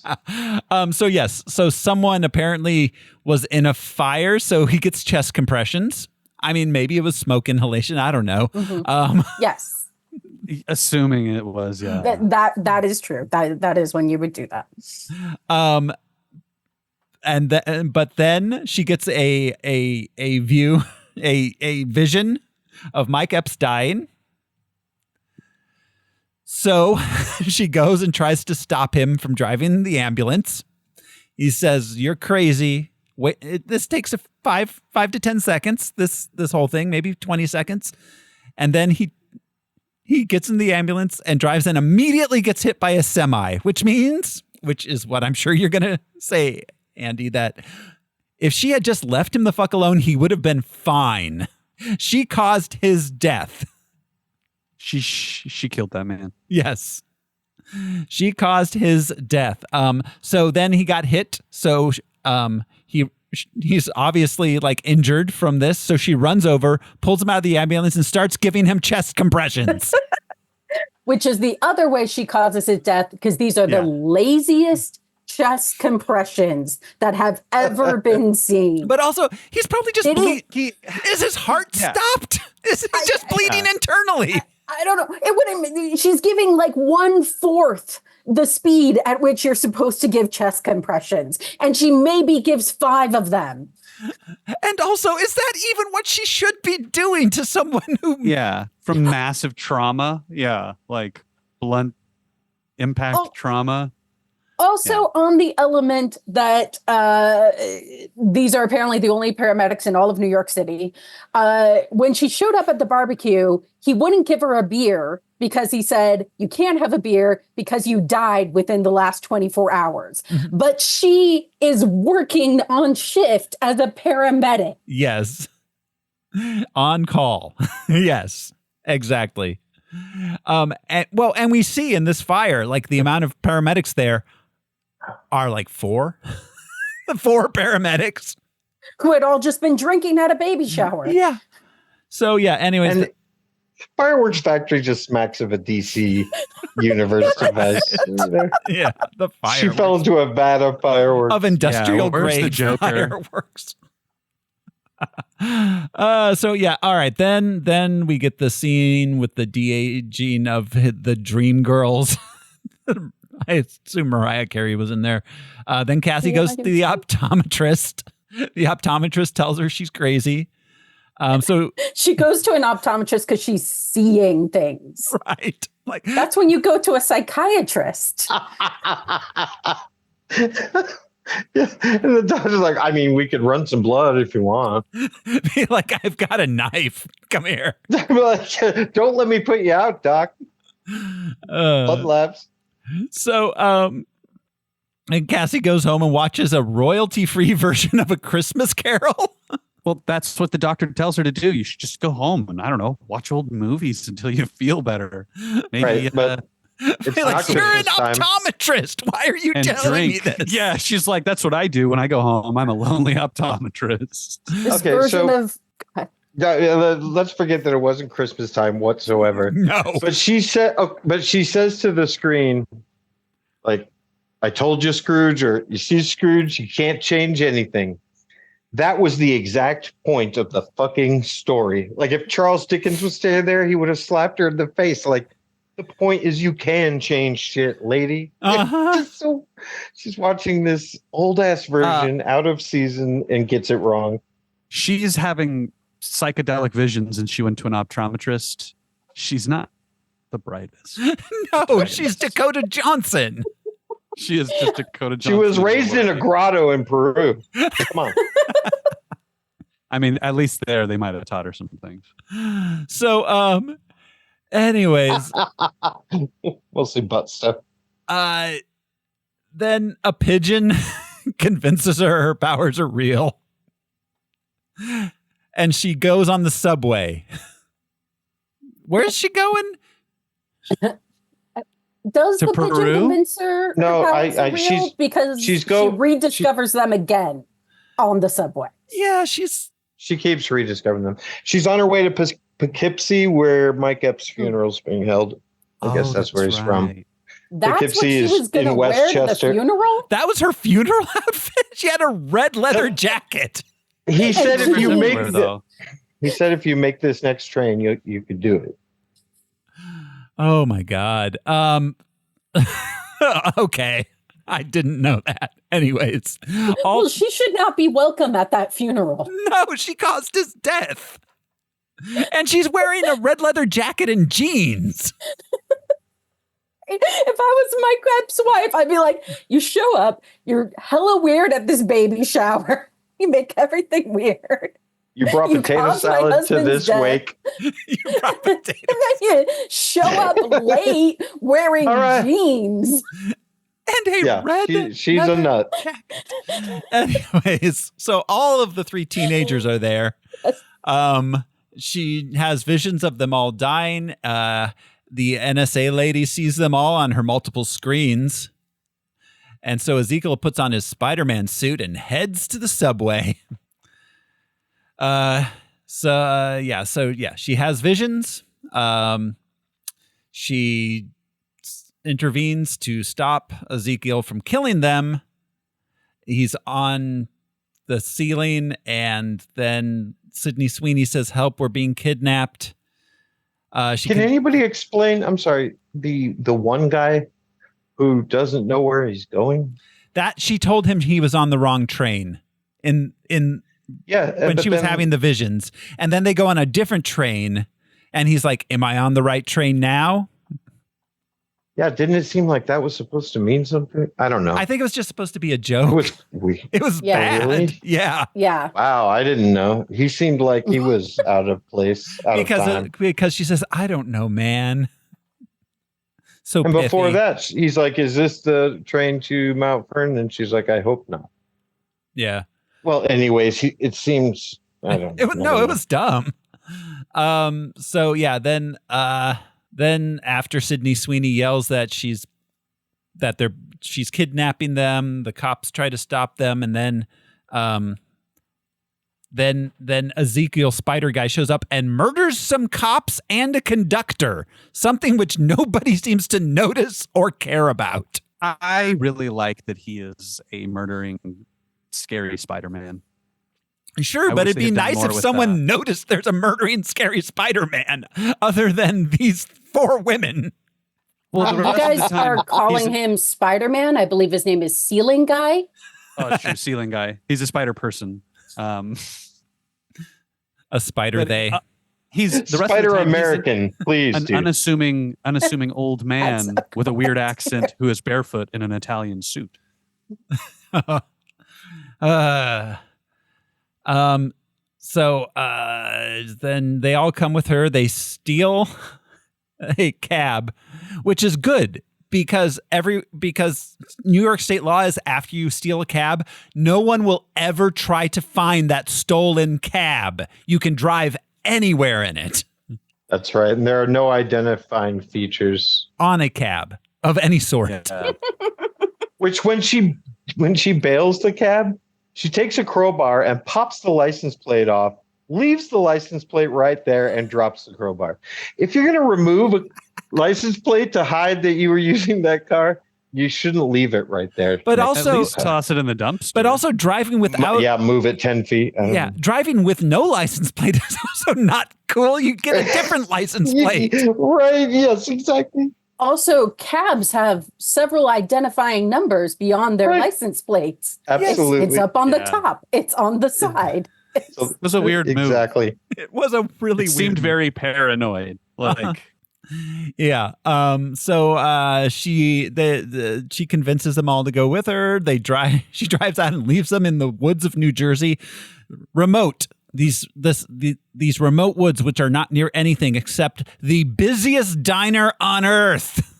So yes. So someone apparently was in a fire, so he gets chest compressions. I mean, maybe it was smoke inhalation. I don't know. Mm-hmm. Yes. Assuming it was, yeah. That is true. That is when you would do that. But then she gets a vision of Mike Epps dying. So she goes and tries to stop him from driving the ambulance. He says, "You're crazy. Wait, this takes 5 to 10 seconds. This whole thing, maybe 20 seconds." And then he gets in the ambulance and drives and immediately gets hit by a semi, which is what I'm sure you're going to say, Andy, that if she had just left him the fuck alone, he would have been fine. She caused his death. She killed that man. Yes. She caused his death. So then he got hit. So he's obviously like injured from this. So she runs over, pulls him out of the ambulance and starts giving him chest compressions. Which is the other way she causes his death, because these are the laziest chest compressions that have ever been seen. But also, he's probably just is his heart stopped? Is he just bleeding internally? I don't know. It wouldn't. She's giving like 1/4 the speed at which you're supposed to give chest compressions, and she maybe gives 5 of them. And also, is that even what she should be doing to someone who? Yeah, from massive trauma. Yeah, like blunt impact trauma. Also, on the element that these are apparently the only paramedics in all of New York City, when she showed up at the barbecue, he wouldn't give her a beer because he said, "You can't have a beer because you died within the last 24 hours. Mm-hmm. But she is working on shift as a paramedic. Yes. On call. Yes, exactly. And we see in this fire, like the amount of paramedics there are like 4 paramedics who had all just been drinking at a baby shower. Yeah. So yeah, anyways. And fireworks factory just smacks of a DC universe device. Yeah, the fireworks. She fell into a vat of fireworks. Of industrial grade fireworks. So yeah, all right. Then we get the scene with the de-aging of the Dream Girls. I assume Mariah Carey was in there. Then Cassie goes to the optometrist. The optometrist tells her she's crazy. So she goes to an optometrist because she's seeing things. Right. Like that's when you go to a psychiatrist. Yeah. And the doctor's like, I mean, we could run some blood if you want. Be like, I've got a knife. Come here. Like, don't let me put you out, doc. Blood labs. So, and Cassie goes home and watches a royalty-free version of A Christmas Carol. Well, that's what the doctor tells her to do. You should just go home and, I don't know, watch old movies until you feel better. Maybe, right, but it's like, you're an optometrist. Why are you telling me this? Yeah, she's like, that's what I do when I go home. I'm a lonely optometrist. Let's forget that it wasn't Christmas time whatsoever. No, but she says to the screen, like, I told you, Scrooge, or you see, Scrooge, you can't change anything. That was the exact point of the fucking story. Like, if Charles Dickens was standing there, he would have slapped her in the face. Like, the point is you can change shit, lady. So she's watching this old-ass version out of season and gets it wrong. She's having psychedelic visions and she went to an optometrist. She's not the brightest. No, she's Dakota Johnson. She is just Dakota Johnson. She was raised in a grotto in Peru. Come on. I mean, at least there they might have taught her some things. So, anyways, mostly butt stuff. Then a pigeon convinces her powers are real, and she goes on the subway. Where's she going? Does To the Peru? pigeon convince her? No, powers are real? Because she rediscovers them again on the subway. Yeah, she keeps rediscovering them. She's on her way to Poughkeepsie, where Mike Epps' funeral's being held. I guess that's where he's from. That's what Poughkeepsie she was going to wear to the Westchester. funeral? That was her funeral outfit. She had a red leather jacket. He said if you make though. he said if you make this next train, you could do it. Oh my God. Okay. I didn't know that. Anyways. Well, she should not be welcome at that funeral. No, she caused his death. And she's wearing a red leather jacket and jeans. If I was Mike Epps' wife, I'd be like, you show up, you're hella weird at this baby shower. You make everything weird. You brought potato caused my salad to husband's this death. wake. You brought potato. And then you show up late wearing jeans. And a red she's a nut. jacket. Anyways, so all of the three teenagers are there. She has visions of them all dying. The NSA lady sees them all on her multiple screens. And so Ezekiel puts on his Spider-Man suit and heads to the subway. So she has visions. She intervenes to stop Ezekiel from killing them. He's on the ceiling, and then Sydney Sweeney says, "Help, we're being kidnapped." Can anybody explain? I'm sorry, the one guy who doesn't know where he's going. That she told him he was on the wrong train when she was having the visions, and then they go on a different train, and he's like, "Am I on the right train now?" Yeah, didn't it seem like that was supposed to mean something? I don't know. I think it was just supposed to be a joke. It was bad. Really? Yeah. Yeah. Wow, I didn't know. He seemed like he was out of place. Because she says, "I don't know, man." So and before pithy. that, he's like, "Is this the train to Mount Vernon?" And she's like, "I hope not." Yeah. Well, anyways, it seems I don't know. It was dumb. So yeah, then after Sydney Sweeney yells that she's kidnapping them, the cops try to stop them, and then Ezekiel Spider Guy shows up and murders some cops and a conductor, something which nobody seems to notice or care about. I really like that he is a murdering, scary Spider-Man. Sure, but it'd be nice if someone noticed there's a murdering, scary Spider-Man other than these four women. Well, You guys are calling him Spider-Man. I believe his name is Ceiling Guy. Oh, it's true. Ceiling Guy. He's a spider person. A spider they. He's the rest Spider of the time, American, please. An dude. unassuming old man with a weird accent who is barefoot in an Italian suit. So then they all come with her. They steal a cab, which is good because New York state law is after you steal a cab, no one will ever try to find that stolen cab. You can drive anywhere in it. That's right. And there are no identifying features on a cab of any sort. Yeah. Which when she bails the cab, she takes a crowbar and pops the license plate off, leaves the license plate right there, and drops the crowbar. If you're going to remove a license plate to hide that you were using that car, You shouldn't leave it right there. But At also, least toss it in the dumpster. but also driving without, move it 10 feet. I don't know. driving with no license plate is also not cool. You get a different license plate. Right? Yes, exactly. Also, cabs have several identifying numbers beyond their Right. license plates. Absolutely. It's up on the Yeah. top. It's on the side. So- It was a weird move. Exactly. It was a really It weird. seemed very paranoid. Like, Yeah. So she convinces them all to go with her. She drives out and leaves them in the woods of New Jersey. Remote. These remote woods, which are not near anything except the busiest diner on earth.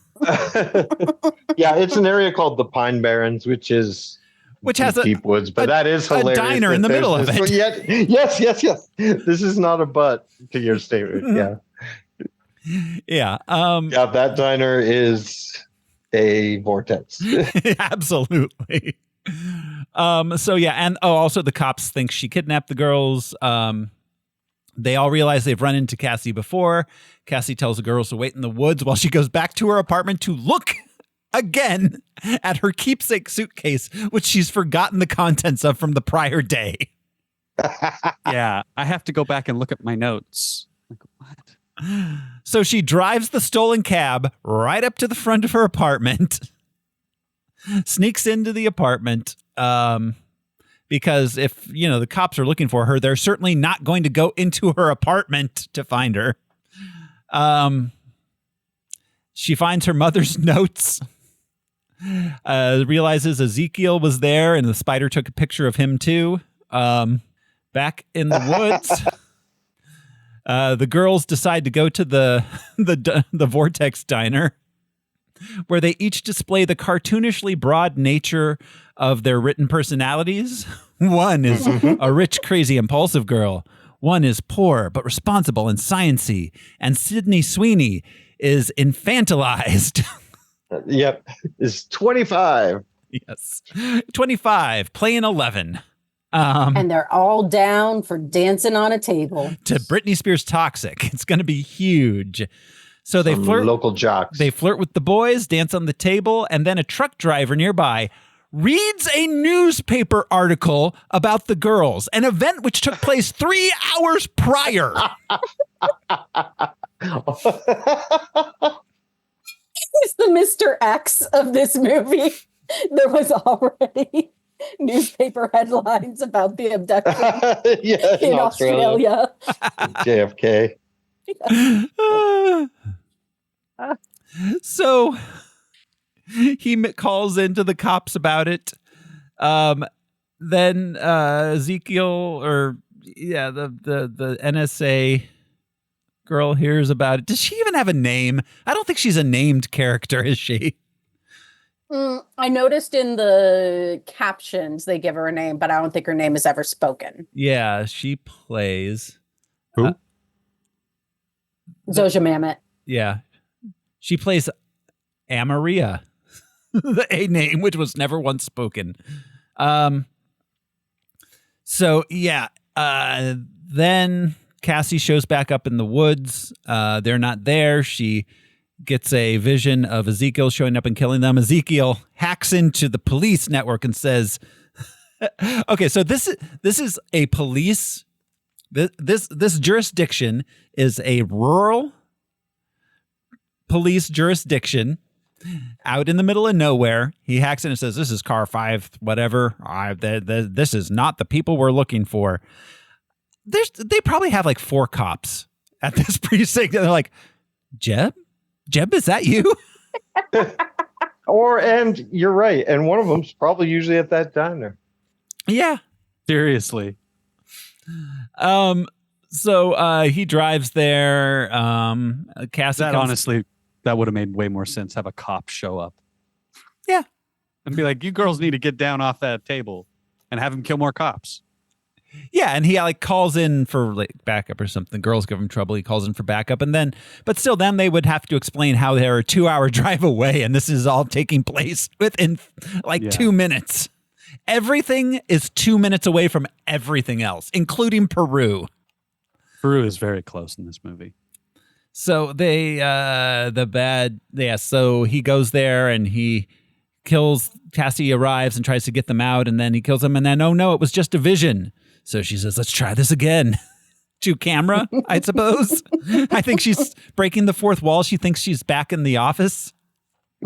Yeah, it's an area called the Pine Barrens, which has deep woods, but that is hilarious. A diner in the middle of it. Yes. This is not a butt to your statement. Yeah. Yeah. Yeah, that diner is a vortex. Absolutely. So yeah, and also the cops think she kidnapped the girls. They all realize they've run into Cassie before. Cassie tells the girls to wait in the woods while she goes back to her apartment to look again at her keepsake suitcase, which she's forgotten the contents of from the prior day. yeah, I have to go back and look at my notes. Like, what? So she drives the stolen cab right up to the front of her apartment, sneaks into the apartment, because if, the cops are looking for her, they're certainly not going to go into her apartment to find her. She finds her mother's notes, realizes Ezekiel was there, and the spider took a picture of him too. Back in the woods, the girls decide to go to the Vortex Diner, where they each display the cartoonishly broad nature of their written personalities. One is a rich, crazy, impulsive girl. One is poor but responsible and sciencey, and Sydney Sweeney is infantilized. Yep, is 25. Yes, 25, playing 11. And they're all down for dancing on a table. To Britney Spears' Toxic. It's going to be huge. So they flirt. Local jocks. They flirt with the boys, dance on the table, and then a truck driver nearby reads a newspaper article about the girls, an event which took place 3 hours prior. He's the Mr. X of this movie. There was already newspaper headlines about the abduction in Australia. JFK. So he calls into the cops about it. Then Ezekiel, the NSA girl hears about it. Does she even have a name? I don't think she's a named character, is she? I noticed in the captions they give her a name, but I don't think her name is ever spoken. Yeah, she plays. Who? Zoja Mamet. Yeah. She plays Amaria, a name which was never once spoken. Then Cassie shows back up in the woods. They're not there. She gets a vision of Ezekiel showing up and killing them. Ezekiel hacks into the police network and says, okay, so this is a police. This jurisdiction is a rural police jurisdiction out in the middle of nowhere. He hacks in and says, this is car 5, whatever. This is not the people we're looking for. They probably have like 4 cops at this precinct. And they're like, Jeb, is that you? And you're right. And one of them's probably usually at that diner. Yeah. Seriously. So he drives there. Cassie Honestly, that would have made way more sense. Have a cop show up. Yeah. And be like, you girls need to get down off that table, and have him kill more cops. Yeah, and he calls in for backup or something. Girls give him trouble. He calls in for backup, but still, then they would have to explain how they're a 2-hour drive away, and this is all taking place within 2 minutes. Everything is 2 minutes away from everything else, including Peru. Peru is very close in this movie. So so he goes there and he Cassie arrives and tries to get them out, and then he kills them, and then, oh no, it was just a vision. So she says, let's try this again. To camera, I suppose. I think she's breaking the fourth wall. She thinks she's back in the office.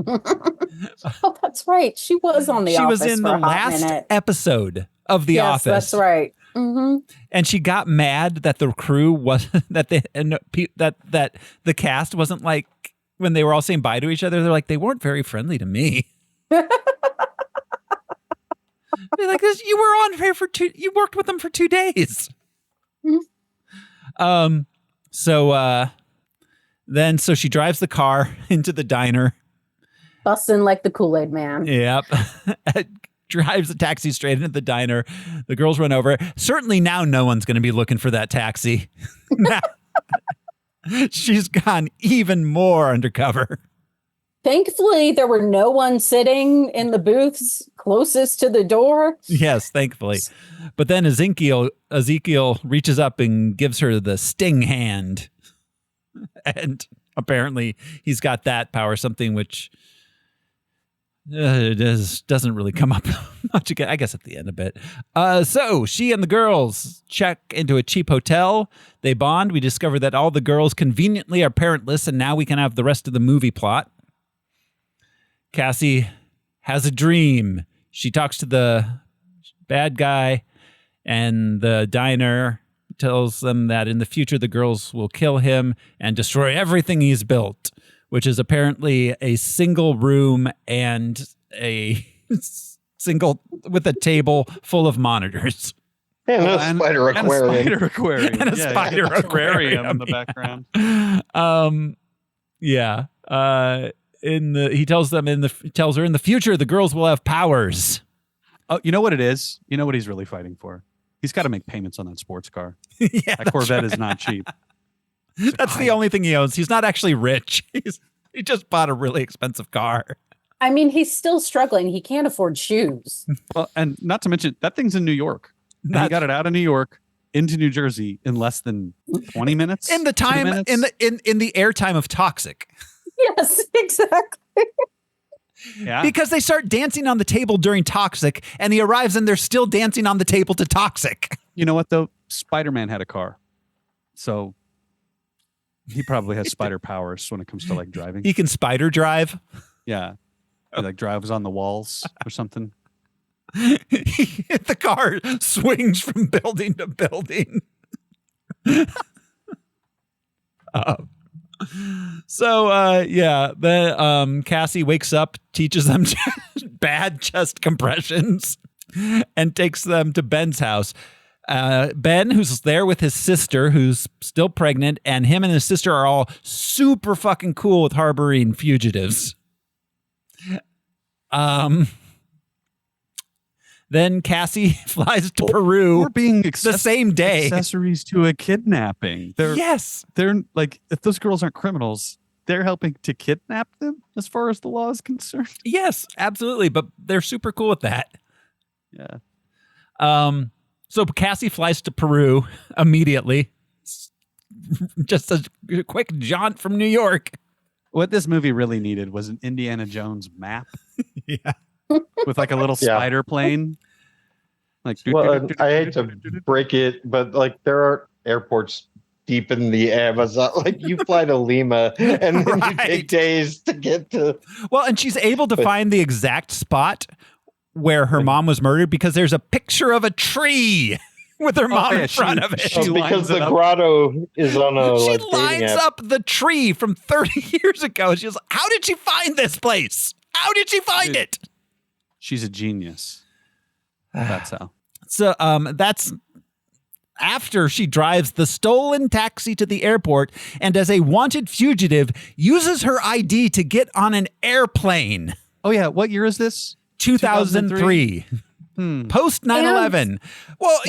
Oh, that's right. She was on the office. She was in the last episode of The Office. Yes, that's right. Mm-hmm. And she got mad that the crew was that the cast wasn't like when they were all saying bye to each other. They're like, they weren't very friendly to me. They're like, this. You were on here for you worked with them for 2 days. Mm-hmm. So she drives the car into the diner. Busting like the Kool-Aid man. Yep. Drives a taxi straight into the diner. The girls run over. Certainly now no one's going to be looking for that taxi. Now, she's gone even more undercover. Thankfully, there were no one sitting in the booths closest to the door. Yes, thankfully. But then Ezekiel reaches up and gives her the sting hand. And apparently he's got that power, something which doesn't really come up much again, I guess, at the end of it. So she and the girls check into a cheap hotel. They bond. We discover that all the girls conveniently are parentless, and now we can have the rest of the movie plot. Cassie has a dream. She talks to the bad guy, and the diner tells them that in the future the girls will kill him and destroy everything he's built, which is apparently a single room and a single with a table full of monitors. And a spider aquarium. And a spider aquarium in the background. Yeah. He tells her in the future the girls will have powers. Oh, you know what it is? You know what he's really fighting for? He's got to make payments on that sports car. Yeah, that Corvette is not cheap. That's the only thing he owns. He's not actually rich. He just bought a really expensive car. I mean, he's still struggling. He can't afford shoes. Well, and not to mention that thing's in New York. He got it out of New York into New Jersey in less than 20 minutes. In the time in the airtime of Toxic. Yes, exactly. Yeah. Because they start dancing on the table during Toxic, and he arrives and they're still dancing on the table to Toxic. You know what though? Spider-Man had a car. So he probably has spider powers when it comes to like driving. He can spider drive. Yeah. He like drives on the walls or something. The car swings from building to building. Cassie wakes up, teaches them bad chest compressions, and takes them to Ben's house. Ben, who's there with his sister, who's still pregnant, and him and his sister are all super fucking cool with harboring fugitives. Then Cassie flies to Peru. We're being the same day. Accessories to a kidnapping. They're like, if those girls aren't criminals, they're helping to kidnap them as far as the law is concerned. Yes, absolutely. But they're super cool with that. Yeah. So Cassie flies to Peru immediately. Just a quick jaunt from New York. What this movie really needed was an Indiana Jones map. Yeah. With like a little spider plane. Like, well, I hate to break it, but like there are airports deep in the Amazon. Like you fly to Lima and then you take days to get to. Well, and she's able to find the exact spot where her mom was murdered because there's a picture of a tree with her mom in front of it. Because the grotto is on a. She like, lines up the tree from 30 years ago. She was, how did she find this place? How did she find it? She's a genius. That's how. So that's after she drives the stolen taxi to the airport and as a wanted fugitive uses her ID to get on an airplane. Oh yeah, what year is this? 2003. Post 9/11. Well,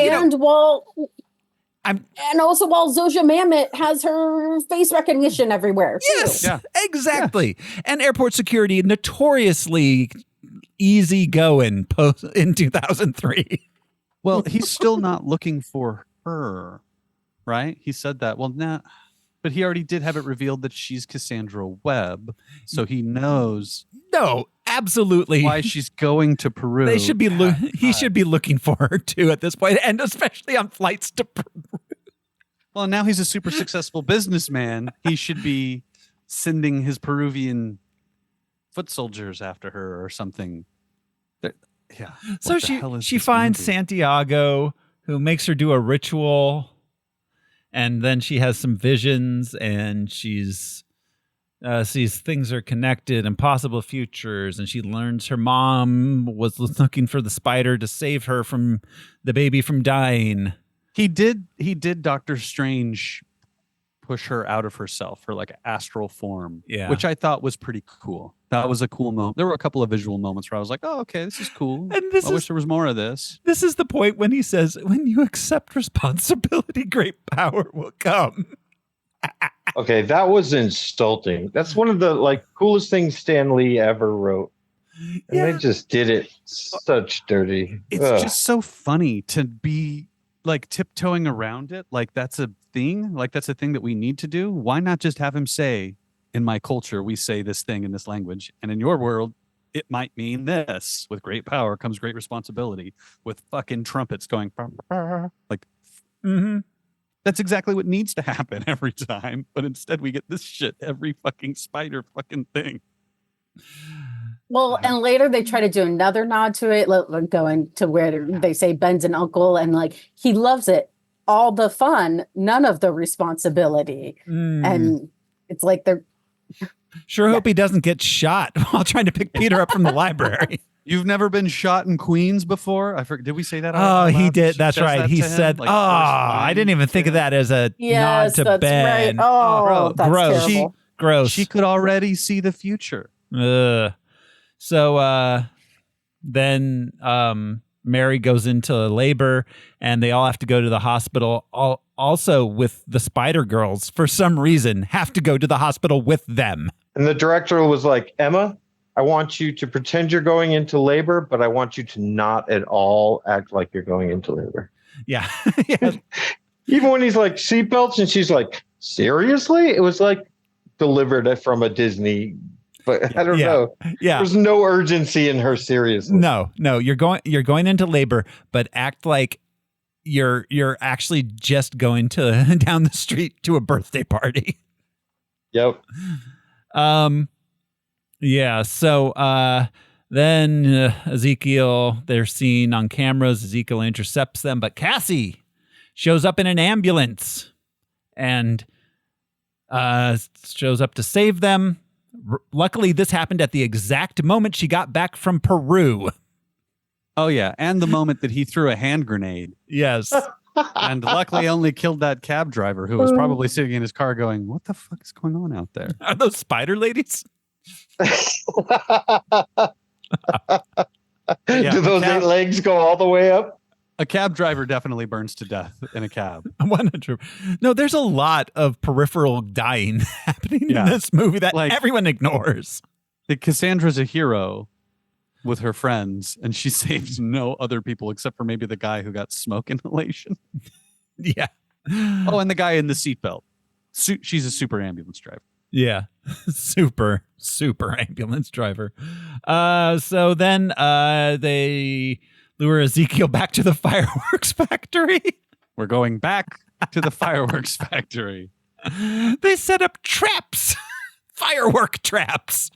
and also while Zosia Mamet has her face recognition everywhere. Yes, exactly. And airport security notoriously easy going in 2003. Well, he's still not looking for her, right? He said that. Well, nah, but he already did have it revealed that she's Cassandra Webb, so he knows. No, absolutely why she's going to Peru. They should be he should be looking for her too at this point, and especially on flights to Peru. Well, now he's a super successful businessman. He should be sending his Peruvian foot soldiers after her or something. Yeah. So she finds Santiago, who makes her do a ritual, and then she has some visions, and she's sees things are connected and possible futures, and she learns her mom was looking for the spider to save her from the baby from dying. He did Doctor Strange push her out of herself, her like astral form, which I thought was pretty cool. That was a cool moment. There were a couple of visual moments where I was like, oh, okay, this is cool. And I wish there was more of this. This is the point when he says, when you accept responsibility, great power will come. Okay, that was insulting. That's one of the like coolest things Stan Lee ever wrote. And they just did it such dirty. It's just so funny to be like tiptoeing around it. Like that's a thing. Like that's a thing that we need to do. Why not just have him say, in my culture, we say this thing in this language. And in your world, it might mean this. With great power comes great responsibility. With fucking trumpets going like, that's exactly what needs to happen every time. But instead we get this shit every fucking spider fucking thing. Well, and later they try to do another nod to it, going to where they say Ben's an uncle, and like he loves it. All the fun, none of the responsibility. And it's like they're sure hope he doesn't get shot while trying to pick Peter up from the library. You've never been shot in Queens before? I forget. Did we say that? Oh, he did. That's right. He said, like, I didn't even think of that as a nod to Ben. Right. Oh, that's gross. terrible. Gross. She could already see the future. So then Mary goes into labor, and they all have to go to the hospital. Also with the Spider Girls, for some reason, have to go to the hospital with them. And the director was like, Emma, I want you to pretend you're going into labor, but I want you to not at all act like you're going into labor. Yeah. Even when he's like seatbelts and she's like, seriously? It was like delivered from a Disney, but I don't know. Yeah. There's no urgency in her seriousness. No, you're going into labor, but act like you're actually just going to down the street to a birthday party. Yep. Yeah. So then Ezekiel, they're seen on cameras. Ezekiel intercepts them, but Cassie shows up in an ambulance and shows up to save them. Luckily, this happened at the exact moment she got back from Peru. Oh, yeah. And the moment that he threw a hand grenade. Yes. And luckily only killed that cab driver who was probably sitting in his car going, what the fuck is going on out there? Are those spider ladies? Do those 8 legs go all the way up? A cab driver definitely burns to death in a cab. 100. No, there's a lot of peripheral dying happening in this movie that everyone ignores. Cassandra's a hero with her friends, and she saves no other people except for maybe the guy who got smoke inhalation. Yeah. Oh, and the guy in the seatbelt. She's a super ambulance driver. Yeah. Super ambulance driver. So then they lure Ezekiel back to the fireworks factory. We're going back to the fireworks factory. They set up traps. Firework traps.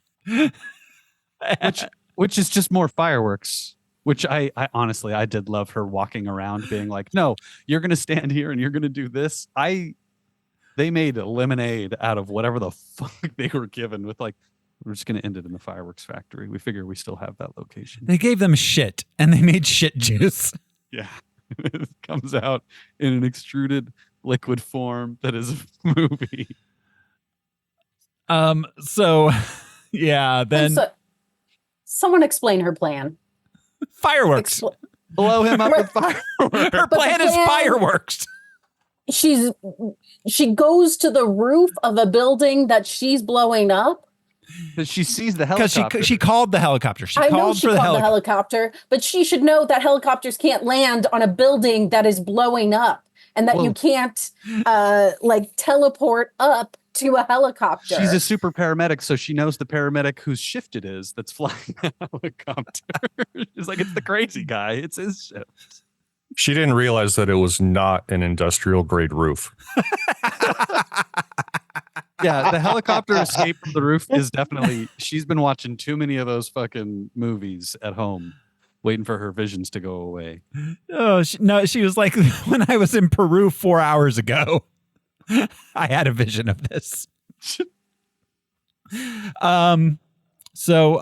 Which is just more fireworks. Which I honestly, I did love her walking around being like, no, you're going to stand here and you're going to do this. They made a lemonade out of whatever the fuck they were given with like, we're just going to end it in the fireworks factory. We figure we still have that location. They gave them shit and they made shit juice. Yeah. It comes out in an extruded liquid form that is a movie. So yeah, then someone explain her plan. Fireworks. Blow him up with fireworks. Her plan is fireworks. She goes to the roof of a building that she's blowing up. She sees the helicopter. Because she called the helicopter. She called the helicopter, but she should know that helicopters can't land on a building that is blowing up, and that you can't teleport up to a helicopter. She's a super paramedic, so she knows the paramedic whose shift it is that's flying the helicopter. She's like, it's the crazy guy. It's his shift. She didn't realize that it was not an industrial grade roof. Yeah, the helicopter escape from the roof is definitely, she's been watching too many of those fucking movies at home, waiting for her visions to go away. Oh, no, she was like, when I was in Peru 4 hours ago, I had a vision of this. So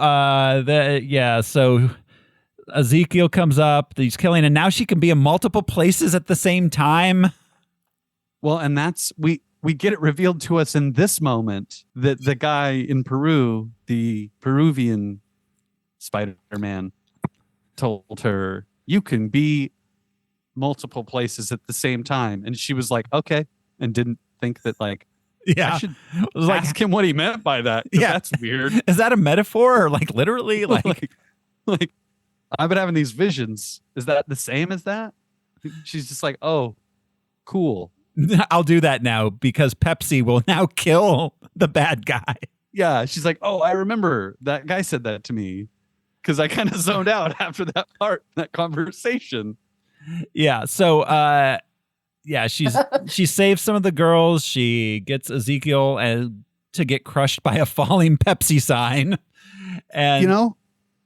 Ezekiel comes up, he's killing, and now she can be in multiple places at the same time. Well, and that's, we get it revealed to us in this moment that the guy in Peru, the Peruvian Spider-Man, told her, you can be multiple places at the same time. And she was like, okay. And didn't think that, like, yeah, I should ask him what he meant by that. Yeah. That's weird. Is that a metaphor or like literally? Like I've been having these visions. Is that the same as that? She's just like, oh, cool. I'll do that now because Pepsi will now kill the bad guy. Yeah. She's like, oh, I remember that guy said that to me because I kind of zoned out after that part, that conversation. Yeah. So, she saves some of the girls. She gets Ezekiel to get crushed by a falling Pepsi sign. And,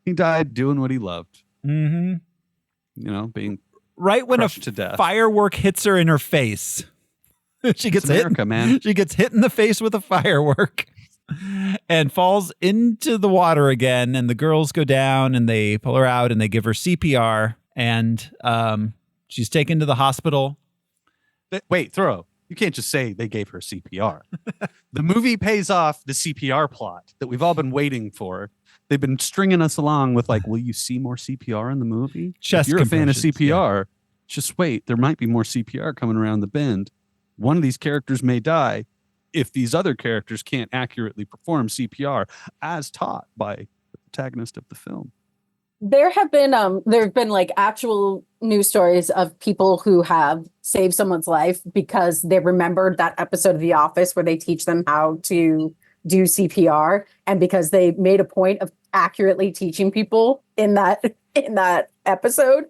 he died doing what he loved. Mm-hmm. Being right when crushed to death. Firework hits her in her face. She gets America, man. She gets hit in the face with a firework and falls into the water again. And the girls go down and they pull her out and they give her CPR. And she's taken to the hospital. Wait, Thoreau, you can't just say they gave her CPR. The movie pays off the CPR plot that we've all been waiting for. They've been stringing us along with like, will you see more CPR in the movie? Chest if you're a fan of compressions, CPR, just wait. There might be more CPR coming around the bend. One of these characters may die if these other characters can't accurately perform CPR as taught by the protagonist of the film. There have been like actual news stories of people who have saved someone's life because they remembered that episode of The Office where they teach them how to do CPR, and because they made a point of accurately teaching people in that episode.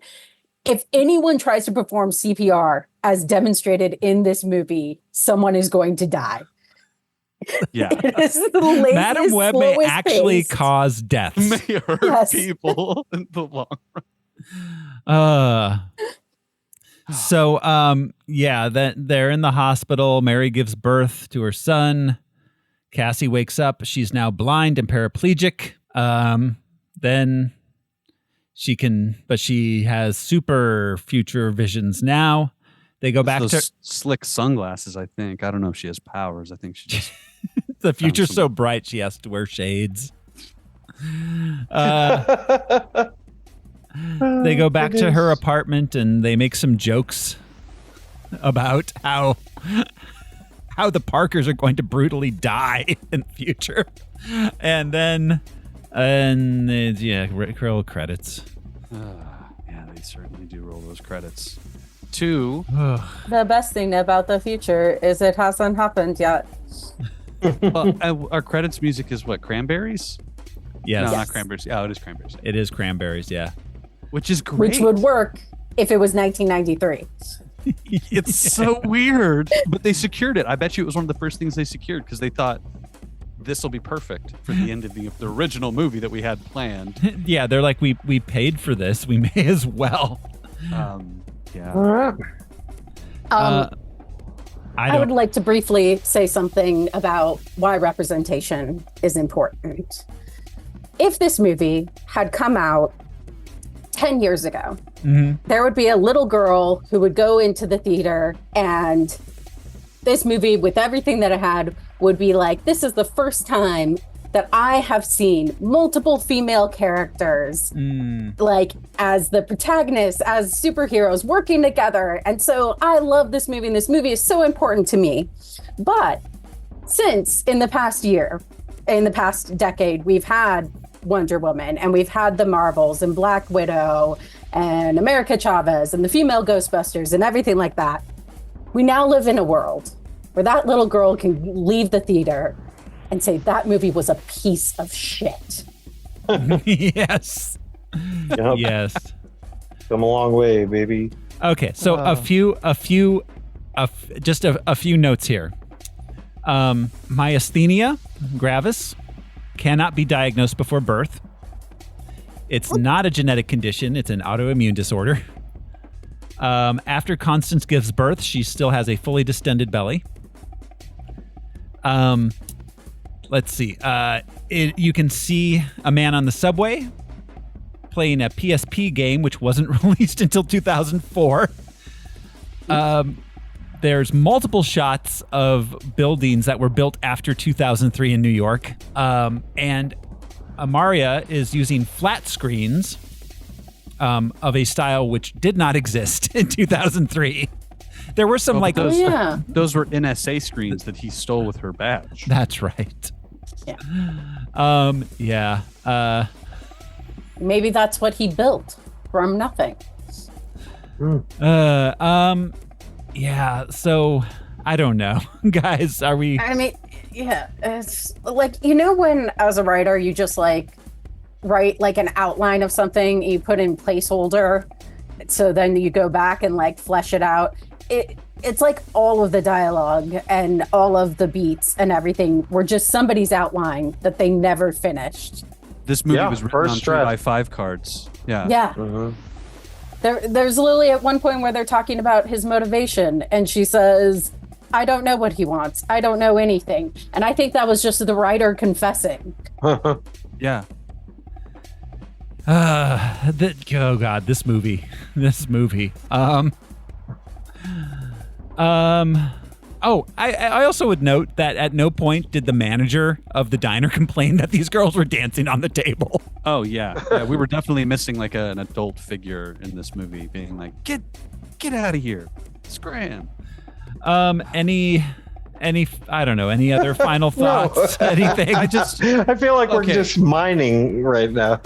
If anyone tries to perform CPR as demonstrated in this movie, someone is going to die. Yeah. Madam Web may actually cause deaths. May hurt people in the long run. That they're in the hospital. Mary gives birth to her son. Cassie wakes up. She's now blind and paraplegic. Then she has super future visions now. They go back to slick sunglasses, I think. I don't know if she has powers. I think she just the future's so bright she has to wear shades. They go back to her apartment and they make some jokes about how the Parkers are going to brutally die in the future. And then roll credits. Yeah, they certainly do roll those credits. The best thing about the future is it hasn't happened yet. Our credits music is what, Cranberries? Yes. No, not Cranberries. Oh, it is Cranberries. It is Cranberries, yeah. Which is great. Which would work if it was 1993. It's so weird, but they secured it. I bet you it was one of the first things they secured because they thought this will be perfect for the end of the original movie that we had planned. Yeah, they're like, we paid for this. We may as well. Yeah. I would like to briefly say something about why representation is important. If this movie had come out 10 years ago, there would be a little girl who would go into the theater, and this movie, with everything that it had, would be like, this is the first time that I have seen multiple female characters like as the protagonists, as superheroes working together. And so I love this movie, and this movie is so important to me. But since in the past decade, we've had Wonder Woman, and we've had the Marvels and Black Widow and America Chavez and the female Ghostbusters and everything like that. We now live in a world where that little girl can leave the theater and say that movie was a piece of shit. Yes. Yep. Yes. Come a long way, baby. Okay, so a few notes here. Myasthenia gravis cannot be diagnosed before birth. It's not a genetic condition. It's an autoimmune disorder. After Constance gives birth, she still has a fully distended belly. Let's see. You can see a man on the subway playing a PSP game, which wasn't released until 2004. There's multiple shots of buildings that were built after 2003 in New York. And Amaria is using flat screens of a style which did not exist in 2003 There were some those yeah. those were NSA screens that he stole with her badge. That's right. Yeah. Yeah. Maybe that's what he built from nothing. Yeah. So I don't know, guys. Are we? I mean, yeah. It's like, you know, when as a writer you just like write like an outline of something, you put in placeholder, so then you go back and like flesh it out. It's like all of the dialogue and all of the beats and everything were just somebody's outline that they never finished. This movie was written on 3x5 cards. Yeah. Yeah. Mm-hmm. There's literally at one point where they're talking about his motivation, and she says, "I don't know what he wants. I don't know anything." And I think that was just the writer confessing. Yeah. Oh God, this movie. I also would note that at no point did the manager of the diner complain that these girls were dancing on the table. Oh yeah, we were definitely missing like an adult figure in this movie, being like, "Get out of here, scram." Any I don't know, any other final thoughts? Anything? I feel like we're just mining right now.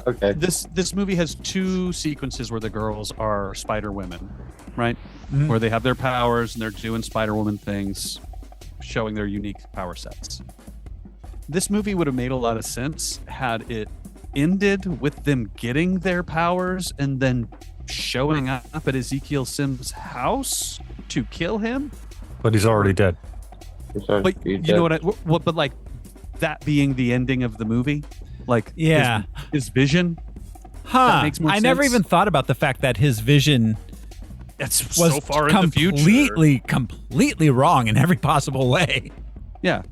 Okay. This movie has two sequences where the girls are Spider Women, right? Mm-hmm. Where they have their powers and they're doing Spider Woman things, showing their unique power sets. This movie would have made a lot of sense had it ended with them getting their powers and then showing up at Ezekiel Sims' house to kill him. But he's already dead. But you know what? But like that being the ending of the movie, like his vision. Huh? Makes more I sense. never even thought about the fact that his vision was so far in the future, completely wrong in every possible way. Yeah.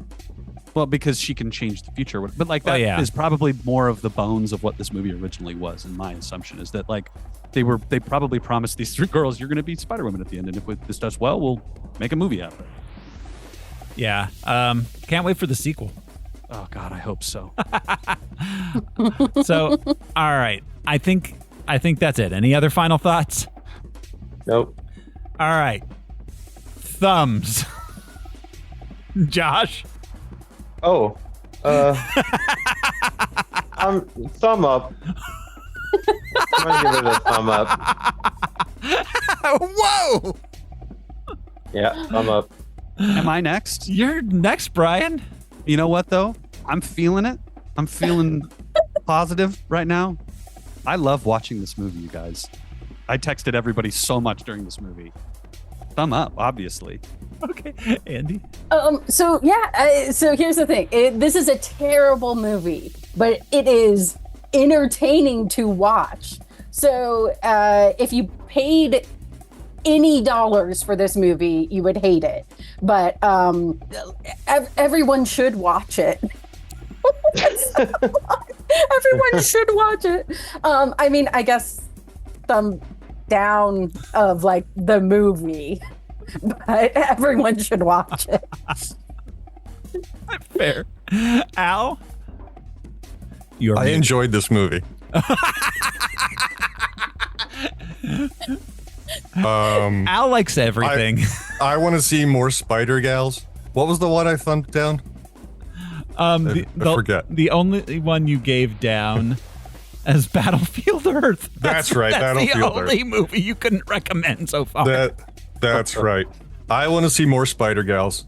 Well, because she can change the future, but like that is probably more of the bones of what this movie originally was. And my assumption is that like they probably promised these three girls, "You're going to be Spider-Woman at the end, and if this does well, we'll make a movie out of it." Yeah. Can't wait for the sequel. Oh God, I hope so. So, all right. I think that's it. Any other final thoughts? Nope. All right. Thumbs. Josh? Oh. Thumb up. I'm gonna give it a thumb up. Whoa! Yeah, thumb up. Am I next? You're next, Brian. You know what though? I'm feeling it. I'm feeling positive right now. I love watching this movie, you guys. I texted everybody so much during this movie. Thumb up, obviously. Okay, Andy. So here's the thing. This is a terrible movie, but it is entertaining to watch. So if you paid any dollars for this movie, you would hate it. But everyone should watch it. Everyone should watch it. I mean, I guess thumb down of like the movie, but everyone should watch it. Fair. Al? I enjoyed this movie. Al likes everything. I want to see more spider gals. What was the one I thumbed down? I forget. The only one you gave down as Battlefield Earth. That's right. That's Battlefield the only movie you couldn't recommend so far. That's right. I want to see more Spider Gals.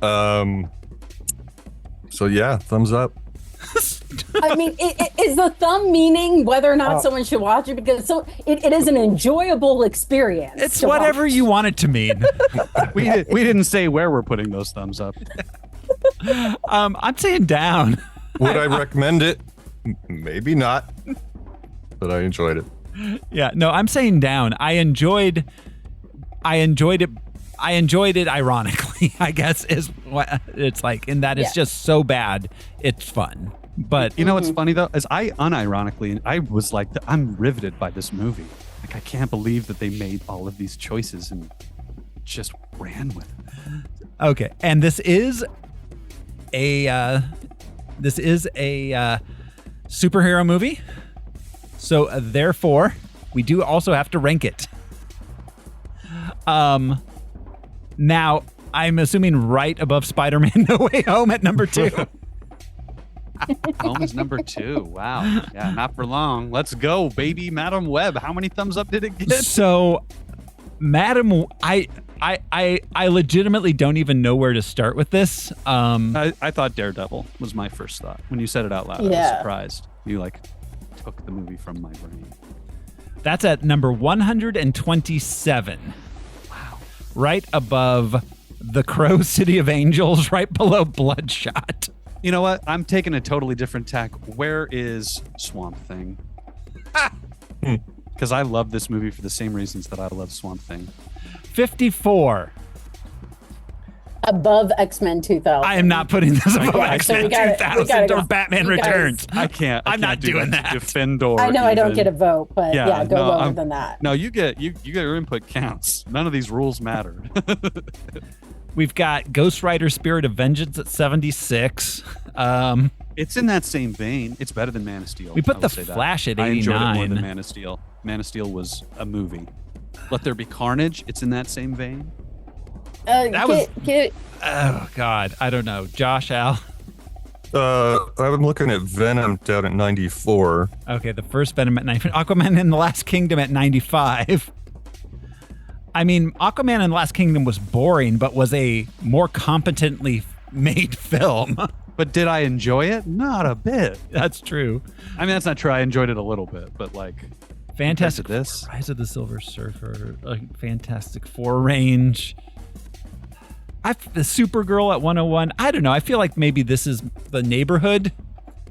So yeah, thumbs up. I mean, is the thumb meaning whether or not someone should watch it? Because it is an enjoyable experience. It's whatever you want it to mean. We didn't say where we're putting those thumbs up. I'm saying down. Would I recommend it? Maybe not, but I enjoyed it. Yeah, no, I'm saying down. I enjoyed it ironically, I guess is what it's like, in that it's just so bad it's fun. But you know what's funny though is I was like, I'm riveted by this movie. Like, I can't believe that they made all of these choices and just ran with it. Okay, and this is a superhero movie, so therefore we do also have to rank it. Now I'm assuming right above Spider-Man No Way Home at number 2. Home is number 2. Wow. Yeah, not for long. Let's go, baby. Madam Web, how many thumbs up did it get? So, Madam, I legitimately don't even know where to start with this. I thought Daredevil was my first thought. When you said it out loud, I was surprised. You took the movie from my brain. That's at number 127. Wow. Right above The Crow, City of Angels, right below Bloodshot. You know what? I'm taking a totally different tack. Where is Swamp Thing? Because I love this movie for the same reasons that I love Swamp Thing. 54. Above X-Men 2000. I am not putting this above X-Men 2000 or Batman Returns. I can't. I'm not doing that. Defendor. I know I don't get a vote, but go lower than that. No, you get your input counts. None of these rules matter. We've got Ghost Rider Spirit of Vengeance at 76. It's in that same vein. It's better than Man of Steel. We put The Flash at 89. I enjoyed it more than Man of Steel. Man of Steel was a movie. Let There Be Carnage. It's in that same vein. Oh God, I don't know. Josh, Al. I'm looking at Venom down at 94. Okay, the first Venom at 94. Aquaman and the Last Kingdom at 95. I mean, Aquaman and the Last Kingdom was boring, but was a more competently made film. But did I enjoy it? Not a bit. That's true. I mean, that's not true. I enjoyed it a little bit, but Fantastic Four, this Rise of the Silver Surfer, Fantastic Four range. The Supergirl at 101. I don't know. I feel like maybe this is the neighborhood.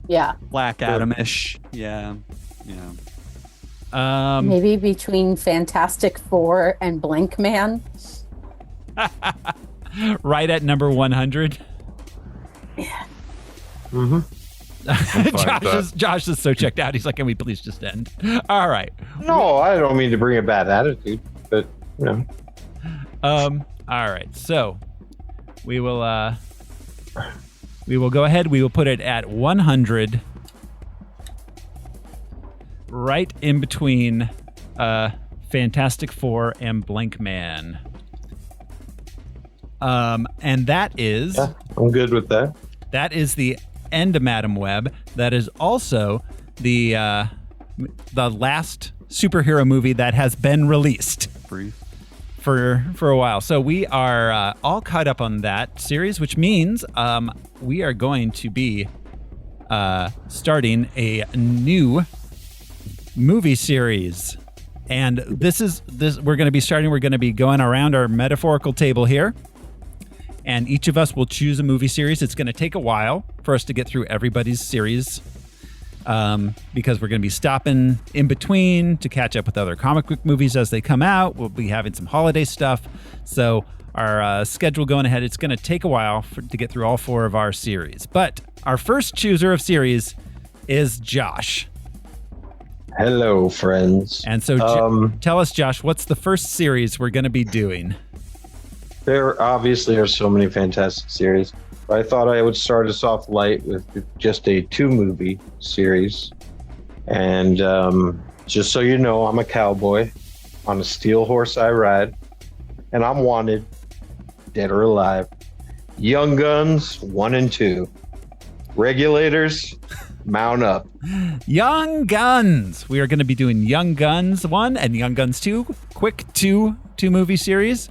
Yeah. Black Adam-ish. Yeah. Maybe between Fantastic Four and Blank Man. Right at number 100. Yeah. Mm-hmm. Josh is so checked out. He's like, can we please just end? All right. No, I don't mean to bring a bad attitude, but all right. So we will go ahead. We will put it at 100. Right in between Fantastic Four and Blank Man. And that is... Yeah, I'm good with that. That is the end of Madam Web. That is also the last superhero movie that has been released. For a while. So we are all caught up on that series, which means we are going to be starting a new movie series. And we're going to be going around our metaphorical table here. And each of us will choose a movie series. It's going to take a while for us to get through everybody's series because we're going to be stopping in between to catch up with other comic book movies as they come out. We'll be having some holiday stuff. So our schedule going ahead, it's going to take a while to get through all 4 of our series. But our first chooser of series is Josh. Hello, friends. And so tell us, Josh, what's the first series we're going to be doing? There obviously are so many fantastic series, but I thought I would start us off light with just a 2-movie series. And just so you know, I'm a cowboy. On a steel horse I ride, and I'm wanted, dead or alive. Young Guns 1 and 2. Regulators, mount up. Young Guns. We are going to be doing Young Guns 1 and Young Guns 2. Quick two movie series.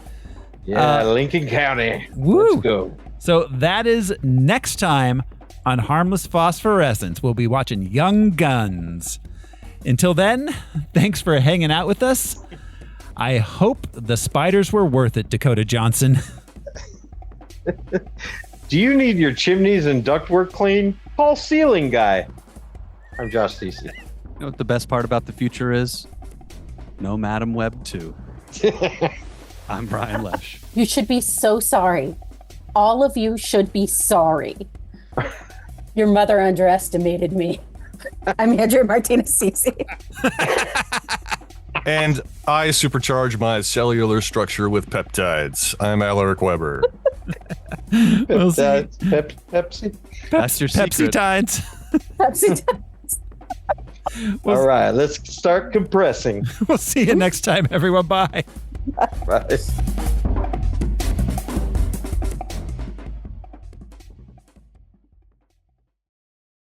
Yeah, Lincoln County. Woo. Let's go. So that is next time on Harmless Phosphorescence. We'll be watching Young Guns. Until then, thanks for hanging out with us. I hope the spiders were worth it, Dakota Johnson. Do you need your chimneys and ductwork clean? Call Ceiling Guy. I'm Josh Stacey. You know what the best part about the future is? No Madam Web 2. I'm Brian Lesh. You should be so sorry. All of you should be sorry. Your mother underestimated me. I'm Andrea Martinez-Cece. And I supercharge my cellular structure with peptides. I'm Alaric Weber. We'll see. Pepsi? That's your Pepsi secret. Tides. Pepsi. All right, let's start compressing. We'll see you next time, everyone. Bye. Right.